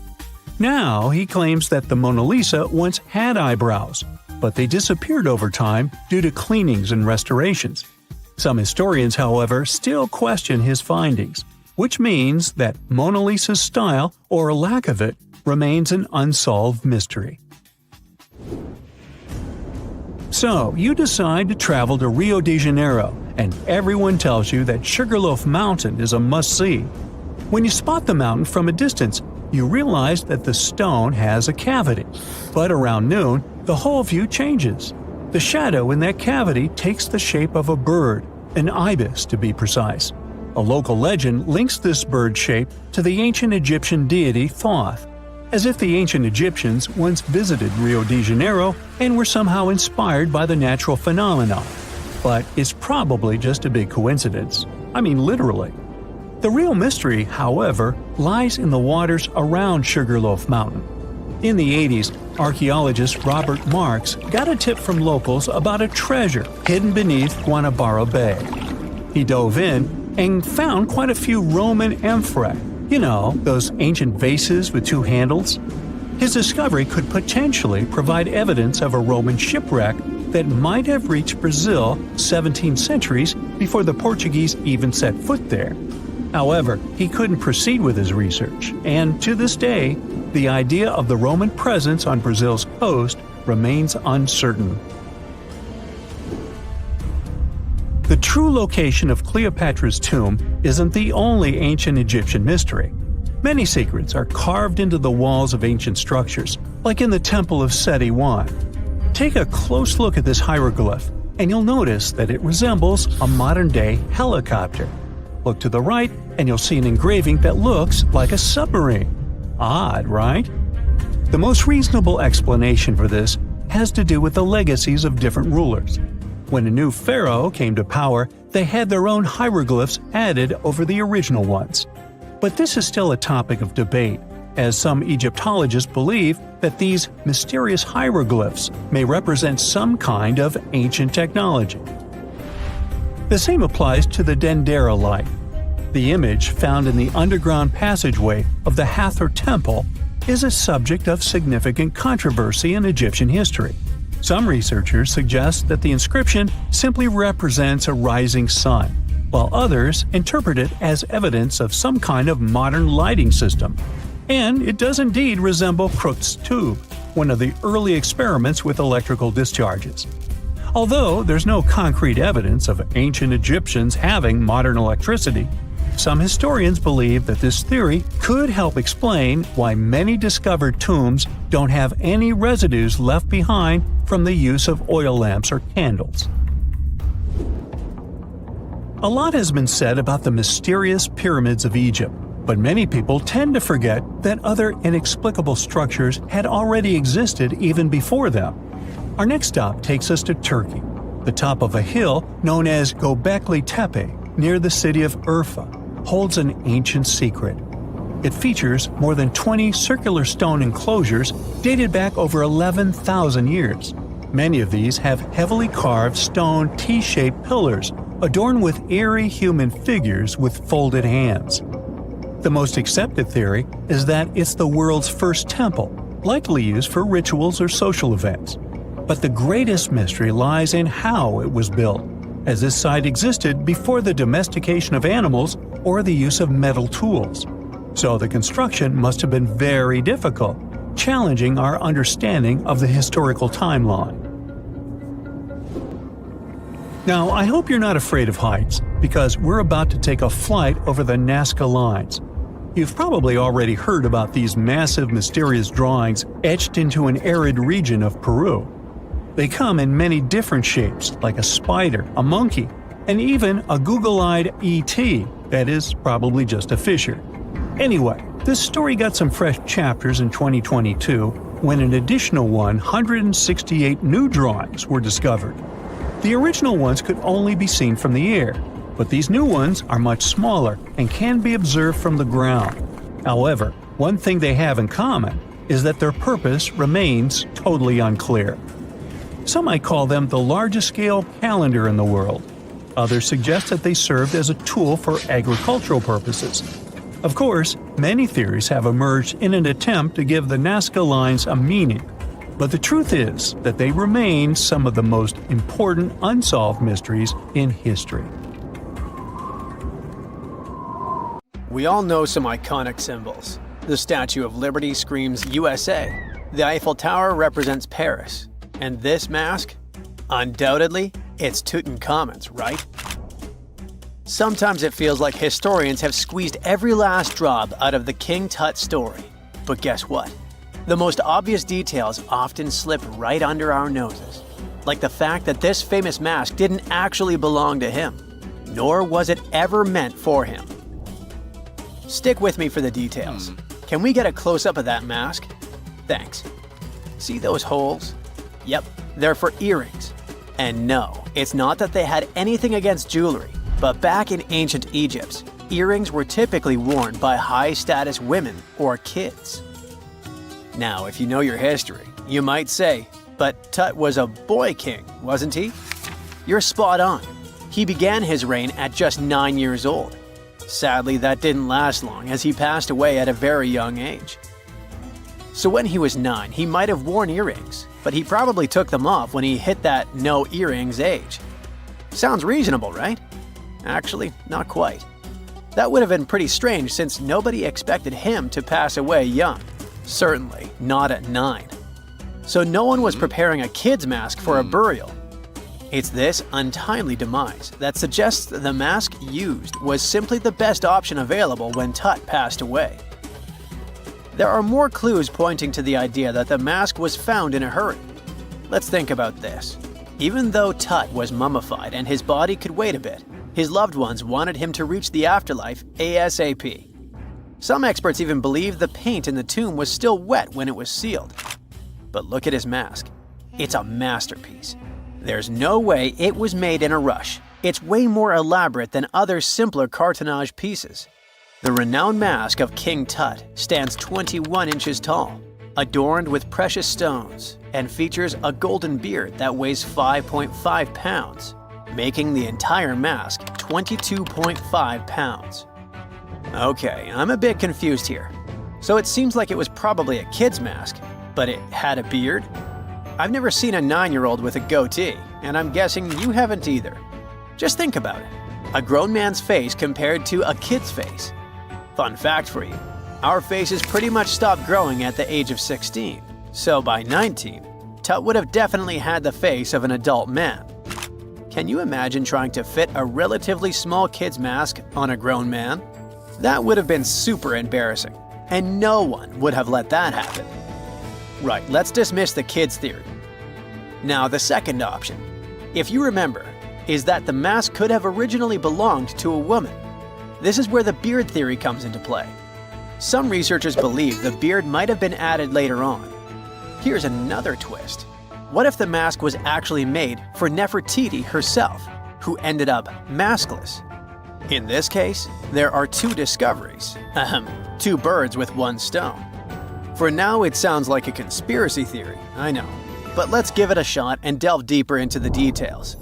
Now, he claims that the Mona Lisa once had eyebrows, but they disappeared over time due to cleanings and restorations. Some historians, however, still question his findings, which means that Mona Lisa's style, or lack of it, remains an unsolved mystery. So, you decide to travel to Rio de Janeiro, and everyone tells you that Sugarloaf Mountain is a must-see. When you spot the mountain from a distance, you realize that the stone has a cavity. But around noon, the whole view changes. The shadow in that cavity takes the shape of a bird, an ibis to be precise. A local legend links this bird shape to the ancient Egyptian deity Thoth, as if the ancient Egyptians once visited Rio de Janeiro and were somehow inspired by the natural phenomenon. But it's probably just a big coincidence. I mean, literally. The real mystery, however, lies in the waters around Sugarloaf Mountain. In the 80s, archaeologist Robert Marks got a tip from locals about a treasure hidden beneath Guanabara Bay. He dove in and found quite a few Roman amphorae. You know, those ancient vases with two handles? His discovery could potentially provide evidence of a Roman shipwreck that might have reached Brazil 17 centuries before the Portuguese even set foot there. However, he couldn't proceed with his research, and to this day, the idea of the Roman presence on Brazil's coast remains uncertain. The true location of Cleopatra's tomb isn't the only ancient Egyptian mystery. Many secrets are carved into the walls of ancient structures, like in the Temple of Seti I. Take a close look at this hieroglyph, and you'll notice that it resembles a modern-day helicopter. Look to the right, and you'll see an engraving that looks like a submarine. Odd, right? The most reasonable explanation for this has to do with the legacies of different rulers. When a new pharaoh came to power, they had their own hieroglyphs added over the original ones. But this is still a topic of debate, as some Egyptologists believe that these mysterious hieroglyphs may represent some kind of ancient technology. The same applies to the Dendera light. The image found in the underground passageway of the Hathor Temple is a subject of significant controversy in Egyptian history. Some researchers suggest that the inscription simply represents a rising sun, while others interpret it as evidence of some kind of modern lighting system. And it does indeed resemble Crookes' tube, one of the early experiments with electrical discharges. Although there's no concrete evidence of ancient Egyptians having modern electricity, some historians believe that this theory could help explain why many discovered tombs don't have any residues left behind from the use of oil lamps or candles. A lot has been said about the mysterious pyramids of Egypt, but many people tend to forget that other inexplicable structures had already existed even before them. Our next stop takes us to Turkey. The top of a hill known as Göbekli Tepe, near the city of Urfa, holds an ancient secret. It features more than 20 circular stone enclosures dated back over 11,000 years. Many of these have heavily carved stone T-shaped pillars adorned with eerie human figures with folded hands. The most accepted theory is that it's the world's first temple, likely used for rituals or social events. But the greatest mystery lies in how it was built, as this site existed before the domestication of animals or the use of metal tools. So the construction must have been very difficult, challenging our understanding of the historical timeline. Now, I hope you're not afraid of heights, because we're about to take a flight over the Nazca Lines. You've probably already heard about these massive, mysterious drawings etched into an arid region of Peru. They come in many different shapes, like a spider, a monkey, and even a Google-eyed ET that is probably just a fisher. Anyway, this story got some fresh chapters in 2022 when an additional 168 new drawings were discovered. The original ones could only be seen from the air, but these new ones are much smaller and can be observed from the ground. However, one thing they have in common is that their purpose remains totally unclear. Some might call them the largest-scale calendar in the world. Others suggest that they served as a tool for agricultural purposes. Of course, many theories have emerged in an attempt to give the Nazca Lines a meaning, but the truth is that they remain some of the most important unsolved mysteries in history. We all know some iconic symbols. The Statue of Liberty screams USA. The Eiffel Tower represents Paris. And this mask? Undoubtedly, it's Tutankhamun's, right? Sometimes it feels like historians have squeezed every last drop out of the King Tut story. But guess what? The most obvious details often slip right under our noses. Like the fact that this famous mask didn't actually belong to him, nor was it ever meant for him. Stick with me for the details. Can we get a close-up of that mask? Thanks. See those holes? Yep, they're for earrings. And no, it's not that they had anything against jewelry, but back in ancient Egypt, earrings were typically worn by high-status women or kids. Now, if you know your history, you might say, but Tut was a boy king, wasn't he? You're spot on. He began his reign at just 9 years old. Sadly, that didn't last long as he passed away at a very young age. So when he was 9, he might have worn earrings, but he probably took them off when he hit that no earrings age. Sounds reasonable, right? Actually, not quite. That would have been pretty strange since nobody expected him to pass away young. Certainly not at 9. So no one was preparing a kid's mask for a burial. It's this untimely demise that suggests the mask used was simply the best option available when Tut passed away. There are more clues pointing to the idea that the mask was found in a hurry. Let's think about this. Even though Tut was mummified and his body could wait a bit, his loved ones wanted him to reach the afterlife ASAP. Some experts even believe the paint in the tomb was still wet when it was sealed. But look at his mask. It's a masterpiece. There's no way it was made in a rush. It's way more elaborate than other simpler cartonnage pieces. The renowned mask of King Tut stands 21 inches tall, adorned with precious stones, and features a golden beard that weighs 5.5 pounds, making the entire mask 22.5 pounds. Okay, I'm a bit confused here. So it seems like it was probably a kid's mask, but it had a beard? I've never seen a 9-year-old with a goatee, and I'm guessing you haven't either. Just think about it. A grown man's face compared to a kid's face. Fun fact for you, our faces pretty much stopped growing at the age of 16, so by 19, Tut would have definitely had the face of an adult man. Can you imagine trying to fit a relatively small kid's mask on a grown man? That would have been super embarrassing, and no one would have let that happen. Right, let's dismiss the kid's theory. Now, the second option, if you remember, is that the mask could have originally belonged to a woman. This is where the beard theory comes into play. Some researchers believe the beard might have been added later on. Here's another twist. What if the mask was actually made for Nefertiti herself, who ended up maskless? In this case, there are two discoveries. Two birds with one stone. For now, it sounds like a conspiracy theory, I know. But let's give it a shot and delve deeper into the details.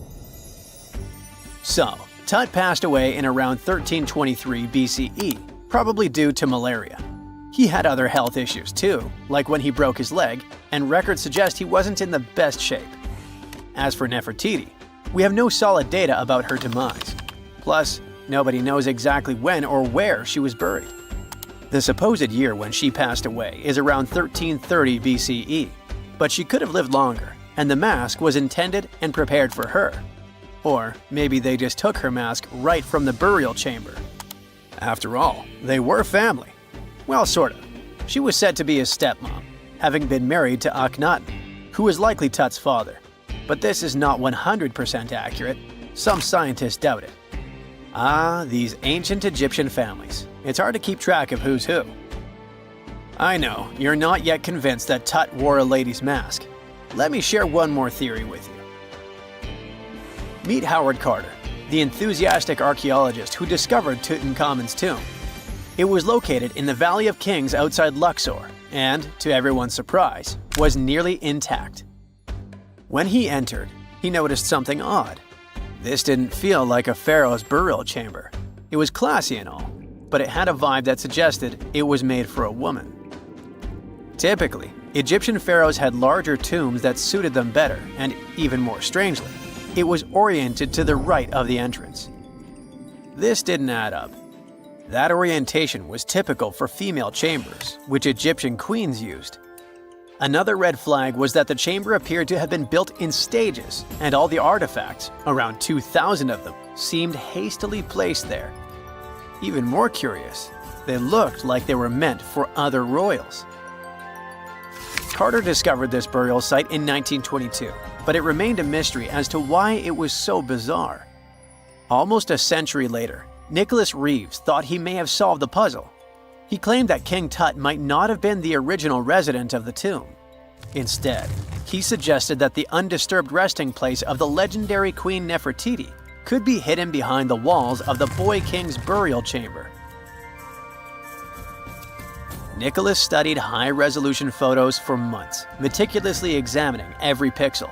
So, Tut passed away in around 1323 BCE, probably due to malaria. He had other health issues too, like when he broke his leg, and records suggest he wasn't in the best shape. As for Nefertiti, we have no solid data about her demise. Plus, nobody knows exactly when or where she was buried. The supposed year when she passed away is around 1330 BCE, but she could have lived longer, and the mask was intended and prepared for her. Or maybe they just took her mask right from the burial chamber. After all, they were family. Well, sort of. She was said to be his stepmom, having been married to Akhenaten, who was likely Tut's father. But this is not 100% accurate. Some scientists doubt it. Ah, these ancient Egyptian families. It's hard to keep track of who's who. I know, you're not yet convinced that Tut wore a lady's mask. Let me share one more theory with you. Meet Howard Carter, the enthusiastic archaeologist who discovered Tutankhamun's tomb. It was located in the Valley of Kings outside Luxor and, to everyone's surprise, was nearly intact. When he entered, he noticed something odd. This didn't feel like a pharaoh's burial chamber. It was classy and all, but it had a vibe that suggested it was made for a woman. Typically, Egyptian pharaohs had larger tombs that suited them better, and even more strangely, it was oriented to the right of the entrance. This didn't add up. That orientation was typical for female chambers, which Egyptian queens used. Another red flag was that the chamber appeared to have been built in stages, and all the artifacts, around 2,000 of them, seemed hastily placed there. Even more curious, they looked like they were meant for other royals. Carter discovered this burial site in 1922, but it remained a mystery as to why it was so bizarre. Almost a century later, Nicholas Reeves thought he may have solved the puzzle. He claimed that King Tut might not have been the original resident of the tomb. Instead, he suggested that the undisturbed resting place of the legendary Queen Nefertiti could be hidden behind the walls of the boy king's burial chamber. Nicholas studied high-resolution photos for months, meticulously examining every pixel.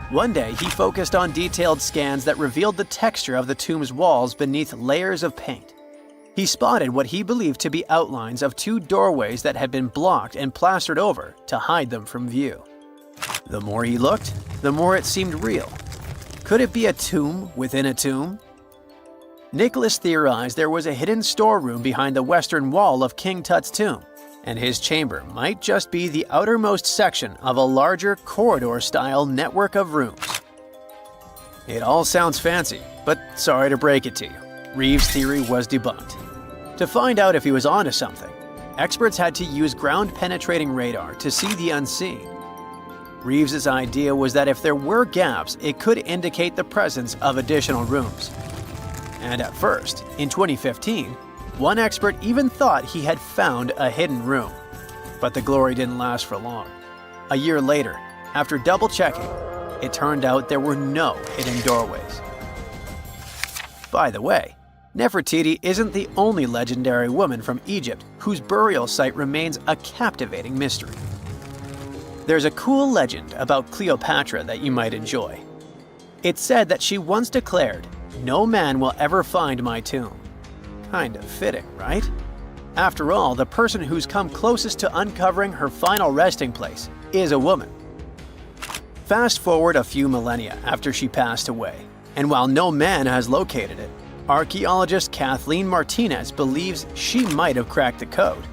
One day, he focused on detailed scans that revealed the texture of the tomb's walls beneath layers of paint. He spotted what he believed to be outlines of two doorways that had been blocked and plastered over to hide them from view. The more he looked, the more it seemed real. Could it be a tomb within a tomb? Nicholas theorized there was a hidden storeroom behind the western wall of King Tut's tomb, and his chamber might just be the outermost section of a larger corridor-style network of rooms. It all sounds fancy, but sorry to break it to you, Reeves' theory was debunked. To find out if he was onto something, experts had to use ground-penetrating radar to see the unseen. Reeves' idea was that if there were gaps, it could indicate the presence of additional rooms. And at first, in 2015, one expert even thought he had found a hidden room. But the glory didn't last for long. A year later, after double-checking, it turned out there were no hidden doorways. By the way, Nefertiti isn't the only legendary woman from Egypt whose burial site remains a captivating mystery. There's a cool legend about Cleopatra that you might enjoy. It's said that she once declared, "No man will ever find my tomb." Kind of fitting, right? After all, the person who's come closest to uncovering her final resting place is a woman. Fast forward a few millennia after she passed away, and while no man has located it, archaeologist Kathleen Martinez believes she might have cracked the code.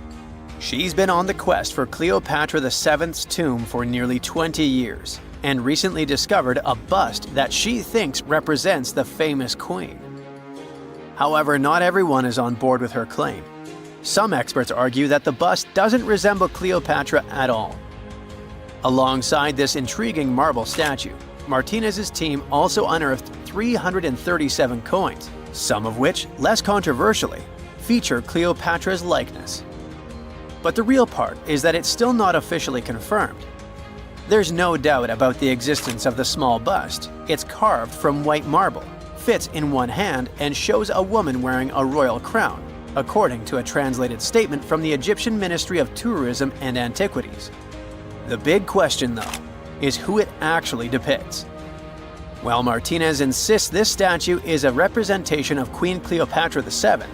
She's been on the quest for Cleopatra VII's tomb for nearly 20 years, and recently discovered a bust that she thinks represents the famous queen. However, not everyone is on board with her claim. Some experts argue that the bust doesn't resemble Cleopatra at all. Alongside this intriguing marble statue, Martinez's team also unearthed 337 coins, some of which, less controversially, feature Cleopatra's likeness. But the real part is that it's still not officially confirmed. There's no doubt about the existence of the small bust. It's carved from white marble, fits in one hand, and shows a woman wearing a royal crown, according to a translated statement from the Egyptian Ministry of Tourism and Antiquities. The big question, though, is who it actually depicts. While Martinez insists this statue is a representation of Queen Cleopatra VII,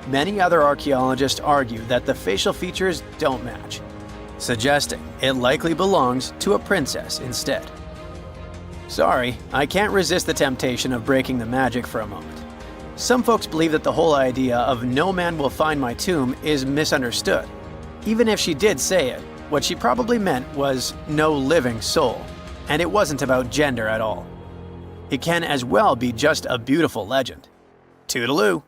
many other archaeologists argue that the facial features don't match, suggesting it likely belongs to a princess instead. Sorry, I can't resist the temptation of breaking the magic for a moment. Some folks believe that the whole idea of "no man will find my tomb" is misunderstood. Even if she did say it, what she probably meant was "no living soul," and it wasn't about gender at all. It can as well be just a beautiful legend. Toodaloo!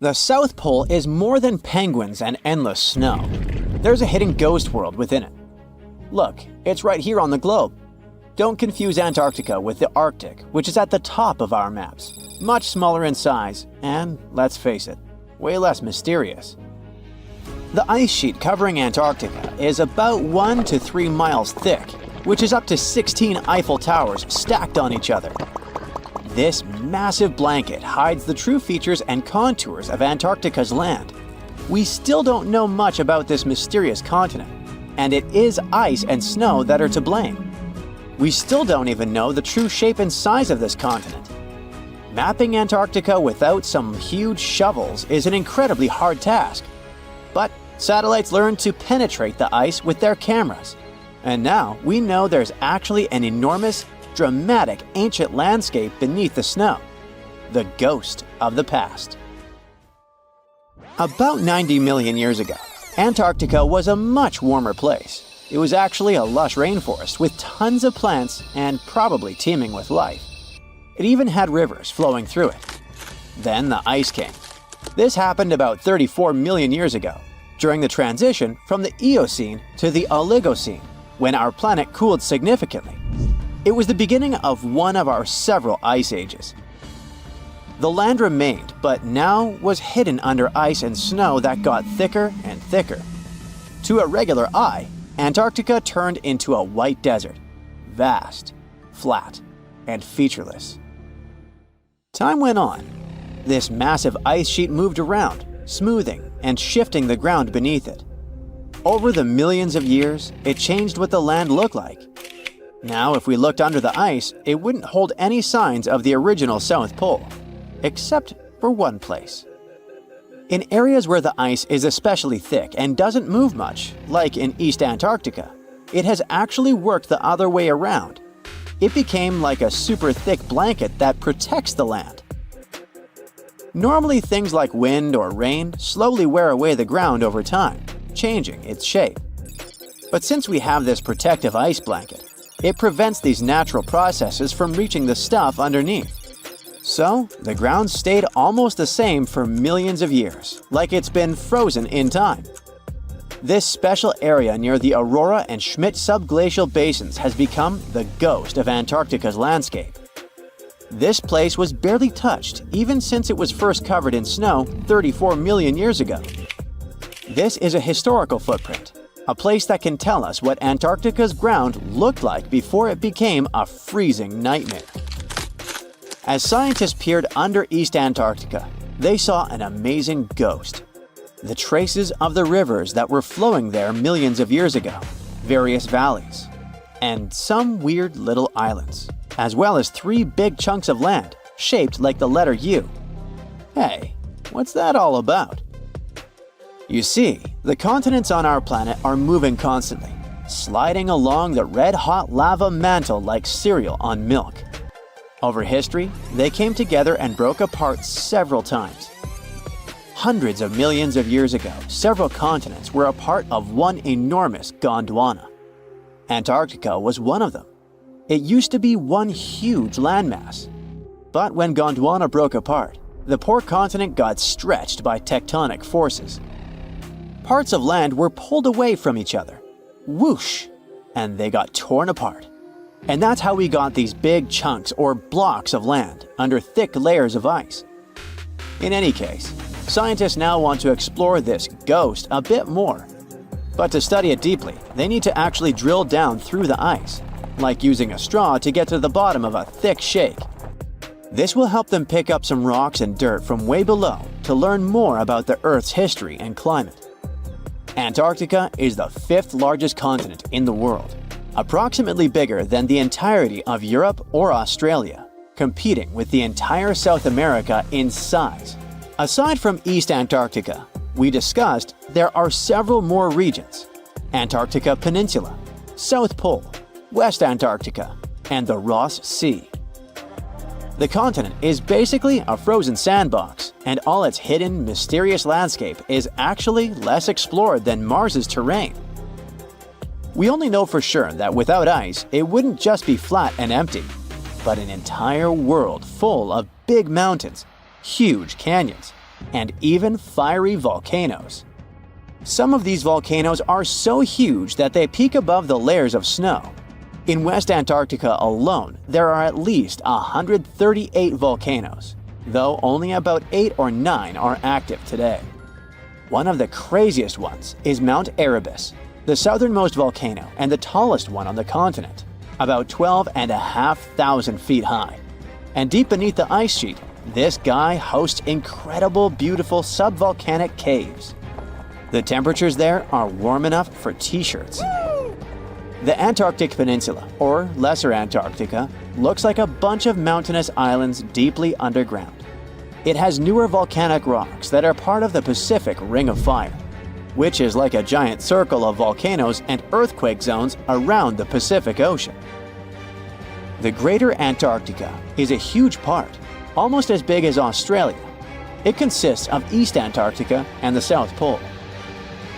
The South Pole is more than penguins and endless snow. There's a hidden ghost world within it. Look, it's right here on the globe. Don't confuse Antarctica with the Arctic, which is at the top of our maps. Much smaller in size, and, let's face it, way less mysterious. The ice sheet covering Antarctica is about 1 to 3 miles thick, which is up to 16 Eiffel Towers stacked on each other. This massive blanket hides the true features and contours of Antarctica's land. We still don't know much about this mysterious continent, and it is ice and snow that are to blame. We still don't even know the true shape and size of this continent. Mapping Antarctica without some huge shovels is an incredibly hard task. But satellites learned to penetrate the ice with their cameras. And now we know there's actually an enormous, dramatic ancient landscape beneath the snow. The ghost of the past. About 90 million years ago, Antarctica was a much warmer place. It was actually a lush rainforest with tons of plants and probably teeming with life. It even had rivers flowing through it. Then the ice came. This happened about 34 million years ago, during the transition from the Eocene to the Oligocene, when our planet cooled significantly. It was the beginning of one of our several ice ages. The land remained, but now was hidden under ice and snow that got thicker and thicker. To a regular eye, Antarctica turned into a white desert, vast, flat, and featureless. Time went on. This massive ice sheet moved around, smoothing and shifting the ground beneath it. Over the millions of years, it changed what the land looked like. Now, if we looked under the ice, it wouldn't hold any signs of the original South Pole, except for one place. In areas where the ice is especially thick and doesn't move much, like in East Antarctica, it has actually worked the other way around. It became like a super thick blanket that protects the land. Normally, things like wind or rain slowly wear away the ground over time, changing its shape. But since we have this protective ice blanket, it prevents these natural processes from reaching the stuff underneath. So, the ground stayed almost the same for millions of years, like it's been frozen in time. This special area near the Aurora and Schmidt subglacial basins has become the ghost of Antarctica's landscape. This place was barely touched even since it was first covered in snow 34 million years ago. This is a historical footprint, a place that can tell us what Antarctica's ground looked like before it became a freezing nightmare. As scientists peered under East Antarctica, they saw an amazing ghost. The traces of the rivers that were flowing there millions of years ago, various valleys, and some weird little islands, as well as 3 big chunks of land shaped like the letter U. Hey, what's that all about? You see, the continents on our planet are moving constantly, sliding along the red-hot lava mantle like cereal on milk. Over history, they came together and broke apart several times. Hundreds of millions of years ago, several continents were a part of one enormous Gondwana. Antarctica was one of them. It used to be one huge landmass. But when Gondwana broke apart, the poor continent got stretched by tectonic forces. Parts of land were pulled away from each other. Whoosh! And they got torn apart. And that's how we got these big chunks or blocks of land under thick layers of ice. In any case, scientists now want to explore this ghost a bit more. But to study it deeply, they need to actually drill down through the ice, like using a straw to get to the bottom of a thick shake. This will help them pick up some rocks and dirt from way below to learn more about the Earth's history and climate. Antarctica is the 5th largest continent in the world, approximately bigger than the entirety of Europe or Australia, competing with the entire South America in size. Aside from East Antarctica, we discussed there are several more regions: Antarctica Peninsula, South Pole, West Antarctica, and the Ross Sea. The continent is basically a frozen sandbox, and all its hidden, mysterious landscape is actually less explored than Mars's terrain. We only know for sure that without ice, it wouldn't just be flat and empty, but an entire world full of big mountains, huge canyons, and even fiery volcanoes. Some of these volcanoes are so huge that they peak above the layers of snow. In West Antarctica alone, there are at least 138 volcanoes, though only about 8 or 9 are active today. One of the craziest ones is Mount Erebus, the southernmost volcano and the tallest one on the continent, about 12,500 feet high. And deep beneath the ice sheet, this guy hosts incredible, beautiful subvolcanic caves. The temperatures there are warm enough for t-shirts. The Antarctic Peninsula, or Lesser Antarctica, looks like a bunch of mountainous islands deeply underground. It has newer volcanic rocks that are part of the Pacific Ring of Fire, which is like a giant circle of volcanoes and earthquake zones around the Pacific Ocean. The Greater Antarctica is a huge part, almost as big as Australia. It consists of East Antarctica and the South Pole.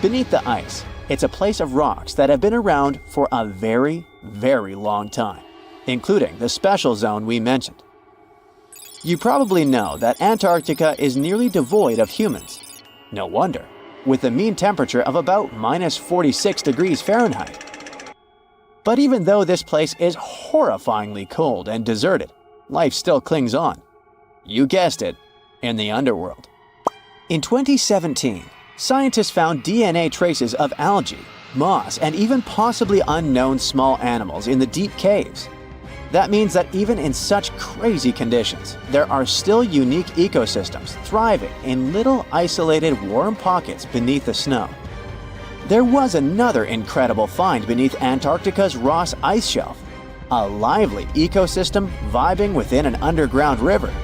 Beneath the ice, it's a place of rocks that have been around for a very, very long time, including the special zone we mentioned. You probably know that Antarctica is nearly devoid of humans. No wonder, with a mean temperature of about minus 46 degrees Fahrenheit. But even though this place is horrifyingly cold and deserted, life still clings on. You guessed it, in the underworld. In 2017, scientists found DNA traces of algae, moss, and even possibly unknown small animals in the deep caves. That means that even in such crazy conditions, there are still unique ecosystems thriving in little isolated warm pockets beneath the snow. There was another incredible find beneath Antarctica's Ross Ice Shelf, a lively ecosystem vibing within an underground river.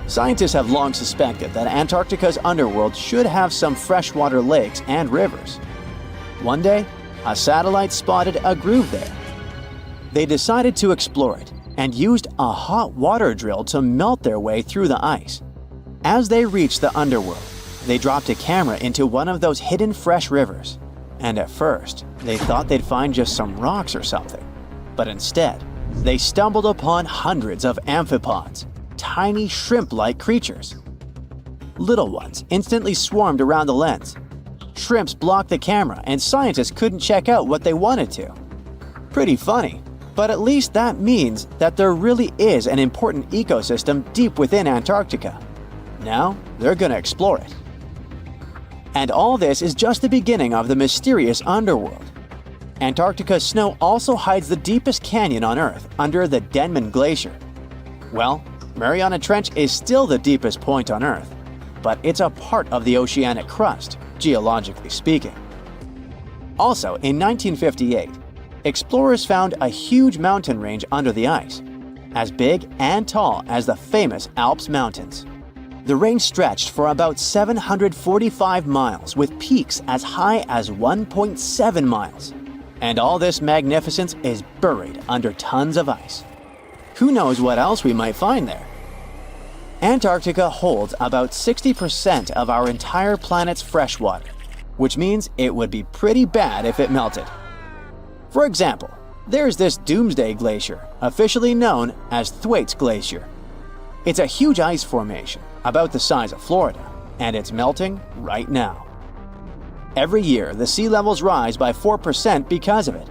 Scientists have long suspected that Antarctica's underworld should have some freshwater lakes and rivers. One day, a satellite spotted a groove there. They decided to explore it and used a hot water drill to melt their way through the ice. As they reached the underworld, they dropped a camera into one of those hidden fresh rivers. And at first, they thought they'd find just some rocks or something. But instead, they stumbled upon hundreds of amphipods, tiny shrimp-like creatures. Little ones instantly swarmed around the lens. Shrimps blocked the camera and scientists couldn't check out what they wanted to. Pretty funny, but at least that means that there really is an important ecosystem deep within Antarctica. Now, they're gonna explore it. And all this is just the beginning of the mysterious underworld. Antarctica's snow also hides the deepest canyon on Earth under the Denman Glacier. Well, Mariana Trench is still the deepest point on Earth, but it's a part of the oceanic crust, geologically speaking. Also, in 1958, explorers found a huge mountain range under the ice, as big and tall as the famous Alps Mountains. The range stretched for about 745 miles with peaks as high as 1.7 miles. And all this magnificence is buried under tons of ice. Who knows what else we might find there? Antarctica holds about 60% of our entire planet's freshwater, which means it would be pretty bad if it melted. For example, there's this Doomsday Glacier, officially known as Thwaites Glacier. It's a huge ice formation, about the size of Florida, and it's melting right now. Every year, the sea levels rise by 4% because of it.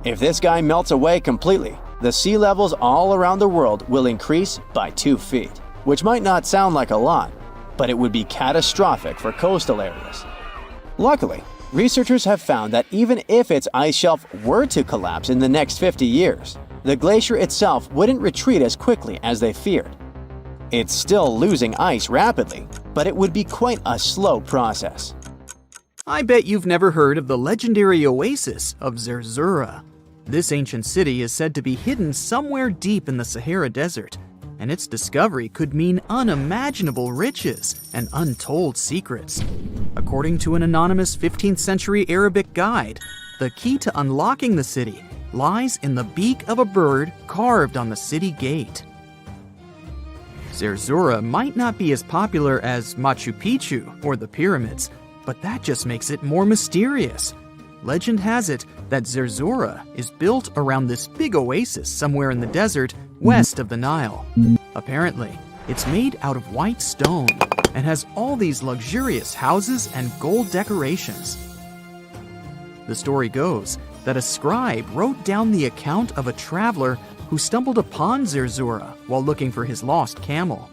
If this guy melts away completely, the sea levels all around the world will increase by 2 feet, which might not sound like a lot, but it would be catastrophic for coastal areas. Luckily, researchers have found that even if its ice shelf were to collapse in the next 50 years, the glacier itself wouldn't retreat as quickly as they feared. It's still losing ice rapidly, but it would be quite a slow process. I bet you've never heard of the legendary oasis of Zerzura. This ancient city is said to be hidden somewhere deep in the Sahara Desert, and its discovery could mean unimaginable riches and untold secrets. According to an anonymous 15th century Arabic guide, the key to unlocking the city lies in the beak of a bird carved on the city gate. Zerzura might not be as popular as Machu Picchu or the pyramids, but that just makes it more mysterious. Legend has it that Zerzura is built around this big oasis somewhere in the desert west of the Nile. Apparently, it's made out of white stone and has all these luxurious houses and gold decorations. The story goes that a scribe wrote down the account of a traveler who stumbled upon Zerzura while looking for his lost camel.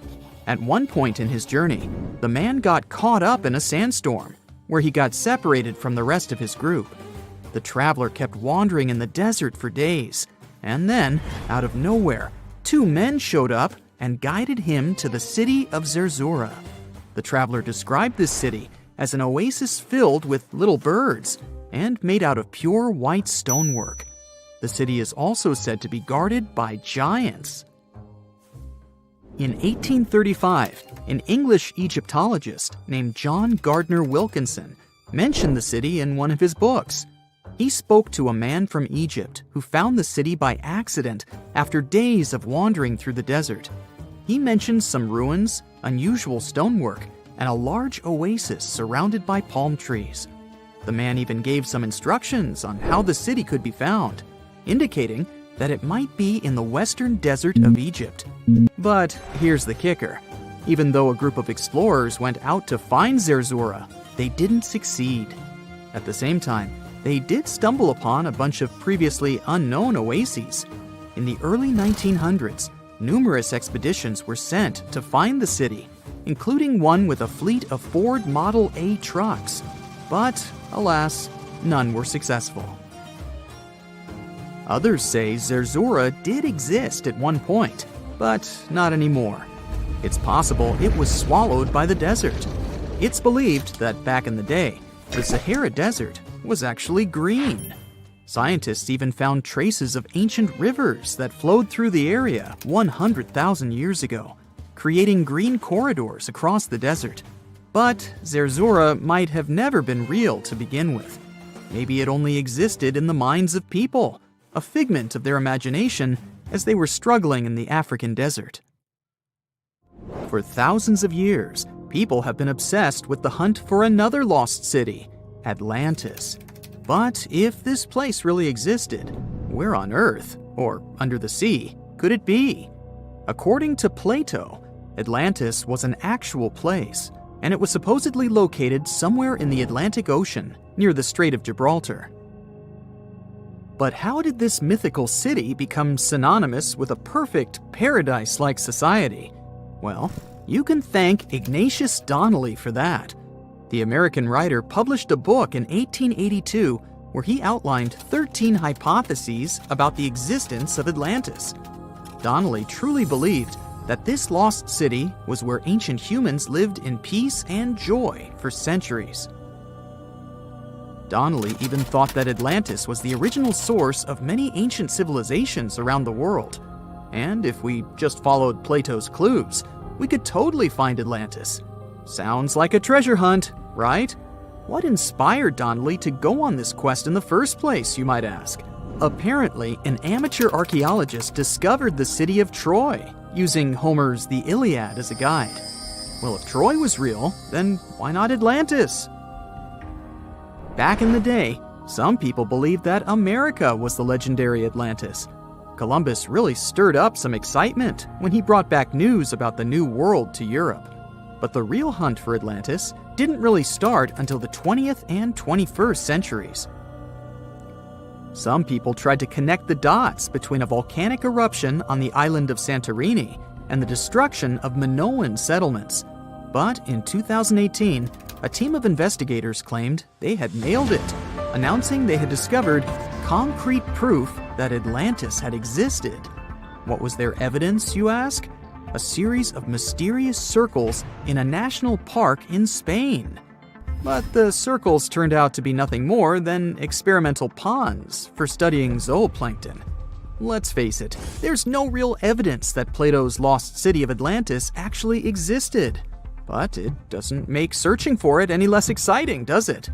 At one point in his journey, the man got caught up in a sandstorm, where he got separated from the rest of his group. The traveler kept wandering in the desert for days, and then, out of nowhere, two men showed up and guided him to the city of Zerzura. The traveler described this city as an oasis filled with little birds and made out of pure white stonework. The city is also said to be guarded by giants. In 1835, an English Egyptologist named John Gardner Wilkinson mentioned the city in one of his books. He spoke to a man from Egypt who found the city by accident after days of wandering through the desert. He mentioned some ruins, unusual stonework, and a large oasis surrounded by palm trees. The man even gave some instructions on how the city could be found, indicating that it might be in the western desert of Egypt. But here's the kicker. Even though a group of explorers went out to find Zerzura, they didn't succeed. At the same time, they did stumble upon a bunch of previously unknown oases. In the early 1900s, numerous expeditions were sent to find the city, including one with a fleet of Ford Model A trucks. But, alas, none were successful. Others say Zerzura did exist at one point, but not anymore. It's possible it was swallowed by the desert. It's believed that back in the day, the Sahara Desert was actually green. Scientists even found traces of ancient rivers that flowed through the area 100,000 years ago, creating green corridors across the desert. But Zerzura might have never been real to begin with. Maybe it only existed in the minds of people, a figment of their imagination as they were struggling in the African desert. For thousands of years, people have been obsessed with the hunt for another lost city, Atlantis. But if this place really existed, where on Earth, or under the sea, could it be? According to Plato, Atlantis was an actual place, and it was supposedly located somewhere in the Atlantic Ocean, near the Strait of Gibraltar. But how did this mythical city become synonymous with a perfect, paradise-like society? Well, you can thank Ignatius Donnelly for that. The American writer published a book in 1882 where he outlined 13 hypotheses about the existence of Atlantis. Donnelly truly believed that this lost city was where ancient humans lived in peace and joy for centuries. Donnelly even thought that Atlantis was the original source of many ancient civilizations around the world. And if we just followed Plato's clues, we could totally find Atlantis. Sounds like a treasure hunt, right? What inspired Donnelly to go on this quest in the first place, you might ask? Apparently, an amateur archaeologist discovered the city of Troy, using Homer's The Iliad as a guide. Well, if Troy was real, then why not Atlantis? Back in the day, some people believed that America was the legendary Atlantis. Columbus really stirred up some excitement when he brought back news about the New World to Europe. But the real hunt for Atlantis didn't really start until the 20th and 21st centuries. Some people tried to connect the dots between a volcanic eruption on the island of Santorini and the destruction of Minoan settlements. But in 2018, a team of investigators claimed they had nailed it, announcing they had discovered concrete proof that Atlantis had existed. What was their evidence, you ask? A series of mysterious circles in a national park in Spain. But the circles turned out to be nothing more than experimental ponds for studying zooplankton. Let's face it, there's no real evidence that Plato's lost city of Atlantis actually existed. But it doesn't make searching for it any less exciting, does it?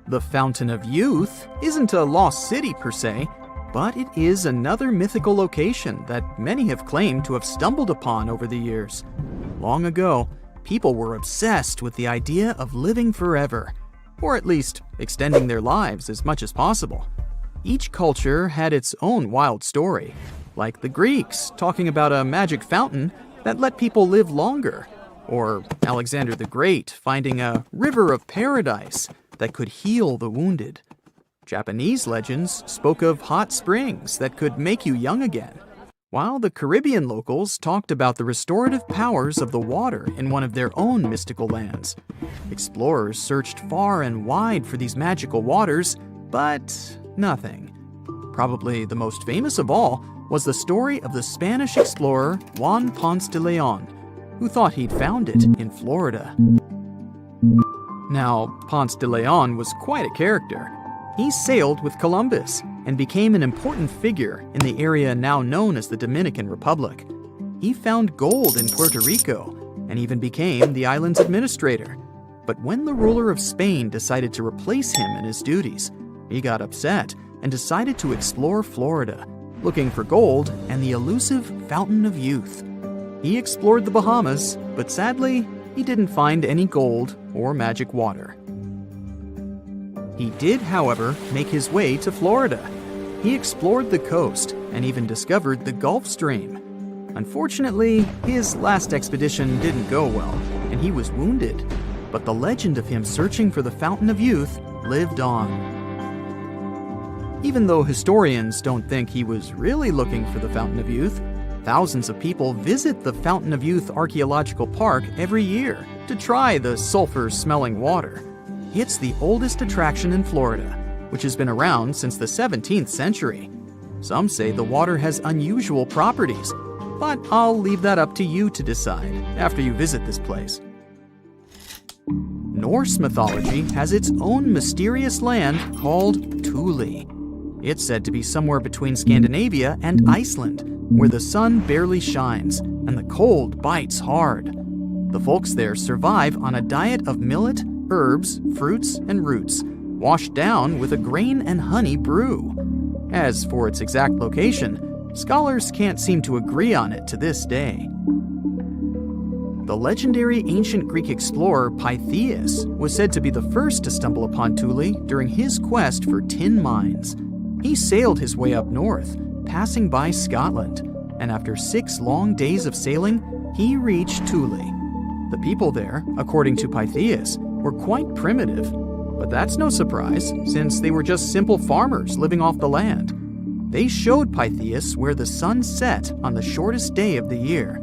The Fountain of Youth isn't a lost city per se, but it is another mythical location that many have claimed to have stumbled upon over the years. Long ago, people were obsessed with the idea of living forever. or at least extending their lives as much as possible. Each culture had its own wild story, like the Greeks talking about a magic fountain that let people live longer, or Alexander the Great finding a river of paradise that could heal the wounded. Japanese legends spoke of hot springs that could make you young again, while the Caribbean locals talked about the restorative powers of the water in one of their own mystical lands. Explorers searched far and wide for these magical waters, but nothing. Probably the most famous of all was the story of the Spanish explorer Juan Ponce de Leon, who thought he'd found it in Florida. Now, Ponce de Leon was quite a character. He sailed with Columbus and became an important figure in the area now known as the Dominican Republic. He found gold in Puerto Rico and even became the island's administrator. But when the ruler of Spain decided to replace him in his duties, he got upset and decided to explore Florida, looking for gold and the elusive Fountain of Youth. He explored the Bahamas, but sadly, he didn't find any gold or magic water. He did, however, make his way to Florida. He explored the coast and even discovered the Gulf Stream. Unfortunately, his last expedition didn't go well, and he was wounded. But the legend of him searching for the Fountain of Youth lived on. Even though historians don't think he was really looking for the Fountain of Youth, thousands of people visit the Fountain of Youth Archaeological Park every year to try the sulfur-smelling water. It's the oldest attraction in Florida, which has been around since the 17th century. Some say the water has unusual properties, but I'll leave that up to you to decide after you visit this place. Norse mythology has its own mysterious land called Thule. It's said to be somewhere between Scandinavia and Iceland, where the sun barely shines and the cold bites hard. The folks there survive on a diet of millet, herbs, fruits, and roots, washed down with a grain and honey brew. As for its exact location, scholars can't seem to agree on it to this day. The legendary ancient Greek explorer Pytheas was said to be the first to stumble upon Thule during his quest for tin mines. He sailed his way up north, passing by Scotland, and after 6 long days of sailing, he reached Thule. The people there, according to Pytheas, were quite primitive, but that's no surprise since they were just simple farmers living off the land. They showed Pytheas where the sun set on the shortest day of the year.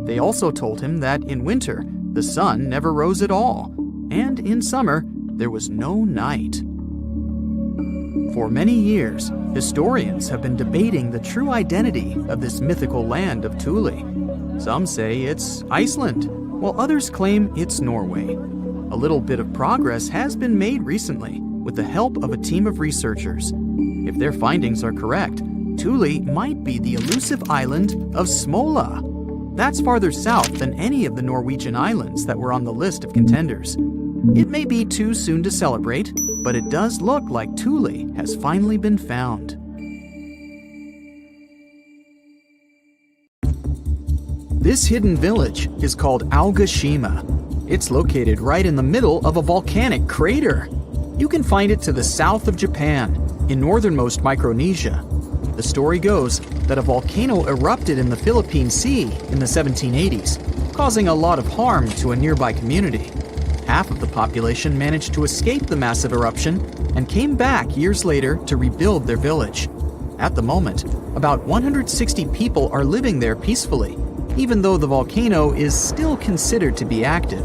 They also told him that in winter, the sun never rose at all, and in summer, there was no night. For many years, historians have been debating the true identity of this mythical land of Thule. Some say it's Iceland, while others claim it's Norway. A little bit of progress has been made recently with the help of a team of researchers. If their findings are correct, Thule might be the elusive island of Smola. That's farther south than any of the Norwegian islands that were on the list of contenders. It may be too soon to celebrate, but it does look like Thule has finally been found. This hidden village is called Aogashima. It's located right in the middle of a volcanic crater. You can find it to the south of Japan, in northernmost Micronesia. The story goes that a volcano erupted in the Philippine Sea in the 1780s, causing a lot of harm to a nearby community. Half of the population managed to escape the massive eruption and came back years later to rebuild their village. At the moment, about 160 people are living there peacefully, even though the volcano is still considered to be active.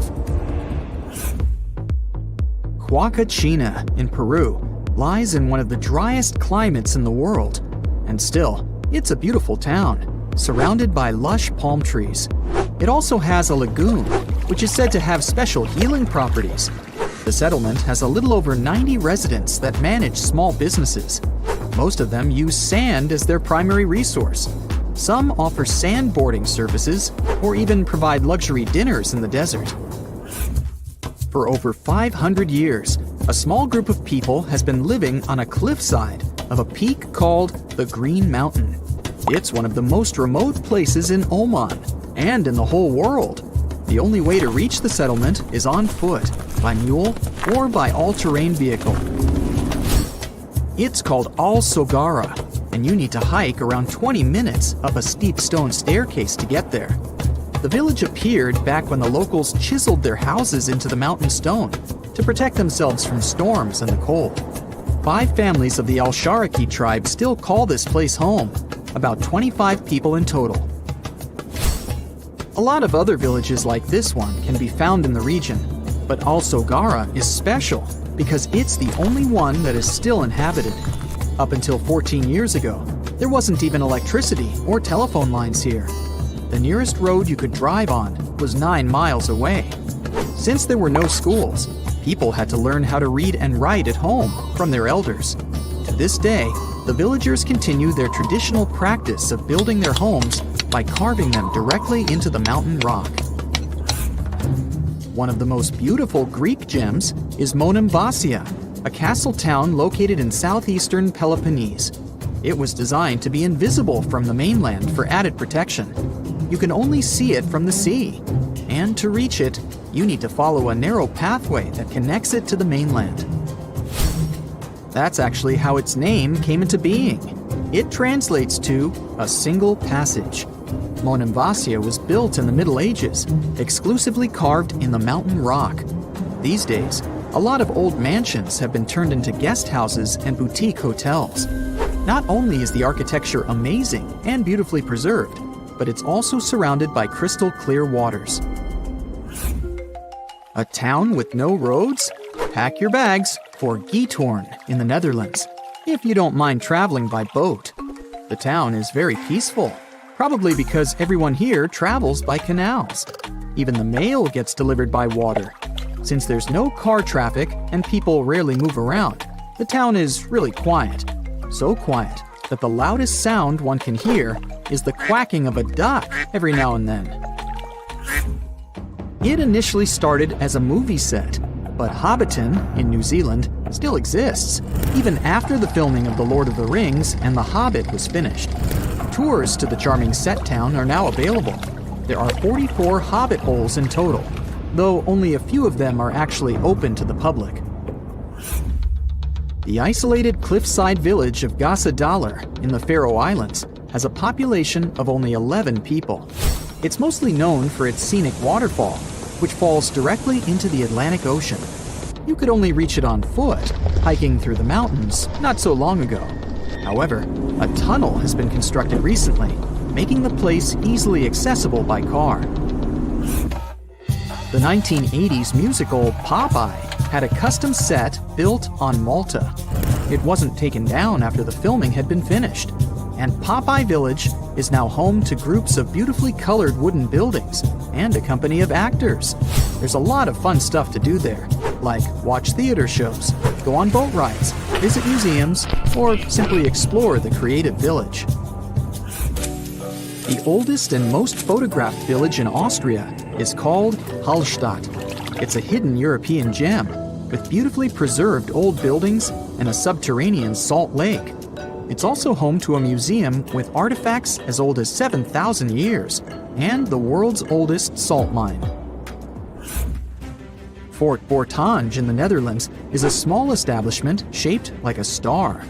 Huacachina in Peru lies in one of the driest climates in the world, and still, it's a beautiful town, surrounded by lush palm trees. It also has a lagoon, which is said to have special healing properties. The settlement has a little over 90 residents that manage small businesses. Most of them use sand as their primary resource. Some offer sandboarding services or even provide luxury dinners in the desert. For over 500 years, a small group of people has been living on a cliffside of a peak called the Green Mountain. It's one of the most remote places in Oman and in the whole world. The only way to reach the settlement is on foot, by mule or by all-terrain vehicle. It's called Al Sogara, and you need to hike around 20 minutes up a steep stone staircase to get there. The village appeared back when the locals chiseled their houses into the mountain stone to protect themselves from storms and the cold. 5 families of the Al-Sharaki tribe still call this place home, about 25 people in total. A lot of other villages like this one can be found in the region, but Al Sogara is special because it's the only one that is still inhabited. Up until 14 years ago, there wasn't even electricity or telephone lines here. The nearest road you could drive on was 9 miles away. Since there were no schools, people had to learn how to read and write at home from their elders. To this day, the villagers continue their traditional practice of building their homes by carving them directly into the mountain rock. One of the most beautiful Greek gems is Monemvasia, a castle town located in southeastern Peloponnese. It was designed to be invisible from the mainland for added protection. You can only see it from the sea, and to reach it, you need to follow a narrow pathway that connects it to the mainland. That's actually how its name came into being. It translates to a single passage. Monemvasia was built in the Middle Ages, exclusively carved in the mountain rock. These days, a lot of old mansions have been turned into guest houses and boutique hotels. Not only is the architecture amazing and beautifully preserved, but it's also surrounded by crystal clear waters. A town with no roads? Pack your bags for Giethoorn in the Netherlands, if you don't mind traveling by boat. The town is very peaceful, probably because everyone here travels by canals. Even the mail gets delivered by water. Since there's no car traffic and people rarely move around, the town is really quiet. So quiet that the loudest sound one can hear is the quacking of a duck every now and then. It initially started as a movie set, but Hobbiton in New Zealand still exists, even after the filming of The Lord of the Rings and The Hobbit was finished. Tours to the charming set town are now available. There are 44 Hobbit holes in total, though only a few of them are actually open to the public. The isolated cliffside village of Gasadalar in the Faroe Islands has a population of only 11 people. It's mostly known for its scenic waterfall, which falls directly into the Atlantic Ocean. You could only reach it on foot, hiking through the mountains not so long ago. However, a tunnel has been constructed recently, making the place easily accessible by car. The 1980s musical Popeye had a custom set built on Malta. It wasn't taken down after the filming had been finished, and Popeye Village is now home to groups of beautifully colored wooden buildings and a company of actors. There's a lot of fun stuff to do there, like watch theater shows, go on boat rides, visit museums, or simply explore the creative village. The oldest and most photographed village in Austria is called Hallstatt. It's a hidden European gem with beautifully preserved old buildings and a subterranean salt lake. It's also home to a museum with artifacts as old as 7,000 years and the world's oldest salt mine. Fort Bortange in the Netherlands is a small establishment shaped like a star.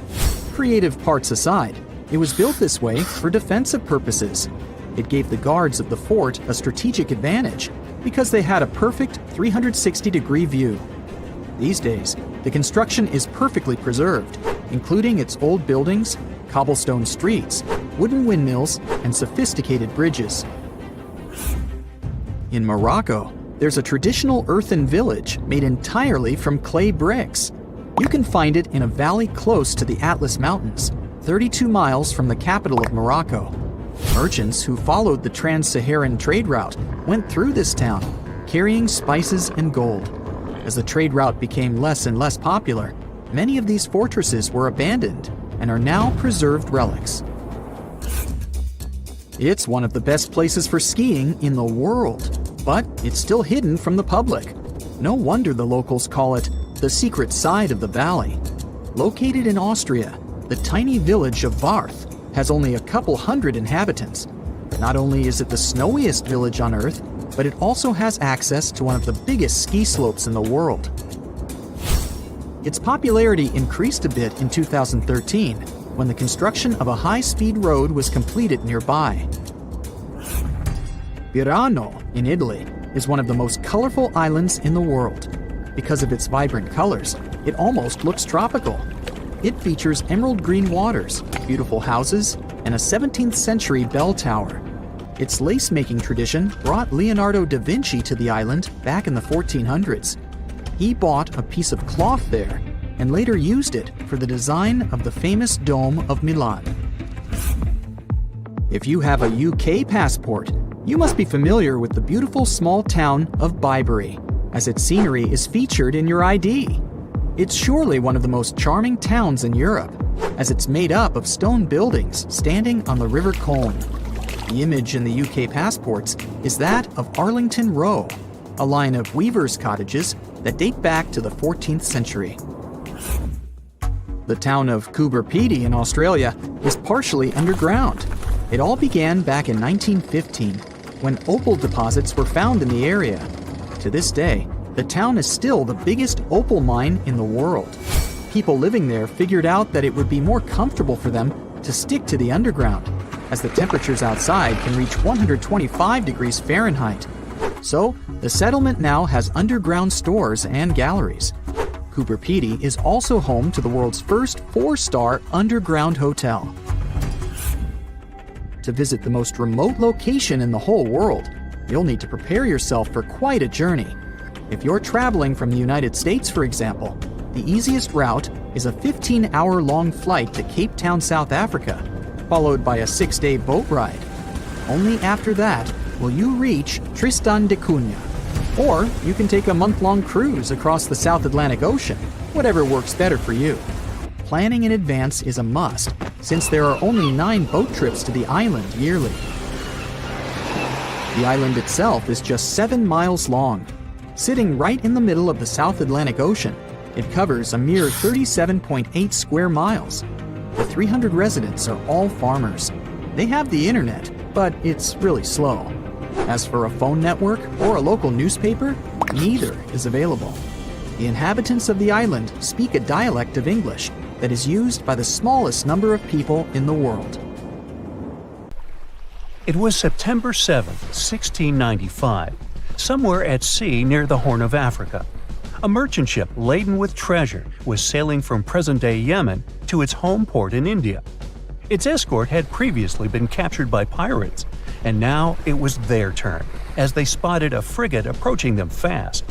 Creative parts aside, it was built this way for defensive purposes. It gave the guards of the fort a strategic advantage because they had a perfect 360-degree view. These days, the construction is perfectly preserved, including its old buildings, cobblestone streets, wooden windmills, and sophisticated bridges. In Morocco, there's a traditional earthen village made entirely from clay bricks. You can find it in a valley close to the Atlas Mountains, 32 miles from the capital of Morocco. Merchants who followed the trans-Saharan trade route went through this town, carrying spices and gold. As the trade route became less and less popular, many of these fortresses were abandoned and are now preserved relics. It's one of the best places for skiing in the world, but it's still hidden from the public. No wonder the locals call it the secret side of the valley. Located in Austria, the tiny village of Varth has only a couple hundred inhabitants. Not only is it the snowiest village on Earth, but it also has access to one of the biggest ski slopes in the world. Its popularity increased a bit in 2013 when the construction of a high-speed road was completed nearby. Birano, in Italy, is one of the most colorful islands in the world. Because of its vibrant colors, it almost looks tropical. It features emerald green waters, beautiful houses, and a 17th century bell tower. Its lace-making tradition brought Leonardo da Vinci to the island back in the 1400s. He bought a piece of cloth there and later used it for the design of the famous Dome of Milan. If you have a UK passport, you must be familiar with the beautiful small town of Bibury, as its scenery is featured in your ID. It's surely one of the most charming towns in Europe, as it's made up of stone buildings standing on the River Colne. The image in the UK passports is that of Arlington Row, a line of weavers' cottages that date back to the 14th century. The town of Coober Pedy in Australia is partially underground. It all began back in 1915, when opal deposits were found in the area. To this day, the town is still the biggest opal mine in the world. People living there figured out that it would be more comfortable for them to stick to the underground, as the temperatures outside can reach 125 degrees Fahrenheit. So, the settlement now has underground stores and galleries. Coober Pedy is also home to the world's first 4-star underground hotel. To visit the most remote location in the whole world, you'll need to prepare yourself for quite a journey. If you're traveling from the United States, for example, the easiest route is a 15-hour-long flight to Cape Town, South Africa, followed by a 6-day boat ride. Only after that will you reach Tristan da Cunha. Or you can take a month-long cruise across the South Atlantic Ocean, whatever works better for you. Planning in advance is a must, since there are only 9 boat trips to the island yearly. The island itself is just 7 miles long. Sitting right in the middle of the South Atlantic Ocean, it covers a mere 37.8 square miles. The 300 residents are all farmers. They have the internet, but it's really slow. As for a phone network or a local newspaper, neither is available. The inhabitants of the island speak a dialect of English that is used by the smallest number of people in the world. It was September 7, 1695, somewhere at sea near the Horn of Africa. A merchant ship laden with treasure was sailing from present-day Yemen to its home port in India. Its escort had previously been captured by pirates, and now it was their turn, as they spotted a frigate approaching them fast.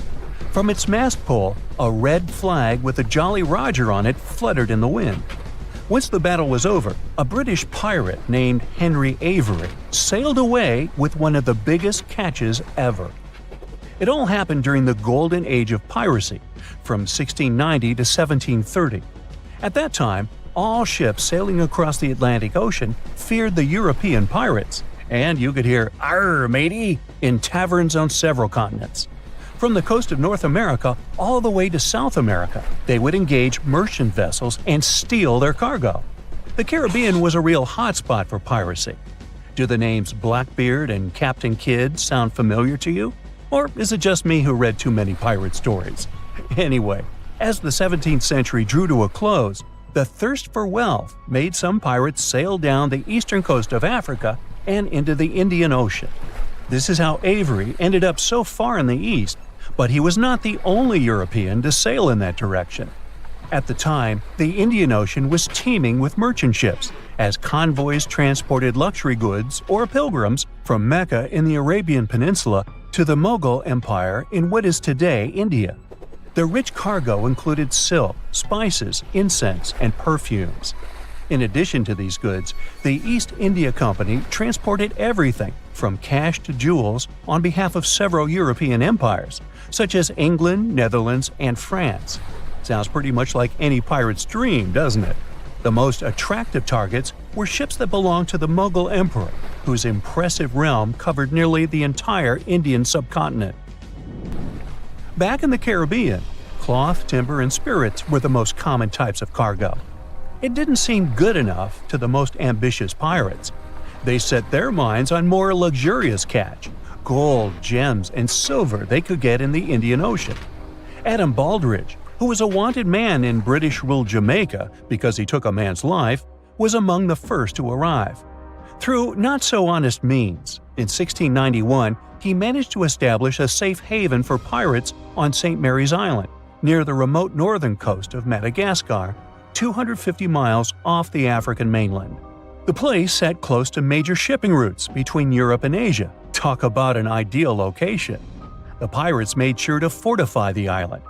From its mast pole, a red flag with a Jolly Roger on it fluttered in the wind. Once the battle was over, a British pirate named Henry Avery sailed away with one of the biggest catches ever. It all happened during the golden age of piracy, from 1690 to 1730. At that time, all ships sailing across the Atlantic Ocean feared the European pirates, and you could hear "Arr, matey" in taverns on several continents. From the coast of North America all the way to South America, they would engage merchant vessels and steal their cargo. The Caribbean was a real hotspot for piracy. Do the names Blackbeard and Captain Kidd sound familiar to you? Or is it just me who read too many pirate stories? Anyway, as the 17th century drew to a close, the thirst for wealth made some pirates sail down the eastern coast of Africa and into the Indian Ocean. This is how Avery ended up so far in the east, but he was not the only European to sail in that direction. At the time, the Indian Ocean was teeming with merchant ships, as convoys transported luxury goods or pilgrims from Mecca in the Arabian Peninsula to the Mughal Empire in what is today India. The rich cargo included silk, spices, incense, and perfumes. In addition to these goods, the East India Company transported everything from cash to jewels on behalf of several European empires, such as England, Netherlands, and France. Sounds pretty much like any pirate's dream, doesn't it? The most attractive targets were ships that belonged to the Mughal emperor, whose impressive realm covered nearly the entire Indian subcontinent. Back in the Caribbean, cloth, timber, and spirits were the most common types of cargo. It didn't seem good enough to the most ambitious pirates. They set their minds on more luxurious catch, gold, gems, and silver they could get in the Indian Ocean. Adam Baldridge, who was a wanted man in British-ruled Jamaica because he took a man's life, was among the first to arrive. Through not-so-honest means, in 1691 he managed to establish a safe haven for pirates on St. Mary's Island, near the remote northern coast of Madagascar, 250 miles off the African mainland. The place sat close to major shipping routes between Europe and Asia. Talk about an ideal location. The pirates made sure to fortify the island.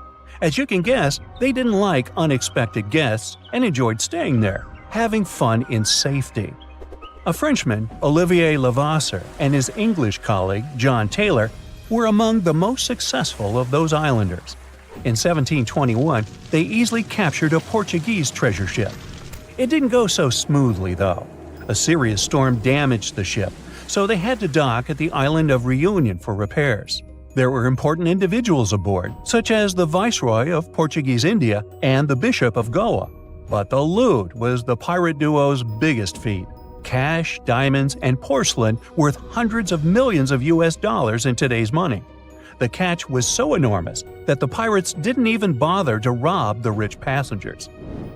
As you can guess, they didn't like unexpected guests and enjoyed staying there, having fun in safety. A Frenchman, Olivier Levasseur, and his English colleague, John Taylor, were among the most successful of those islanders. In 1721, they easily captured a Portuguese treasure ship. It didn't go so smoothly, though. A serious storm damaged the ship, so they had to dock at the island of Reunion for repairs. There were important individuals aboard, such as the Viceroy of Portuguese India and the Bishop of Goa. But the loot was the pirate duo's biggest feat. Cash, diamonds, and porcelain worth hundreds of millions of US dollars in today's money. The catch was so enormous that the pirates didn't even bother to rob the rich passengers.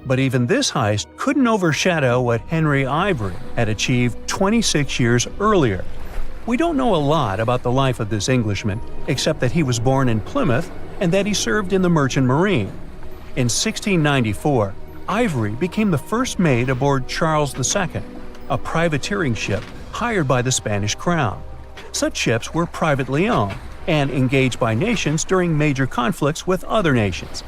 But even this heist couldn't overshadow what Henry Ivory had achieved 26 years earlier. We don't know a lot about the life of this Englishman, except that he was born in Plymouth and that he served in the Merchant Marine. In 1694, Ivory became the first mate aboard Charles II, a privateering ship hired by the Spanish crown. Such ships were privately owned and engaged by nations during major conflicts with other nations.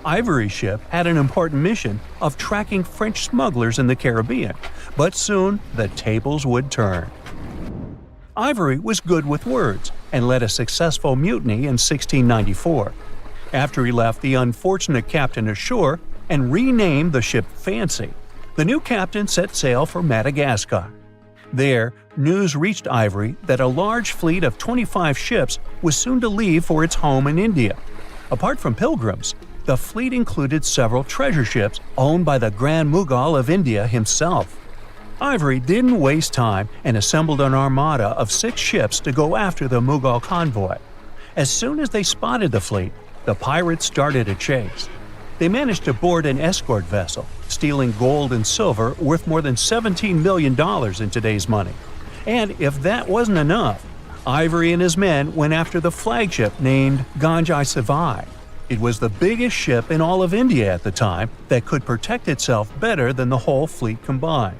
Ivory's ship had an important mission of tracking French smugglers in the Caribbean, but soon the tables would turn. Ivory was good with words and led a successful mutiny in 1694. After he left the unfortunate captain ashore and renamed the ship Fancy, the new captain set sail for Madagascar. There, news reached Ivory that a large fleet of 25 ships was soon to leave for its home in India. Apart from pilgrims, the fleet included several treasure ships owned by the Grand Mughal of India himself. Ivory didn't waste time and assembled an armada of 6 ships to go after the Mughal convoy. As soon as they spotted the fleet, the pirates started a chase. They managed to board an escort vessel, stealing gold and silver worth more than $17 million in today's money. And if that wasn't enough, Ivory and his men went after the flagship named Ganjai Savai. It was the biggest ship in all of India at the time that could protect itself better than the whole fleet combined.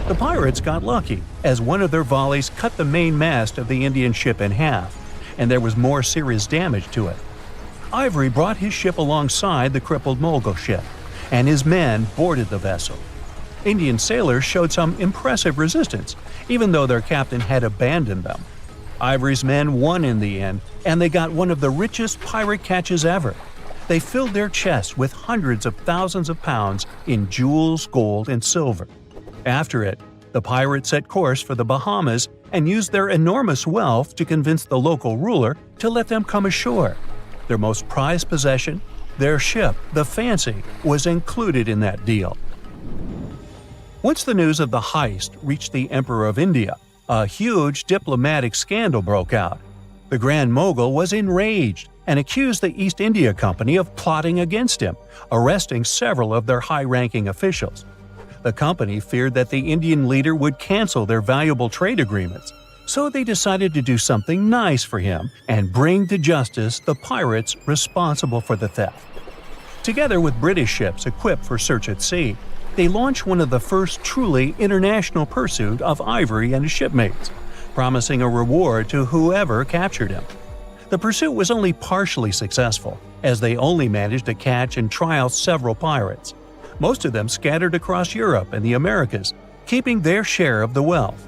The pirates got lucky, as one of their volleys cut the main mast of the Indian ship in half, and there was more serious damage to it. Ivory brought his ship alongside the crippled Mogul ship, and his men boarded the vessel. Indian sailors showed some impressive resistance, even though their captain had abandoned them. Ivory's men won in the end, and they got one of the richest pirate catches ever. They filled their chests with hundreds of thousands of pounds in jewels, gold, and silver. After it, the pirates set course for the Bahamas and used their enormous wealth to convince the local ruler to let them come ashore. Their most prized possession, their ship, the Fancy, was included in that deal. Once the news of the heist reached the Emperor of India, a huge diplomatic scandal broke out. The Grand Mogul was enraged and accused the East India Company of plotting against him, arresting several of their high-ranking officials. The company feared that the Indian leader would cancel their valuable trade agreements, so they decided to do something nice for him and bring to justice the pirates responsible for the theft. Together with British ships equipped for search at sea, they launched one of the first truly international pursuit of Ivory and his shipmates, promising a reward to whoever captured him. The pursuit was only partially successful, as they only managed to catch and trial several pirates. Most of them scattered across Europe and the Americas, keeping their share of the wealth.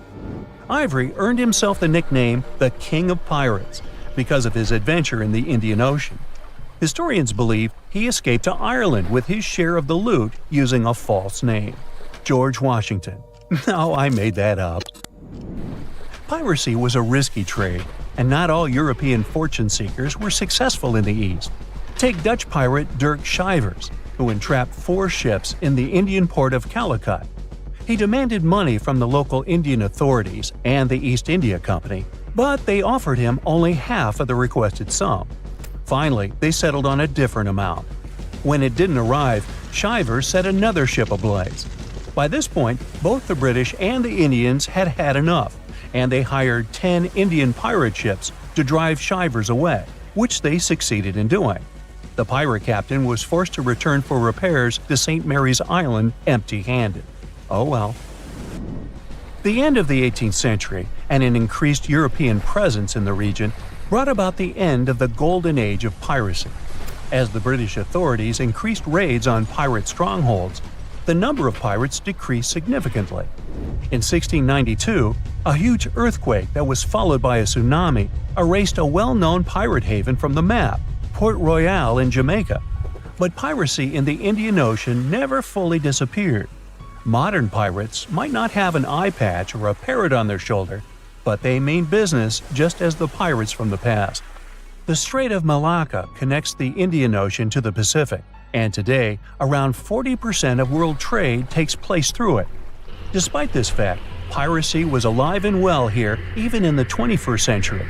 Ivory earned himself the nickname the King of Pirates because of his adventure in the Indian Ocean. Historians believe he escaped to Ireland with his share of the loot using a false name, George Washington. No, I made that up. Piracy was a risky trade, and not all European fortune seekers were successful in the East. Take Dutch pirate Dirk Schijvers, who entrapped 4 ships in the Indian port of Calicut. He demanded money from the local Indian authorities and the East India Company, but they offered him only half of the requested sum. Finally, they settled on a different amount. When it didn't arrive, Shivers set another ship ablaze. By this point, both the British and the Indians had had enough, and they hired 10 Indian pirate ships to drive Shivers away, which they succeeded in doing. The pirate captain was forced to return for repairs to St. Mary's Island empty-handed. Oh well. The end of the 18th century and an increased European presence in the region brought about the end of the golden age of piracy. As the British authorities increased raids on pirate strongholds, the number of pirates decreased significantly. In 1692, a huge earthquake that was followed by a tsunami erased a well-known pirate haven from the map, Port Royal in Jamaica. But piracy in the Indian Ocean never fully disappeared. Modern pirates might not have an eye patch or a parrot on their shoulder, but they mean business just as the pirates from the past. The Strait of Malacca connects the Indian Ocean to the Pacific, and today, around 40% of world trade takes place through it. Despite this fact, piracy was alive and well here even in the 21st century.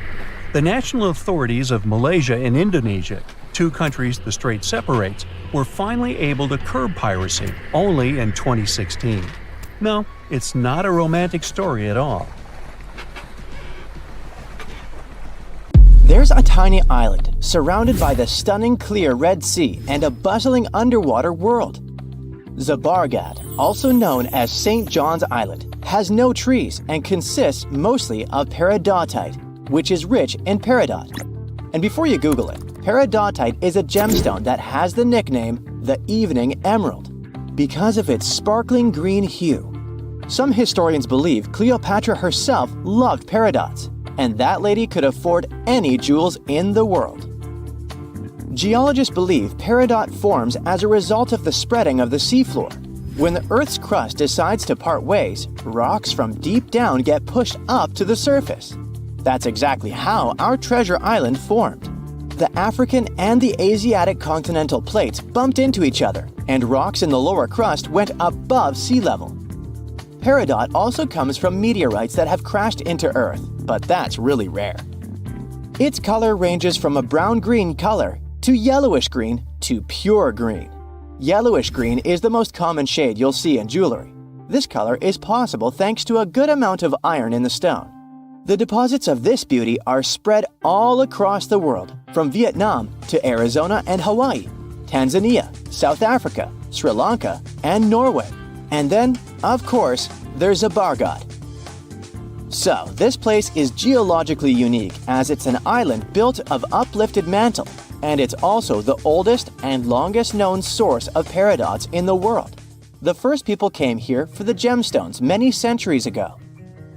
The national authorities of Malaysia and Indonesia, two countries the strait separates, were finally able to curb piracy only in 2016. No, it's not a romantic story at all. There's a tiny island surrounded by the stunning clear Red Sea and a bustling underwater world. Zabargad, also known as St. John's Island, has no trees and consists mostly of peridotite, which is rich in peridot. And before you Google it, peridotite is a gemstone that has the nickname the Evening Emerald because of its sparkling green hue. Some historians believe Cleopatra herself loved peridots, and that lady could afford any jewels in the world. Geologists believe peridot forms as a result of the spreading of the seafloor. When the Earth's crust decides to part ways, rocks from deep down get pushed up to the surface. That's exactly how our treasure island formed. The African and the Asiatic continental plates bumped into each other, and rocks in the lower crust went above sea level. Peridot also comes from meteorites that have crashed into Earth, but that's really rare. Its color ranges from a brown-green color to yellowish-green to pure green. Yellowish-green is the most common shade you'll see in jewelry. This color is possible thanks to a good amount of iron in the stone. The deposits of this beauty are spread all across the world, from Vietnam to Arizona and Hawaii, Tanzania, South Africa, Sri Lanka, and Norway. And then, of course, there's Zabargad. So, this place is geologically unique as it's an island built of uplifted mantle, and it's also the oldest and longest known source of peridots in the world. The first people came here for the gemstones many centuries ago.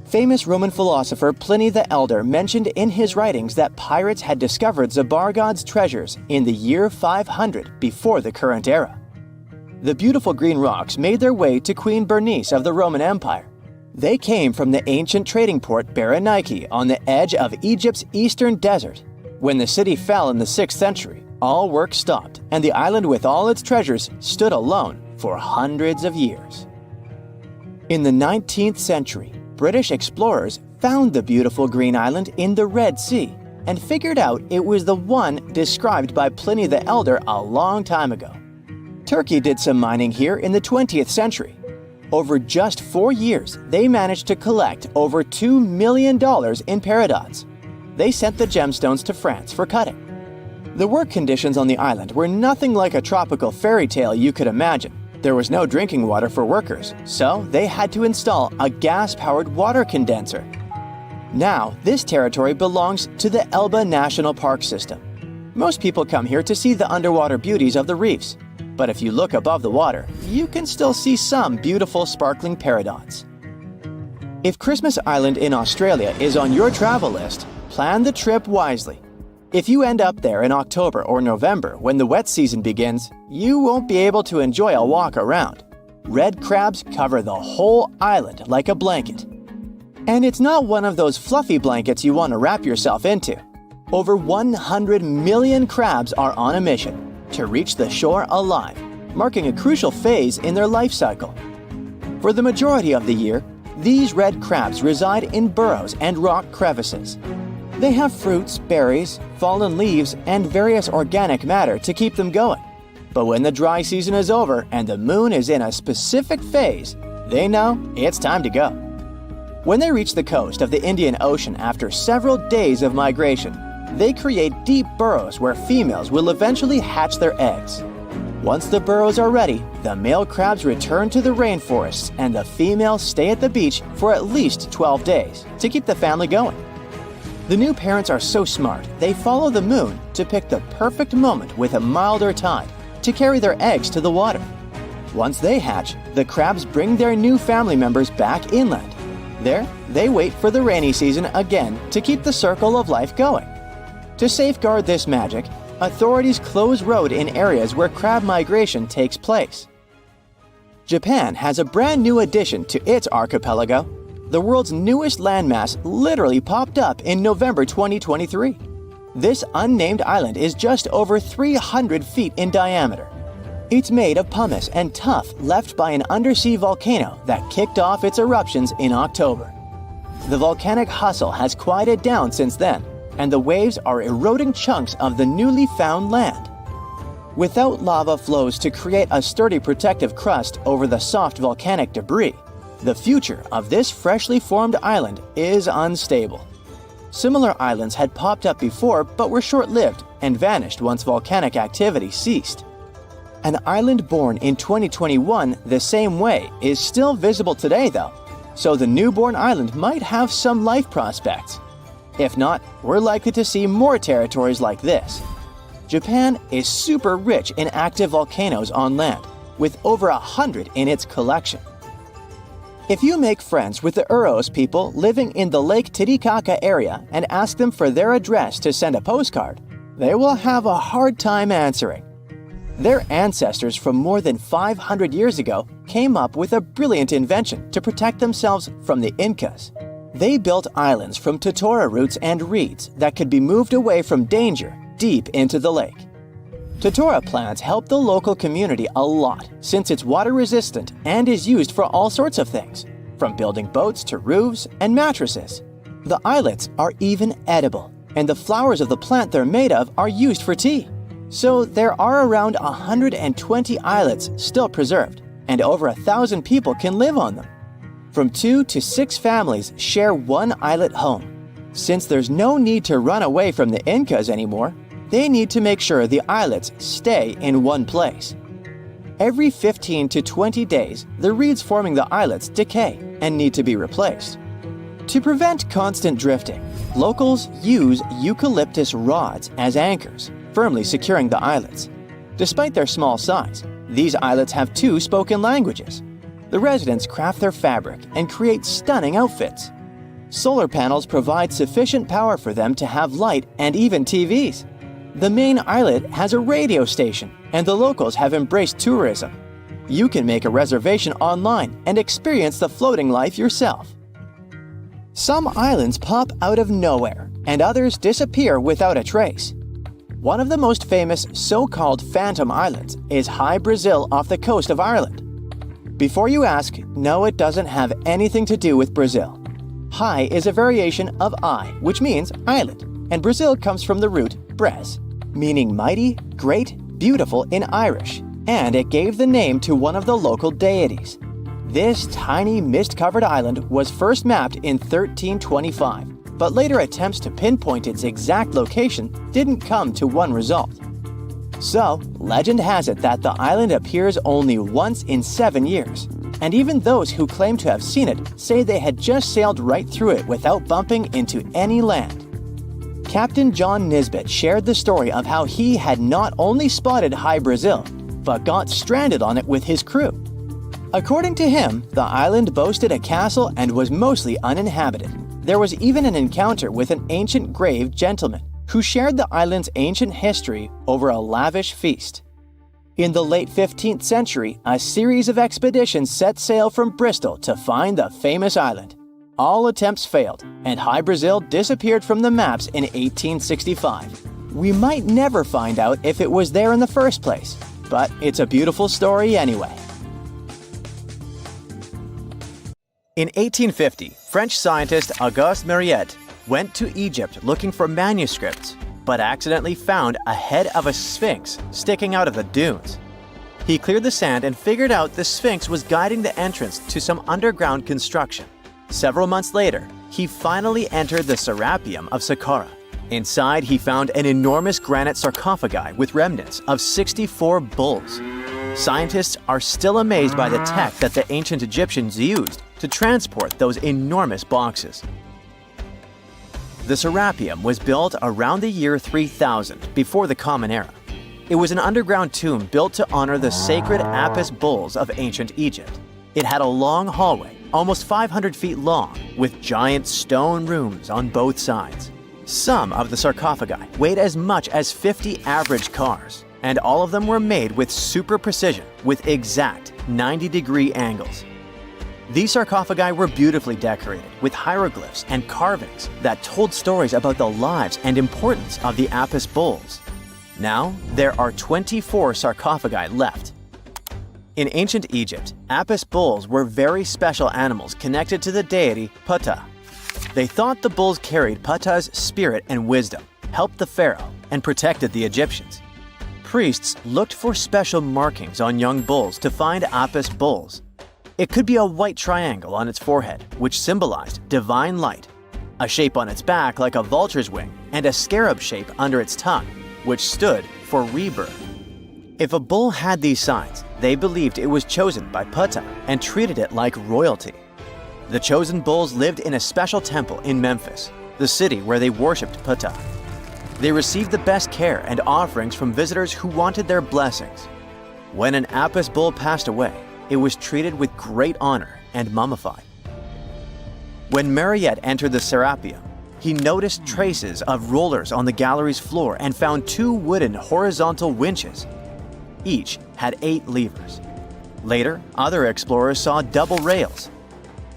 Famous Roman philosopher Pliny the Elder mentioned in his writings that pirates had discovered Zabargad's treasures in the year 500 before the current era. The beautiful green rocks made their way to Queen Bernice of the Roman Empire. They came from the ancient trading port Berenike on the edge of Egypt's eastern desert. When the city fell in the 6th century, all work stopped, and the island with all its treasures stood alone for hundreds of years. In the 19th century, British explorers found the beautiful green island in the Red Sea and figured out it was the one described by Pliny the Elder a long time ago. Turkey did some mining here in the 20th century. Over just 4 years, they managed to collect over $2 million in peridots. They sent the gemstones to France for cutting. The work conditions on the island were nothing like a tropical fairy tale you could imagine. There was no drinking water for workers, so they had to install a gas-powered water condenser. Now, this territory belongs to the Elba National Park System. Most people come here to see the underwater beauties of the reefs. But if you look above the water, you can still see some beautiful sparkling peridots. If Christmas Island in Australia is on your travel list, plan the trip wisely. If you end up there in October or November when the wet season begins, you won't be able to enjoy a walk around. Red crabs cover the whole island like a blanket. And it's not one of those fluffy blankets you want to wrap yourself into. Over 100 million crabs are on a mission to reach the shore alive, marking a crucial phase in their life cycle. For the majority of the year, these red crabs reside in burrows and rock crevices. They have fruits, berries, fallen leaves, and various organic matter to keep them going. But when the dry season is over and the moon is in a specific phase, they know it's time to go. When they reach the coast of the Indian Ocean after several days of migration, they create deep burrows where females will eventually hatch their eggs. Once the burrows are ready, the male crabs return to the rainforests and the females stay at the beach for at least 12 days to keep the family going. The new parents are so smart, they follow the moon to pick the perfect moment with a milder tide to carry their eggs to the water. Once they hatch, the crabs bring their new family members back inland. There, they wait for the rainy season again to keep the circle of life going. To safeguard this magic, authorities close road in areas where crab migration takes place. Japan has a brand new addition to its archipelago. The world's newest landmass literally popped up in November 2023. This unnamed island is just over 300 feet in diameter. It's made of pumice and tuff left by an undersea volcano that kicked off its eruptions in October. The volcanic hustle has quieted down since then, and the waves are eroding chunks of the newly found land. Without lava flows to create a sturdy protective crust over the soft volcanic debris, the future of this freshly formed island is unstable. Similar islands had popped up before but were short-lived and vanished once volcanic activity ceased. An island born in 2021 the same way is still visible today though, so the newborn island might have some life prospects. If not, we're likely to see more territories like this. Japan is super rich in active volcanoes on land, with over 100 in its collection. If you make friends with the Uros people living in the Lake Titicaca area and ask them for their address to send a postcard, they will have a hard time answering. Their ancestors from more than 500 years ago came up with a brilliant invention to protect themselves from the Incas. They built islands from totora roots and reeds that could be moved away from danger deep into the lake. Totora plants help the local community a lot since it's water resistant and is used for all sorts of things, from building boats to roofs and mattresses. The islets are even edible, and the flowers of the plant they're made of are used for tea. So there are around 120 islets still preserved, and over 1,000 people can live on them. From 2 to 6 families share one islet home. Since there's no need to run away from the Incas anymore, they need to make sure the islets stay in one place. Every 15 to 20 days, the reeds forming the islets decay and need to be replaced. To prevent constant drifting, locals use eucalyptus rods as anchors, firmly securing the islets. Despite their small size, these islets have 2 spoken languages. The residents craft their fabric and create stunning outfits. Solar panels provide sufficient power for them to have light and even TVs. The main islet has a radio station, and the locals have embraced tourism. You can make a reservation online and experience the floating life yourself. Some islands pop out of nowhere, and others disappear without a trace. One of the most famous so-called phantom islands is High Brazil off the coast of Ireland. Before you ask, no, it doesn't have anything to do with Brazil. High is a variation of I, which means island, and Brazil comes from the root bres, meaning mighty, great, beautiful in Irish, and it gave the name to one of the local deities. This tiny mist-covered island was first mapped in 1325, but later attempts to pinpoint its exact location didn't come to one result. So, legend has it that the island appears only once in 7 years, and even those who claim to have seen it say they had just sailed right through it without bumping into any land. Captain John Nisbet shared the story of how he had not only spotted High Brazil, but got stranded on it with his crew. According to him, the island boasted a castle and was mostly uninhabited. There was even an encounter with an ancient grave gentleman who shared the island's ancient history over a lavish feast. In the late 15th century, a series of expeditions set sail from Bristol to find the famous island. All attempts failed, and High Brazil disappeared from the maps in 1865. We might never find out if it was there in the first place, but it's a beautiful story anyway. In 1850, French scientist Auguste Mariette went to Egypt looking for manuscripts. but accidentally found a head of a sphinx sticking out of the dunes. He cleared the sand and figured out the sphinx was guiding the entrance to some underground construction. Several months later, he finally entered the Serapeum of Saqqara. Inside, he found an enormous granite sarcophagi with remnants of 64 bulls. Scientists are still amazed by the tech that the ancient Egyptians used to transport those enormous boxes. The Serapeum was built around the year 3000 before the Common Era. It was an underground tomb built to honor the sacred Apis bulls of ancient Egypt. It had a long hallway, almost 500 feet long, with giant stone rooms on both sides. Some of the sarcophagi weighed as much as 50 average cars, and all of them were made with super precision, with exact 90-degree angles. These sarcophagi were beautifully decorated with hieroglyphs and carvings that told stories about the lives and importance of the Apis bulls. Now, there are 24 sarcophagi left. In ancient Egypt, Apis bulls were very special animals connected to the deity Ptah. They thought the bulls carried Ptah's spirit and wisdom, helped the pharaoh, and protected the Egyptians. Priests looked for special markings on young bulls to find Apis bulls. It could be a white triangle on its forehead, which symbolized divine light, a shape on its back like a vulture's wing, and a scarab shape under its tongue, which stood for rebirth. If a bull had these signs, they believed it was chosen by Ptah and treated it like royalty. The chosen bulls lived in a special temple in Memphis, the city where they worshipped Ptah. They received the best care and offerings from visitors who wanted their blessings. When an Apis bull passed away, it was treated with great honor and mummified. When Mariette entered the Serapeum, he noticed traces of rollers on the gallery's floor and found 2 wooden horizontal winches. Each had 8 levers. Later, other explorers saw double rails.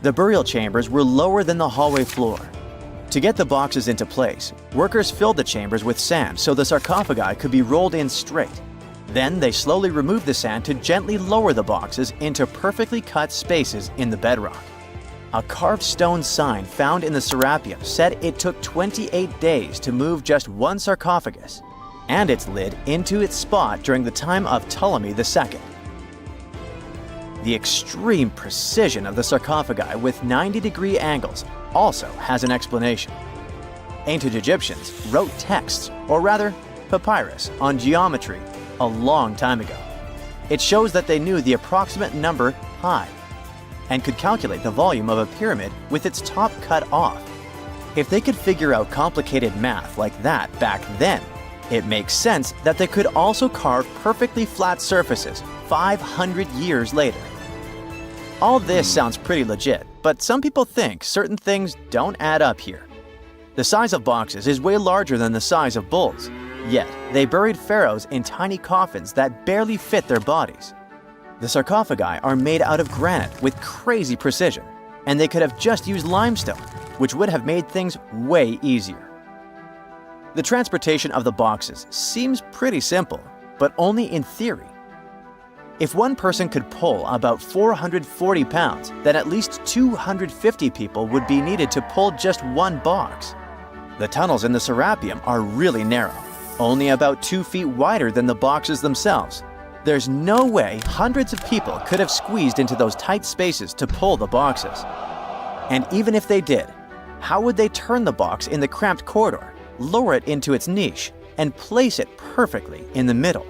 The burial chambers were lower than the hallway floor. To get the boxes into place, workers filled the chambers with sand so the sarcophagi could be rolled in straight. Then they slowly removed the sand to gently lower the boxes into perfectly cut spaces in the bedrock. A carved stone sign found in the Serapeum said it took 28 days to move just one sarcophagus and its lid into its spot during the time of Ptolemy II. The extreme precision of the sarcophagi with 90-degree angles also has an explanation. Ancient Egyptians wrote texts, or rather, papyrus, on geometry a long time ago. It shows that they knew the approximate number pi and could calculate the volume of a pyramid with its top cut off. If they could figure out complicated math like that back then, it makes sense that they could also carve perfectly flat surfaces 500 years later. All this sounds pretty legit, but some people think certain things don't add up here. The size of boxes is way larger than the size of bulls, yet they buried pharaohs in tiny coffins that barely fit their bodies. The sarcophagi are made out of granite with crazy precision, and they could have just used limestone, which would have made things way easier. The transportation of the boxes seems pretty simple, but only in theory. If one person could pull about 440 pounds, then at least 250 people would be needed to pull just one box. The tunnels in the Serapeum are really narrow, only about 2 feet wider than the boxes themselves. There's no way hundreds of people could have squeezed into those tight spaces to pull the boxes. And even if they did, how would they turn the box in the cramped corridor, lower it into its niche, and place it perfectly in the middle?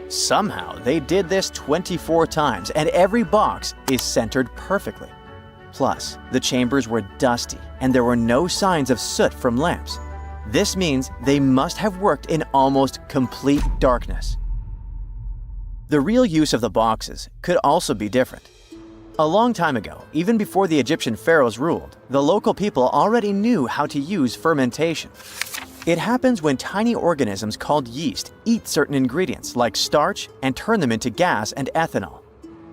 Somehow, they did this 24 times, and every box is centered perfectly. Plus, the chambers were dusty, and there were no signs of soot from lamps. This means they must have worked in almost complete darkness. The real use of the boxes could also be different. A long time ago, even before the Egyptian pharaohs ruled, the local people already knew how to use fermentation. It happens when tiny organisms called yeast eat certain ingredients like starch and turn them into gas and ethanol.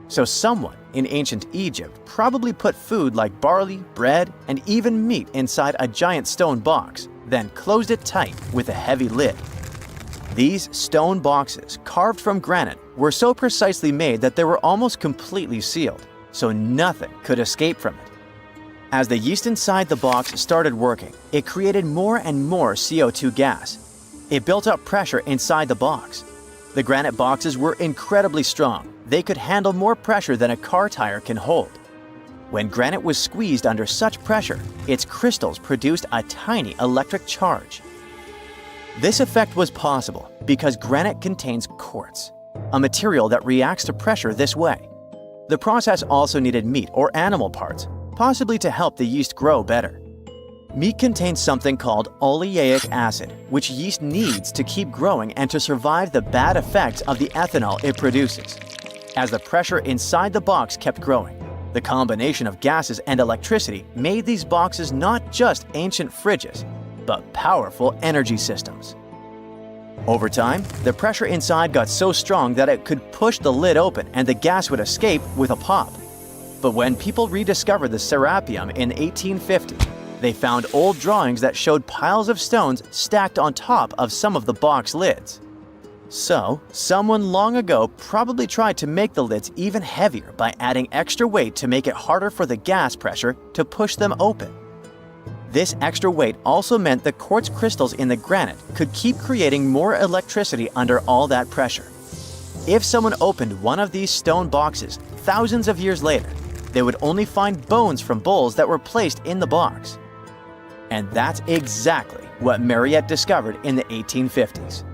So someone in ancient Egypt probably put food like barley, bread, and even meat inside a giant stone box, then closed it tight with a heavy lid. These stone boxes, carved from granite, were so precisely made that they were almost completely sealed, so nothing could escape from it. As the yeast inside the box started working, it created more and more CO2 gas, It built up pressure inside the box. The granite boxes were incredibly strong. They could handle more pressure than a car tire can hold. When granite was squeezed under such pressure, its crystals produced a tiny electric charge. This effect was possible because granite contains quartz, a material that reacts to pressure this way. The process also needed meat or animal parts, possibly to help the yeast grow better. Meat contains something called oleic acid, which yeast needs to keep growing and to survive the bad effects of the ethanol it produces. As the pressure inside the box kept growing, the combination of gases and electricity made these boxes not just ancient fridges, but powerful energy systems. Over time, the pressure inside got so strong that it could push the lid open and the gas would escape with a pop. But when people rediscovered the serapeum in 1850, they found old drawings that showed piles of stones stacked on top of some of the box lids. So, someone long ago probably tried to make the lids even heavier by adding extra weight to make it harder for the gas pressure to push them open. This extra weight also meant the quartz crystals in the granite could keep creating more electricity under all that pressure. If someone opened one of these stone boxes thousands of years later, they would only find bones from bulls that were placed in the box. And that's exactly what Mariette discovered in the 1850s.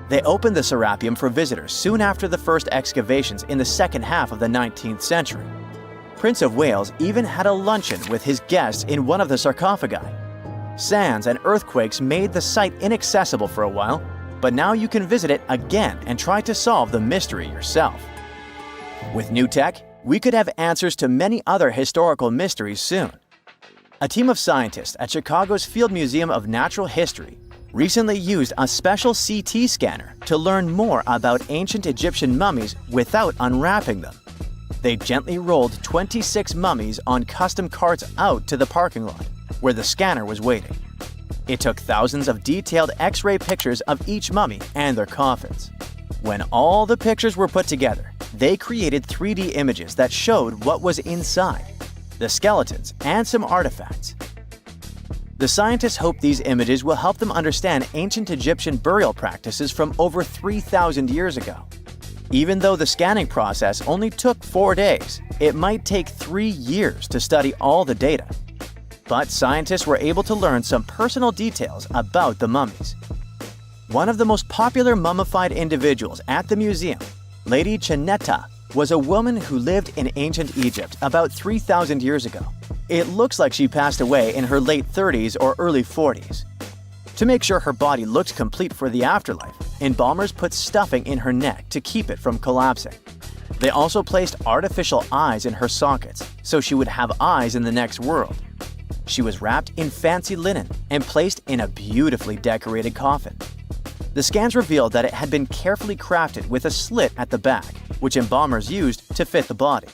They opened the serapeum for visitors soon after the first excavations in the second half of the 19th century. Prince of Wales even had a luncheon with his guests in one of the sarcophagi. Sands and earthquakes made the site inaccessible for a while, but now you can visit it again and try to solve the mystery yourself. With new tech, we could have answers to many other historical mysteries soon. A team of scientists at Chicago's Field Museum of Natural History recently used a special CT scanner to learn more about ancient Egyptian mummies without unwrapping them. They gently rolled 26 mummies on custom carts out to the parking lot, where the scanner was waiting. It took thousands of detailed X-ray pictures of each mummy and their coffins. When all the pictures were put together, they created 3D images that showed what was inside, the skeletons, and some artifacts. The scientists hope these images will help them understand ancient Egyptian burial practices from over 3,000 years ago. Even though the scanning process only took 4 days, it might take 3 years to study all the data. But scientists were able to learn some personal details about the mummies. One of the most popular mummified individuals at the museum, Lady Chineta, was a woman who lived in ancient Egypt about 3,000 years ago. It looks like she passed away in her late 30s or early 40s. To make sure her body looked complete for the afterlife, embalmers put stuffing in her neck to keep it from collapsing. They also placed artificial eyes in her sockets, so she would have eyes in the next world. She was wrapped in fancy linen and placed in a beautifully decorated coffin. The scans revealed that it had been carefully crafted with a slit at the back, which embalmers used to fit the body.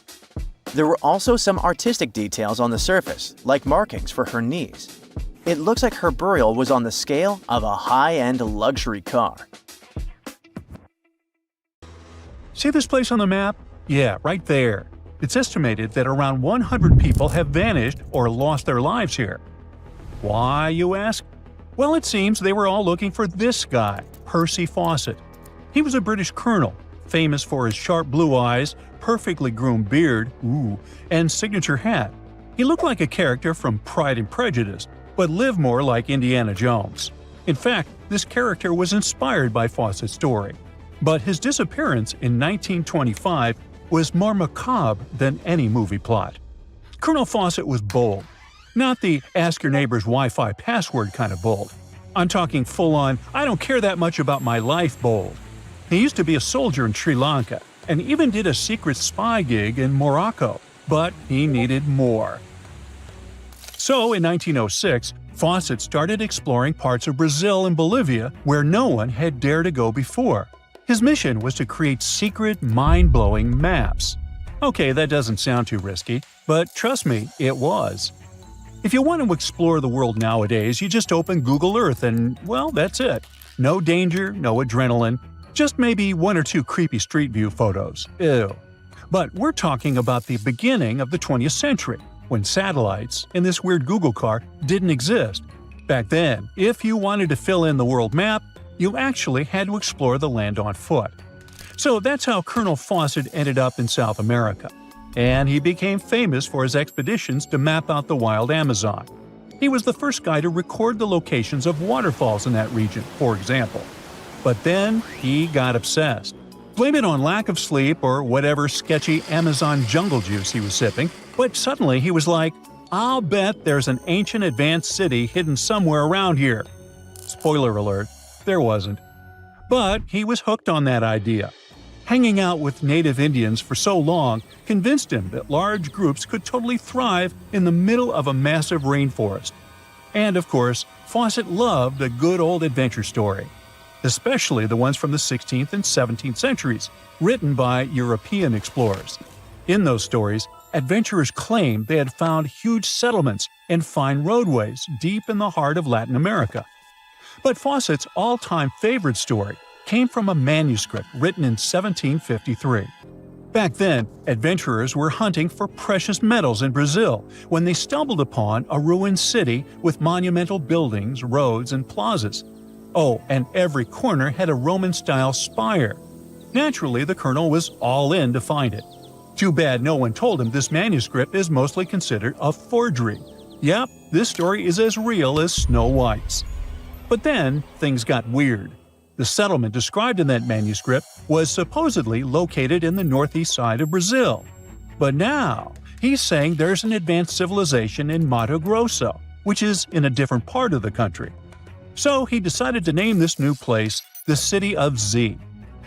There were also some artistic details on the surface, like markings for her knees. It looks like her burial was on the scale of a high-end luxury car. See this place on the map? Yeah, right there. It's estimated that around 100 people have vanished or lost their lives here. Why, you ask? Well, it seems they were all looking for this guy, Percy Fawcett. He was a British colonel, famous for his sharp blue eyes, perfectly groomed beard, and signature hat. He looked like a character from Pride and Prejudice, but lived more like Indiana Jones. In fact, this character was inspired by Fawcett's story. But his disappearance in 1925 was more macabre than any movie plot. Colonel Fawcett was bold. Not the ask your neighbor's Wi-Fi password kind of bold. I'm talking full-on, I don't care that much about my life bold. He used to be a soldier in Sri Lanka and even did a secret spy gig in Morocco, but he needed more. So in 1906, Fawcett started exploring parts of Brazil and Bolivia where no one had dared to go before. His mission was to create secret, mind-blowing maps. Okay, that doesn't sound too risky, but trust me, it was. If you want to explore the world nowadays, you just open Google Earth and, well, that's it. No danger, no adrenaline, just maybe 1 or 2 creepy street view photos. Ew. But we're talking about the beginning of the 20th century, when satellites, in this weird Google car, didn't exist. Back then, if you wanted to fill in the world map, you actually had to explore the land on foot. So that's how Colonel Fawcett ended up in South America. And he became famous for his expeditions to map out the wild Amazon. He was the first guy to record the locations of waterfalls in that region, for example. But then he got obsessed. Blame it on lack of sleep or whatever sketchy Amazon jungle juice he was sipping, but suddenly he was like, I'll bet there's an ancient advanced city hidden somewhere around here. Spoiler alert, there wasn't. But he was hooked on that idea. Hanging out with native Indians for so long convinced him that large groups could totally thrive in the middle of a massive rainforest. And of course, Fawcett loved a good old adventure story, especially the ones from the 16th and 17th centuries, written by European explorers. In those stories, adventurers claimed they had found huge settlements and fine roadways deep in the heart of Latin America. But Fawcett's all-time favorite story came from a manuscript written in 1753. Back then, adventurers were hunting for precious metals in Brazil when they stumbled upon a ruined city with monumental buildings, roads, and plazas. Oh, and every corner had a Roman-style spire. Naturally, the colonel was all in to find it. Too bad no one told him this manuscript is mostly considered a forgery. Yep, this story is as real as Snow White's. But then, things got weird. The settlement described in that manuscript was supposedly located in the northeast side of Brazil. But now, he's saying there's an advanced civilization in Mato Grosso, which is in a different part of the country. So he decided to name this new place the City of Z.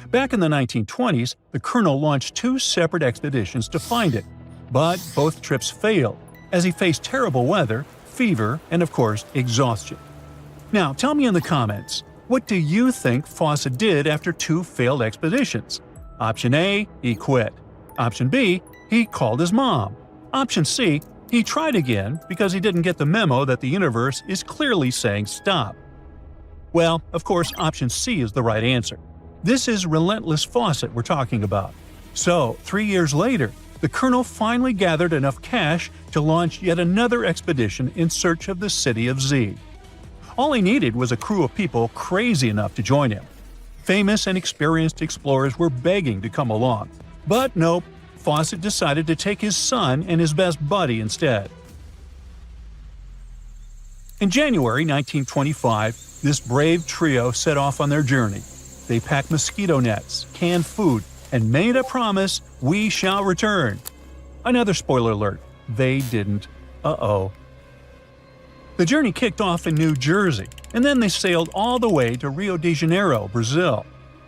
Back in the 1920s, the colonel launched 2 separate expeditions to find it. But both trips failed, as he faced terrible weather, fever, and of course, exhaustion. Now, tell me in the comments, what do you think Fawcett did after 2 failed expeditions? Option A, he quit. Option B, he called his mom. Option C, he tried again because he didn't get the memo that the universe is clearly saying stop. Well, of course, option C is the right answer. This is relentless Fawcett we're talking about. So, 3 years later, the colonel finally gathered enough cash to launch yet another expedition in search of the City of Z. All he needed was a crew of people crazy enough to join him. Famous and experienced explorers were begging to come along. But nope, Fawcett decided to take his son and his best buddy instead. In January 1925, this brave trio set off on their journey. They packed mosquito nets, canned food, and made a promise, we shall return. Another spoiler alert, they didn't. Uh-oh. The journey kicked off in New Jersey, and then they sailed all the way to Rio de Janeiro, Brazil.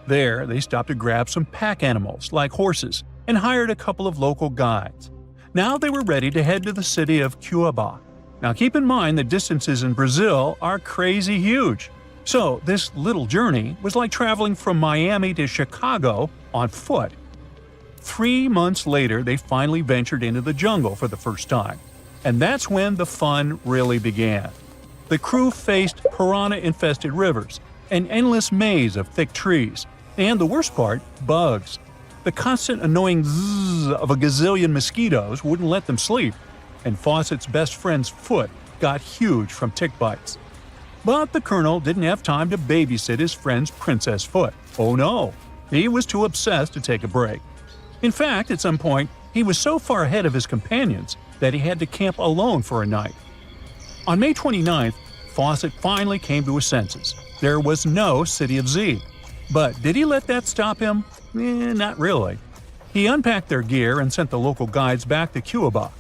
There, they stopped to grab some pack animals, like horses, and hired a couple of local guides. Now they were ready to head to the city of Cuiabá. Now keep in mind the distances in Brazil are crazy huge. So this little journey was like traveling from Miami to Chicago on foot. 3 months later, they finally ventured into the jungle for the first time. And that's when the fun really began. The crew faced piranha-infested rivers, an endless maze of thick trees, and the worst part, bugs. The constant annoying zzz of a gazillion mosquitoes wouldn't let them sleep, and Fawcett's best friend's foot got huge from tick bites. But the colonel didn't have time to babysit his friend's princess foot. Oh no, he was too obsessed to take a break. In fact, at some point, he was so far ahead of his companions that he had to camp alone for a night. On May 29th, Fawcett finally came to his senses. There was no City of Z. But did he let that stop him? Not really. He unpacked their gear and sent the local guides back to Cuiabá.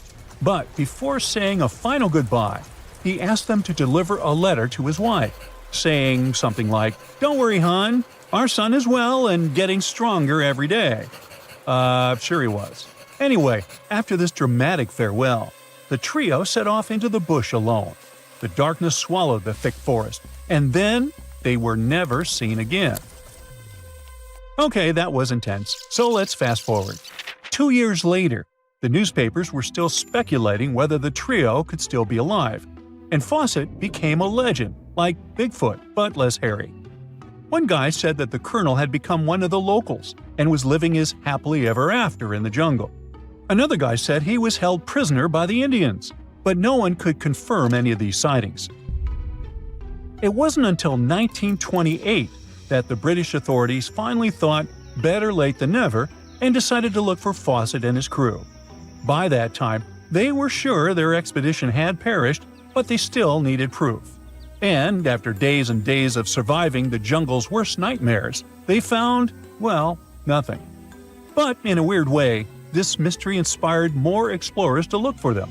But before saying a final goodbye, he asked them to deliver a letter to his wife, saying something like, "Don't worry, hon, our son is well and getting stronger every day." Sure he was. Anyway, after this dramatic farewell, the trio set off into the bush alone. The darkness swallowed the thick forest, and then they were never seen again. Okay, that was intense, so let's fast forward. 2 years later, the newspapers were still speculating whether the trio could still be alive, and Fawcett became a legend, like Bigfoot, but less hairy. One guy said that the colonel had become one of the locals and was living his happily ever after in the jungle. Another guy said he was held prisoner by the Indians, but no one could confirm any of these sightings. It wasn't until 1928 that the British authorities finally thought better late than never and decided to look for Fawcett and his crew. By that time, they were sure their expedition had perished, but they still needed proof. And after days and days of surviving the jungle's worst nightmares, they found, well, nothing. But in a weird way, this mystery inspired more explorers to look for them.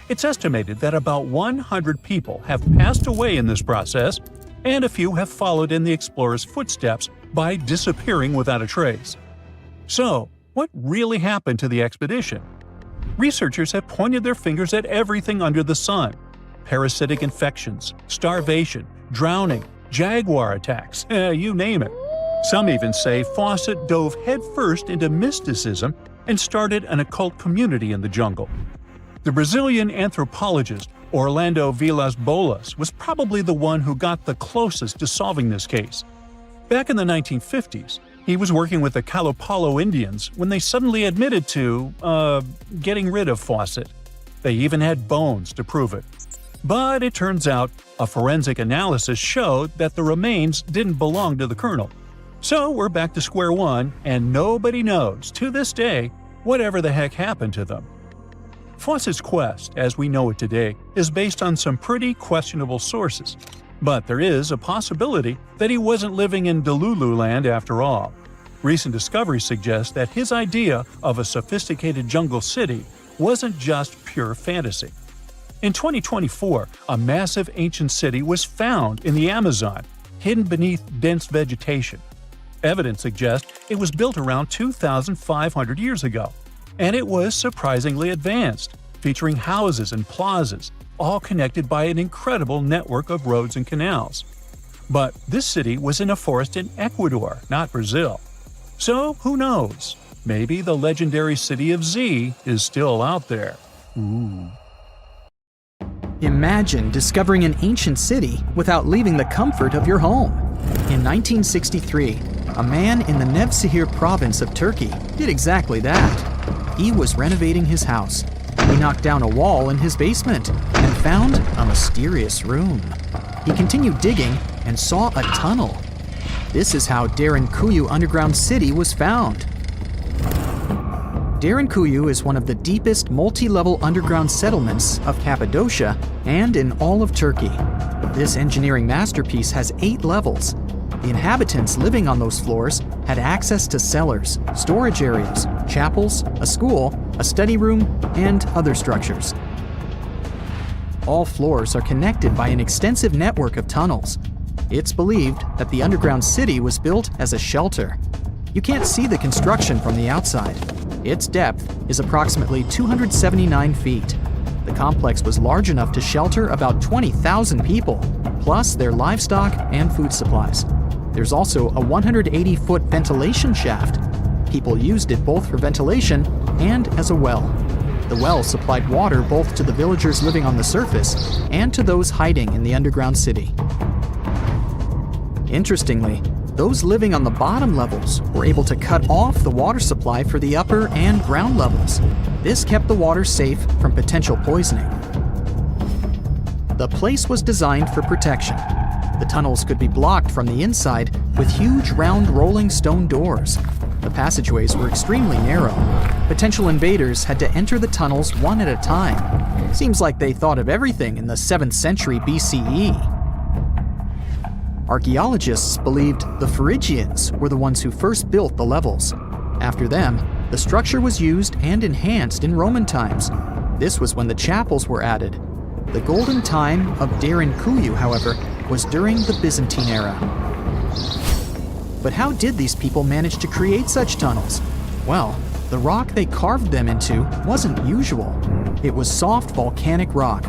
It's estimated that about 100 people have passed away in this process, and a few have followed in the explorers' footsteps by disappearing without a trace. So, what really happened to the expedition? Researchers have pointed their fingers at everything under the sun: parasitic infections, starvation, drowning, jaguar attacks, you name it. Some even say Fawcett dove headfirst into mysticism and started an occult community in the jungle. The Brazilian anthropologist Orlando Vilas-Boas was probably the one who got the closest to solving this case. Back in the 1950s, he was working with the Kalapalo Indians when they suddenly admitted to, getting rid of Fawcett. They even had bones to prove it. But it turns out a forensic analysis showed that the remains didn't belong to the colonel. So we're back to square one, and nobody knows, to this day, whatever the heck happened to them. Fawcett's quest, as we know it today, is based on some pretty questionable sources. But there is a possibility that he wasn't living in Delulu land after all. Recent discoveries suggest that his idea of a sophisticated jungle city wasn't just pure fantasy. In 2024, a massive ancient city was found in the Amazon, hidden beneath dense vegetation. Evidence suggests it was built around 2,500 years ago, and it was surprisingly advanced, featuring houses and plazas, all connected by an incredible network of roads and canals. But this city was in a forest in Ecuador, not Brazil. So who knows? Maybe the legendary city of Z is still out there. Ooh. Imagine discovering an ancient city without leaving the comfort of your home. In 1963, a man in the Nevşehir province of Turkey did exactly that. He was renovating his house. He knocked down a wall in his basement and found a mysterious room. He continued digging and saw a tunnel. This is how Derinkuyu Underground City was found. Derinkuyu is one of the deepest multi-level underground settlements of Cappadocia and in all of Turkey. This engineering masterpiece has 8 levels. The inhabitants living on those floors had access to cellars, storage areas, chapels, a school, a study room, and other structures. All floors are connected by an extensive network of tunnels. It's believed that the underground city was built as a shelter. You can't see the construction from the outside. Its depth is approximately 279 feet. The complex was large enough to shelter about 20,000 people, plus their livestock and food supplies. There's also a 180-foot ventilation shaft. People used it both for ventilation and as a well. The well supplied water both to the villagers living on the surface and to those hiding in the underground city. Interestingly, those living on the bottom levels were able to cut off the water supply for the upper and ground levels. This kept the water safe from potential poisoning. The place was designed for protection. The tunnels could be blocked from the inside with huge round rolling stone doors. The passageways were extremely narrow. Potential invaders had to enter the tunnels one at a time. Seems like they thought of everything in the 7th century BCE. Archaeologists believed the Phrygians were the ones who first built the levels. After them, the structure was used and enhanced in Roman times. This was when the chapels were added. The golden time of Derinkuyu, however, was during the Byzantine era. But how did these people manage to create such tunnels? Well, the rock they carved them into wasn't usual. It was soft volcanic rock.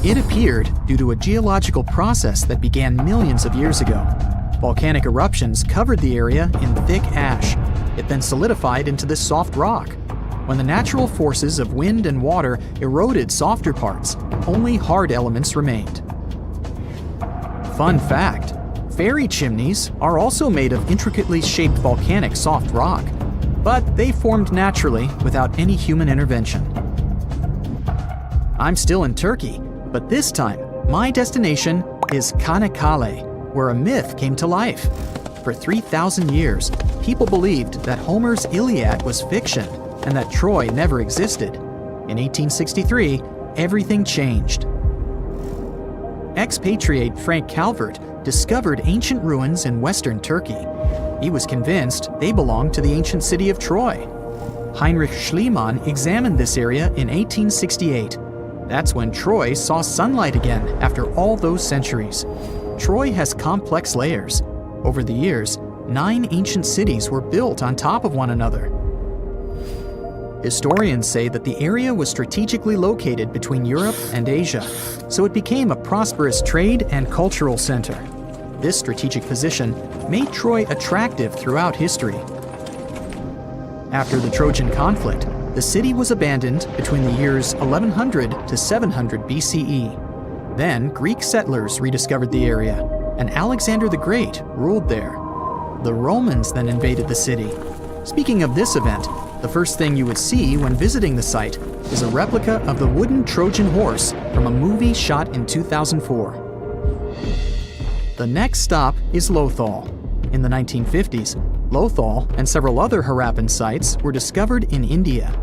It appeared due to a geological process that began millions of years ago. Volcanic eruptions covered the area in thick ash. It then solidified into this soft rock. When the natural forces of wind and water eroded softer parts, only hard elements remained. Fun fact, fairy chimneys are also made of intricately shaped volcanic soft rock, but they formed naturally without any human intervention. I'm still in Turkey, but this time, my destination is Kanekale, where a myth came to life. For 3,000 years, people believed that Homer's Iliad was fiction and that Troy never existed. In 1863, everything changed. Expatriate Frank Calvert discovered ancient ruins in western Turkey. He was convinced they belonged to the ancient city of Troy. Heinrich Schliemann examined this area in 1868. That's when Troy saw sunlight again after all those centuries. Troy has complex layers. Over the years, 9 ancient cities were built on top of one another. Historians say that the area was strategically located between Europe and Asia, so it became a prosperous trade and cultural center. This strategic position made Troy attractive throughout history. After the Trojan conflict, the city was abandoned between the years 1100 to 700 BCE. Then Greek settlers rediscovered the area, and Alexander the Great ruled there. The Romans then invaded the city. Speaking of this event, the first thing you would see when visiting the site is a replica of the wooden Trojan horse from a movie shot in 2004. The next stop is Lothal. In the 1950s, Lothal and several other Harappan sites were discovered in India.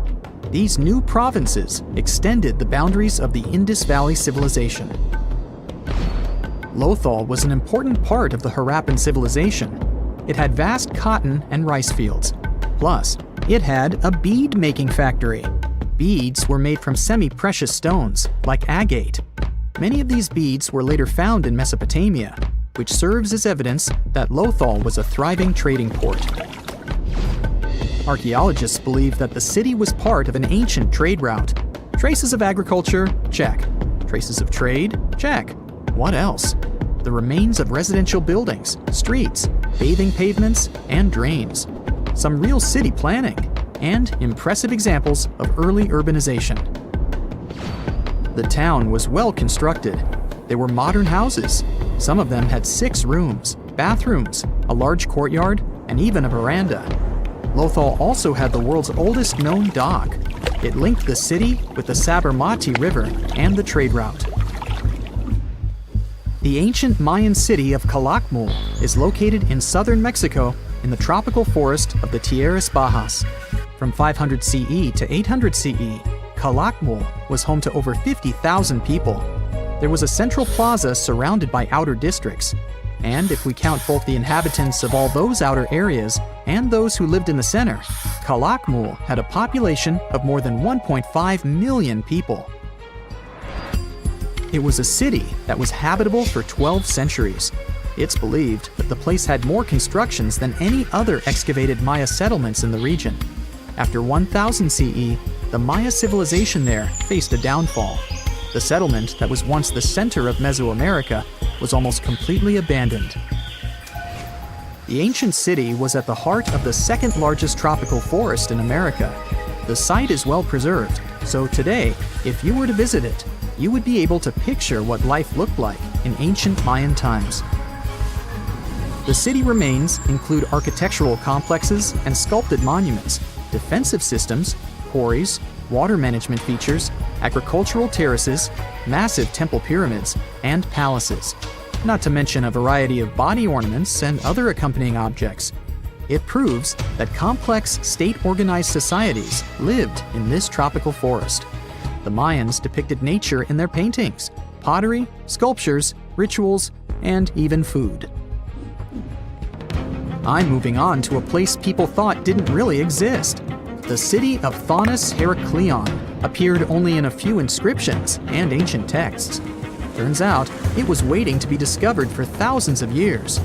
These new provinces extended the boundaries of the Indus Valley civilization. Lothal was an important part of the Harappan civilization. It had vast cotton and rice fields. Plus, it had a bead-making factory. Beads were made from semi-precious stones, like agate. Many of these beads were later found in Mesopotamia, which serves as evidence that Lothal was a thriving trading port. Archaeologists believe that the city was part of an ancient trade route. Traces of agriculture? Check. Traces of trade? Check. What else? The remains of residential buildings, streets, bathing pavements, and drains. Some real city planning, and impressive examples of early urbanization. The town was well constructed. They were modern houses. Some of them had 6 rooms, bathrooms, a large courtyard, and even a veranda. Lothal also had the world's oldest known dock. It linked the city with the Sabarmati River and the trade route. The ancient Mayan city of Calakmul is located in southern Mexico in the tropical forest of the Tierras Bajas. From 500 CE to 800 CE, Calakmul was home to over 50,000 people. There was a central plaza surrounded by outer districts. And if we count both the inhabitants of all those outer areas and those who lived in the center, Calakmul had a population of more than 1.5 million people. It was a city that was habitable for 12 centuries. It's believed that the place had more constructions than any other excavated Maya settlements in the region. After 1000 CE, the Maya civilization there faced a downfall. The settlement that was once the center of Mesoamerica was almost completely abandoned. The ancient city was at the heart of the second largest tropical forest in America. The site is well preserved, so today, if you were to visit it, you would be able to picture what life looked like in ancient Mayan times. The city remains include architectural complexes and sculpted monuments, defensive systems, quarries, water management features, agricultural terraces, massive temple pyramids, and palaces, not to mention a variety of body ornaments and other accompanying objects. It proves that complex state-organized societies lived in this tropical forest. The Mayans depicted nature in their paintings, pottery, sculptures, rituals, and even food. I'm moving on to a place people thought didn't really exist. The city of Thonis Heraklion appeared only in a few inscriptions and ancient texts. Turns out, it was waiting to be discovered for thousands of years.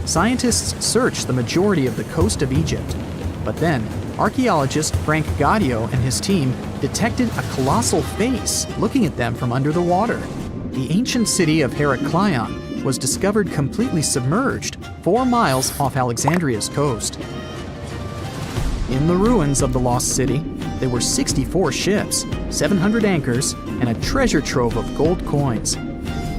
Scientists searched the majority of the coast of Egypt. But then, archaeologist Frank Gaudio and his team detected a colossal face looking at them from under the water. The ancient city of Heraklion was discovered completely submerged 4 miles off Alexandria's coast. In the ruins of the lost city, there were 64 ships, 700 anchors, and a treasure trove of gold coins.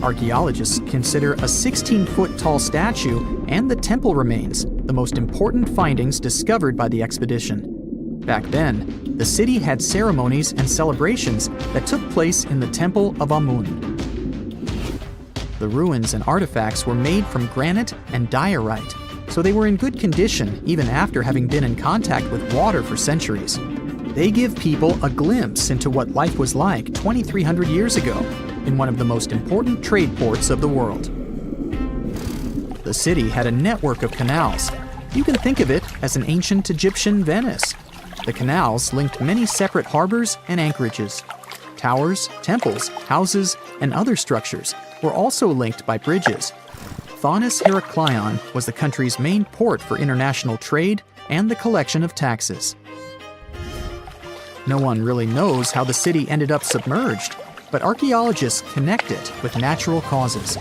Archaeologists consider a 16-foot-tall statue and the temple remains the most important findings discovered by the expedition. Back then, the city had ceremonies and celebrations that took place in the Temple of Amun. The ruins and artifacts were made from granite and diorite, so they were in good condition even after having been in contact with water for centuries. They give people a glimpse into what life was like 2,300 years ago in one of the most important trade ports of the world. The city had a network of canals. You can think of it as an ancient Egyptian Venice. The canals linked many separate harbors and anchorages. Towers, temples, houses, and other structures were also linked by bridges. Thonis Heraklion was the country's main port for international trade and the collection of taxes. No one really knows how the city ended up submerged, but archaeologists connect it with natural causes.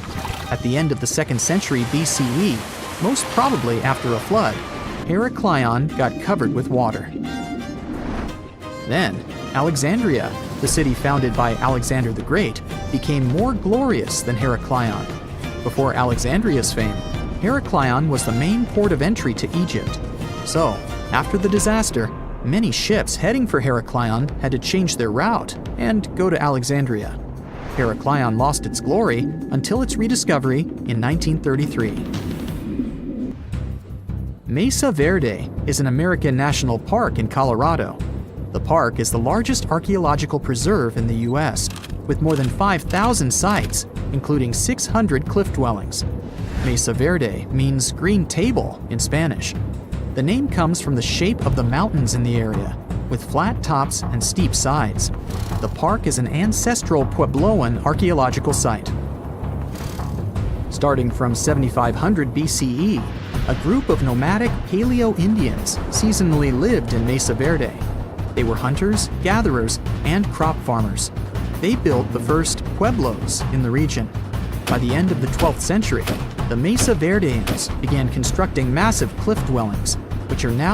At the end of the 2nd century BCE, most probably after a flood, Heraklion got covered with water. Then, Alexandria, the city founded by Alexander the Great, became more glorious than Heraklion. Before Alexandria's fame, Heraklion was the main port of entry to Egypt. So, after the disaster, many ships heading for Heraklion had to change their route and go to Alexandria. Heraklion lost its glory until its rediscovery in 1933. Mesa Verde is an American national park in Colorado. The park is the largest archaeological preserve in the U.S., with more than 5,000 sites, including 600 cliff dwellings. Mesa Verde means green table in Spanish. The name comes from the shape of the mountains in the area, with flat tops and steep sides. The park is an ancestral Puebloan archaeological site. Starting from 7500 BCE, a group of nomadic Paleo-Indians seasonally lived in Mesa Verde. They were hunters, gatherers, and crop farmers. They built the first pueblos in the region. By the end of the 12th century, the Mesa Verdeans began constructing massive cliff dwellings, which are now